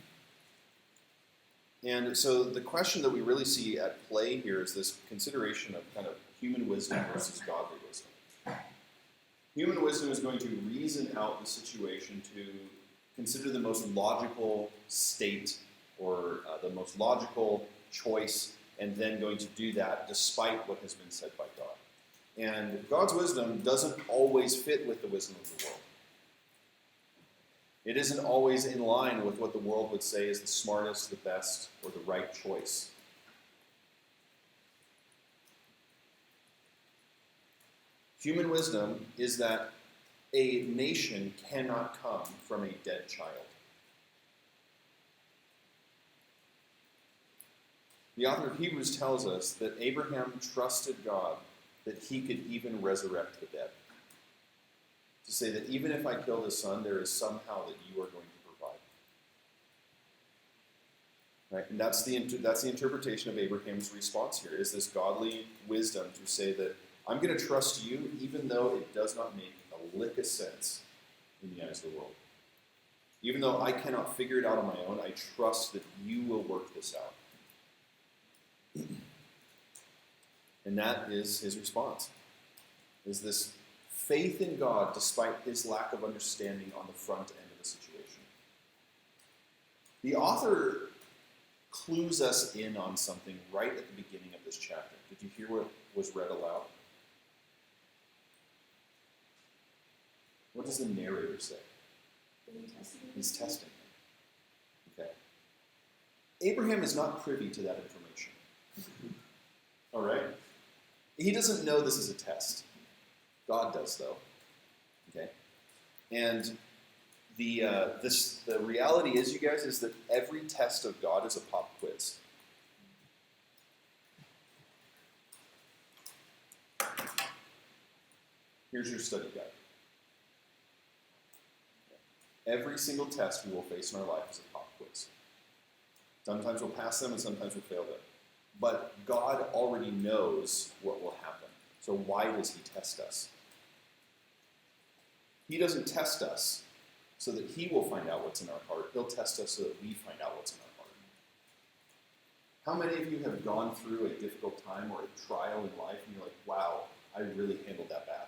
And so the question that we really see at play here is this consideration of kind of human wisdom versus godly wisdom. Human wisdom is going to reason out the situation to consider the most logical state or the most logical choice, and then going to do that despite what has been said by God. And God's wisdom doesn't always fit with the wisdom of the world. It isn't always in line with what the world would say is the smartest, the best, or the right choice. Human wisdom is that a nation cannot come from a dead child. The author of Hebrews tells us that Abraham trusted God that he could even resurrect the dead. To say that even if I kill his son, there is somehow that you are going to provide. Right? And that's the interpretation of Abraham's response here, is this godly wisdom to say that I'm going to trust you even though it does not make a lick of sense in the eyes of the world. Even though I cannot figure it out on my own, I trust that you will work this out. And that is his response, is this faith in God despite his lack of understanding on the front end of the situation. The author clues us in on something right at the beginning of this chapter. Did you hear what was read aloud? What does the narrator say? He's testing him. Okay. Abraham is not privy to that information. All right? He doesn't know this is a test. God does, though. Okay? And the reality is, you guys, is that every test of God is a pop quiz. Here's your study guide. Every single test we will face in our life is a pop quiz. Sometimes we'll pass them and sometimes we'll fail them. But God already knows what will happen. So why does he test us? He doesn't test us so that he will find out what's in our heart. He'll test us so that we find out what's in our heart. How many of you have gone through a difficult time or a trial in life and you're like, wow, I really handled that bad.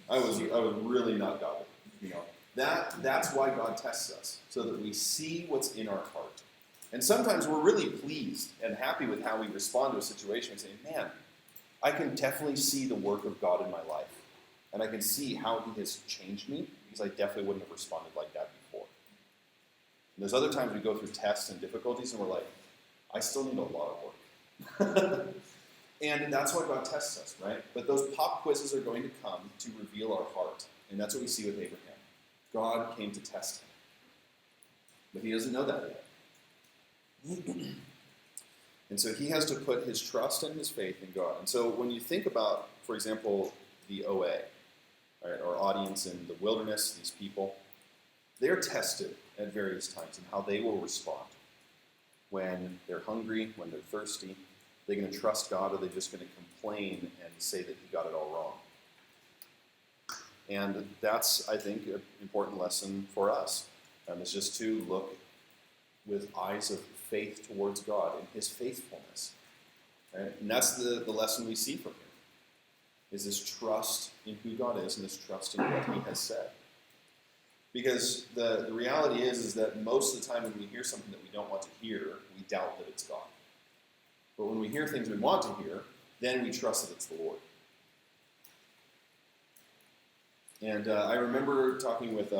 I was really not godly. You know, that's why God tests us, so that we see what's in our heart. And sometimes we're really pleased and happy with how we respond to a situation and say, man, I can definitely see the work of God in my life. And I can see how he has changed me, because I definitely wouldn't have responded like that before. And there's other times we go through tests and difficulties and we're like, I still need a lot of work. And that's why God tests us, right? But those pop quizzes are going to come to reveal our heart. And that's what we see with Abraham. God came to test him. But he doesn't know that yet. And so he has to put his trust and his faith in God. And so when you think about, for example, the OA, right, our audience in the wilderness, these people, they're tested at various times in how they will respond. When they're hungry, when they're thirsty, are they going to trust God, or are they just going to complain and say that he got it all wrong? And that's, I think, an important lesson for us. Is just to look with eyes of faith towards God and his faithfulness. Right? And that's the lesson we see from him, is this trust in who God is and this trust in what he has said. Because the reality is that most of the time when we hear something that we don't want to hear, we doubt that it's God. But when we hear things we want to hear, then we trust that it's the Lord. And I remember talking with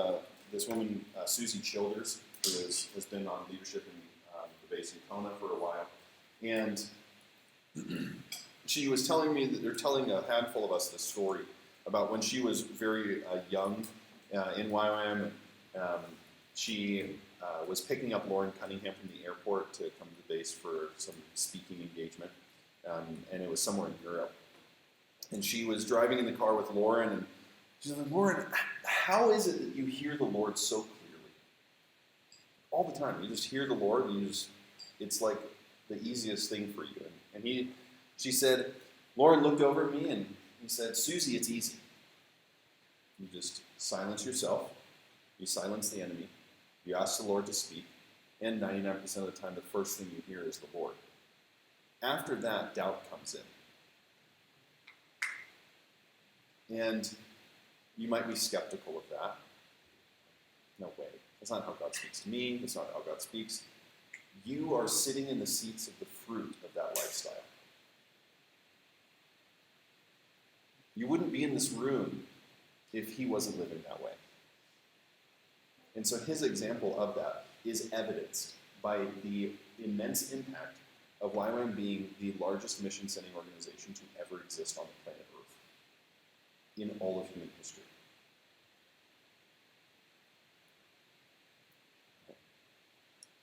this woman, Susie Childers, who has been on leadership in the base in Kona for a while. And she was telling me that they're telling a handful of us this story about when she was very young in YWAM. She was picking up Lauren Cunningham from the airport to come to the base for some speaking engagement. And it was somewhere in Europe. And she was driving in the car with Lauren, and she's like, Lauren, how is it that you hear the Lord so clearly? All the time. You just hear the Lord, and it's like the easiest thing for you. And she said, Lauren looked over at me, and he said, Susie, it's easy. You just silence yourself. You silence the enemy. You ask the Lord to speak. And 99% of the time, the first thing you hear is the Lord. After that, doubt comes in. And you might be skeptical of that. No way. That's not how God speaks to me. That's not how God speaks. You are sitting in the seats of the fruit of that lifestyle. You wouldn't be in this room if he wasn't living that way. And so his example of that is evidenced by the immense impact of YWAM being the largest mission-sending organization to ever exist on the planet Earth in all of human history.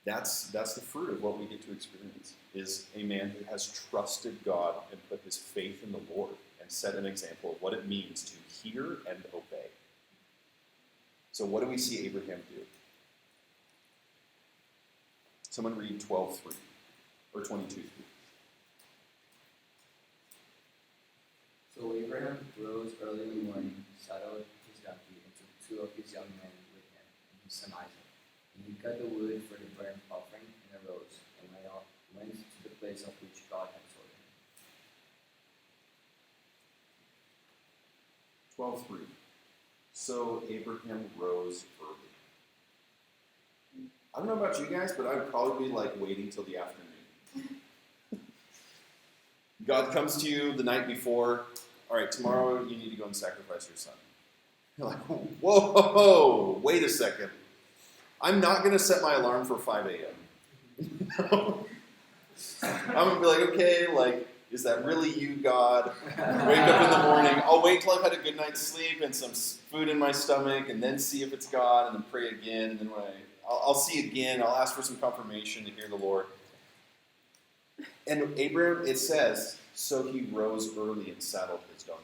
That's the fruit of what we get to experience, is a man who has trusted God and put his faith in the Lord and set an example of what it means to hear and obey. So what do we see Abraham do? Someone read 12:3 or 22:3. So Abraham rose early in the morning, saddled his donkey, and took 2 of his young men with him, and his son Isaac. And he cut the wood for the burnt offering, and arose, and went to the place of which God had told him. 12:3. So Abraham rose early. I don't know about you guys, but I'd probably be like waiting till the afternoon. God comes to you the night before. All right, tomorrow you need to go and sacrifice your son. You're like, whoa, wait a second. I'm not going to set my alarm for 5 a.m. I'm going to be like, okay, like, is that really you, God? Wake up in the morning. I'll wait till I've had a good night's sleep and some food in my stomach and then see if it's God and then pray again. And then when I'll see again. I'll ask for some confirmation to hear the Lord. And Abraham, it says, so he rose early and saddled his donkey.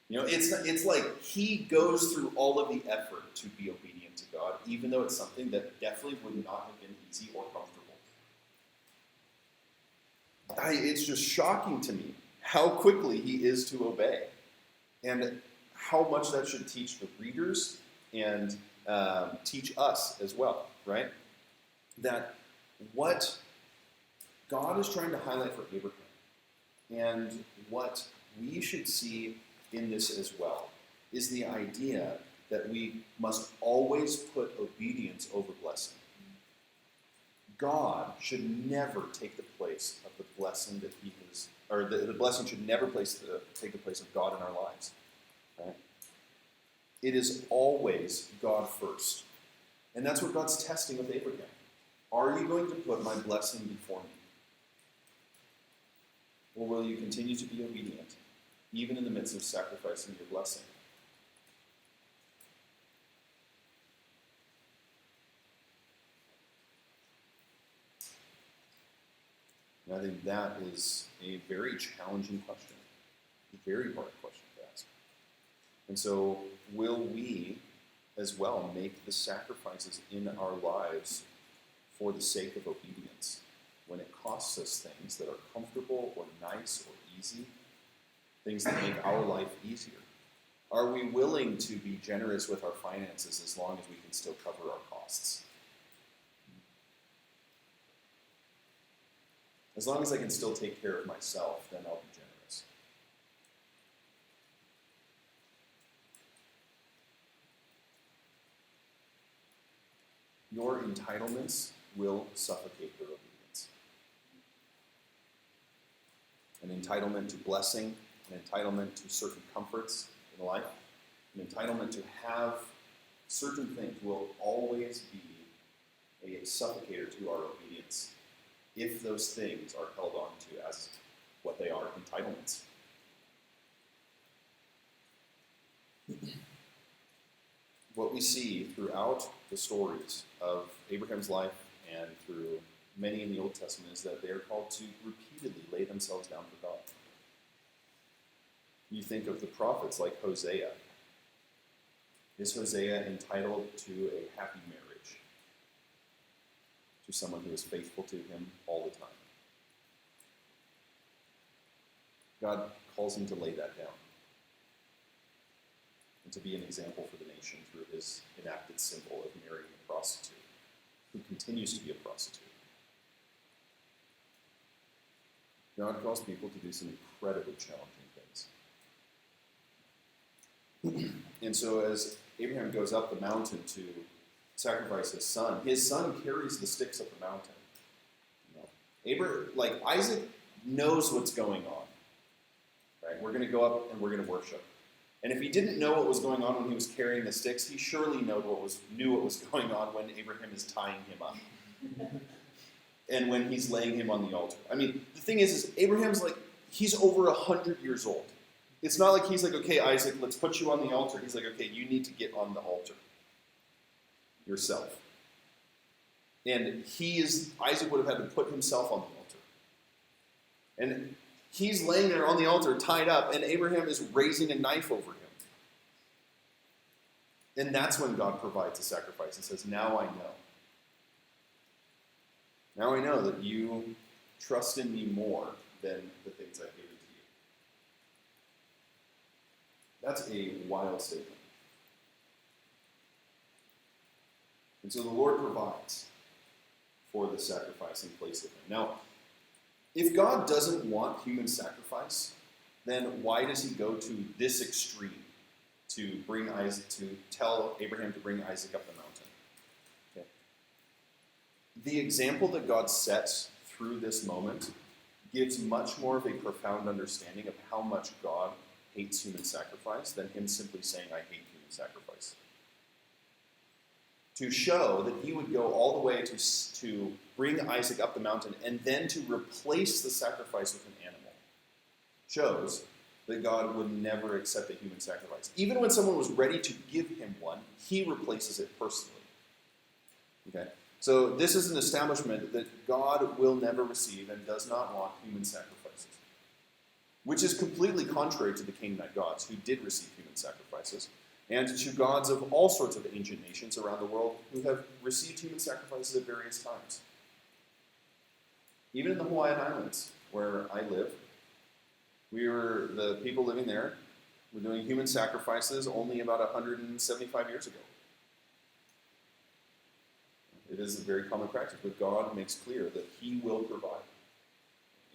You know, it's like he goes through all of the effort to be obedient to God, even though it's something that definitely would not have been easy or comfortable. It's just shocking to me how quickly he is to obey, and how much that should teach the readers and teach us as well, right? That what God is trying to highlight for Abraham, and what we should see in this as well, is the idea that we must always put obedience over blessing. God should never take the place of the blessing that he has, or the blessing should never take the place of God in our lives. Right? It is always God first. And that's what God's testing with Abraham. Are you going to put my blessing before me? Or will you continue to be obedient, even in the midst of sacrificing your blessing? And I think that is a very challenging question, a very hard question to ask. And so, will we as well make the sacrifices in our lives for the sake of obedience when it costs us things that are comfortable or nice or easy, things that make our life easier? Are we willing to be generous with our finances as long as we can still cover our costs? As long as I can still take care of myself, then I'll be generous. Your entitlements will suffocate your obedience. An entitlement to blessing, an entitlement to certain comforts in life, an entitlement to have certain things will always be a suffocator to our obedience, if those things are held on to as what they are, entitlements. What we see throughout the stories of Abraham's life and through many in the Old Testament is that they are called to repeatedly lay themselves down for God. You think of the prophets like Hosea. Is Hosea entitled to a happy marriage? To someone who is faithful to him all the time? God calls him to lay that down and to be an example for the nation through his enacted symbol of marrying a prostitute who continues to be a prostitute. God calls people to do some incredibly challenging things. And so as Abraham goes up the mountain to sacrifice his son carries the sticks up the mountain. You know, Isaac knows what's going on. Right? We're going to go up and we're going to worship. And if he didn't know what was going on when he was carrying the sticks, he surely knew what was going on when Abraham is tying him up. And when he's laying him on the altar. I mean, the thing is Abraham's he's over 100 years old. It's not like he's like, okay, Isaac, let's put you on the altar. He's like, okay, you need to get on the altar yourself. And Isaac would have had to put himself on the altar. And he's laying there on the altar, tied up, and Abraham is raising a knife over him. And that's when God provides a sacrifice and says, now I know. Now I know that you trust in me more than the things I've given to you. That's a wild statement. And so the Lord provides for the sacrifice in place of him. Now, if God doesn't want human sacrifice, then why does he go to this extreme to bring Isaac, to tell Abraham to bring Isaac up the mountain? Okay. The example that God sets through this moment gives much more of a profound understanding of how much God hates human sacrifice than him simply saying, I hate human sacrifice. To show that he would go all the way to bring Isaac up the mountain and then to replace the sacrifice with an animal shows that God would never accept a human sacrifice. Even when someone was ready to give him one, he replaces it personally. Okay? So this is an establishment that God will never receive and does not want human sacrifices, which is completely contrary to the Canaanite gods who did receive human sacrifices, and to gods of all sorts of ancient nations around the world who have received human sacrifices at various times. Even in the Hawaiian Islands, where I live, the people living there were doing human sacrifices only about 175 years ago. It is a very common practice, but God makes clear that he will provide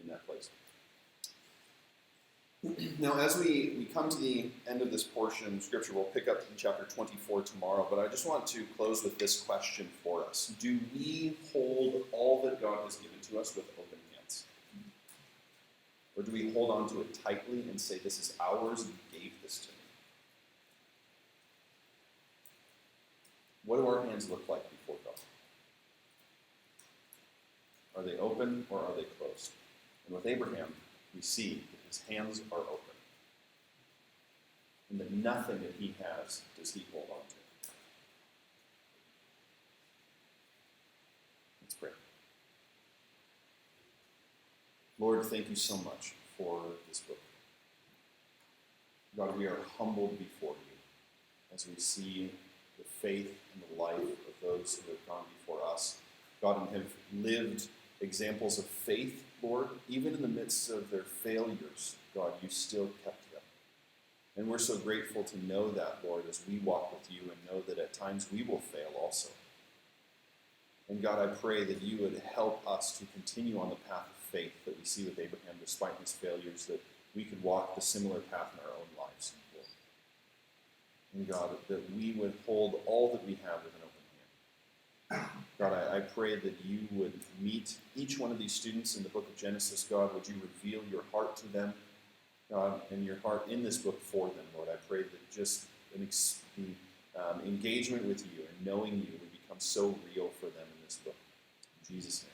in that place. Now, as we come to the end of this portion of Scripture, we'll pick up in chapter 24 tomorrow, but I just want to close with this question for us. Do we hold all that God has given to us with open hands? Or do we hold on to it tightly and say, this is ours and you gave this to me? What do our hands look like before God? Are they open or are they closed? And with Abraham, we see that his hands are open. And that nothing that he has does he hold on to. Let's pray. Lord, thank you so much for this book. God, we are humbled before you as we see the faith and the life of those who have gone before us. God, and have lived examples of faith, Lord, even in the midst of their failures. God, you still kept them. And we're so grateful to know that, Lord, as we walk with you and know that at times we will fail also. And God, I pray that you would help us to continue on the path of faith that we see with Abraham despite his failures, that we could walk the similar path in our own lives, Lord. And God, that we would hold all that we have with an open hand. God, I pray that you would meet each one of these students in the book of Genesis. God, would you reveal your heart to them, God, and your heart in this book for them, Lord. I pray that just the engagement with you and knowing you would become so real for them in this book. In Jesus' name.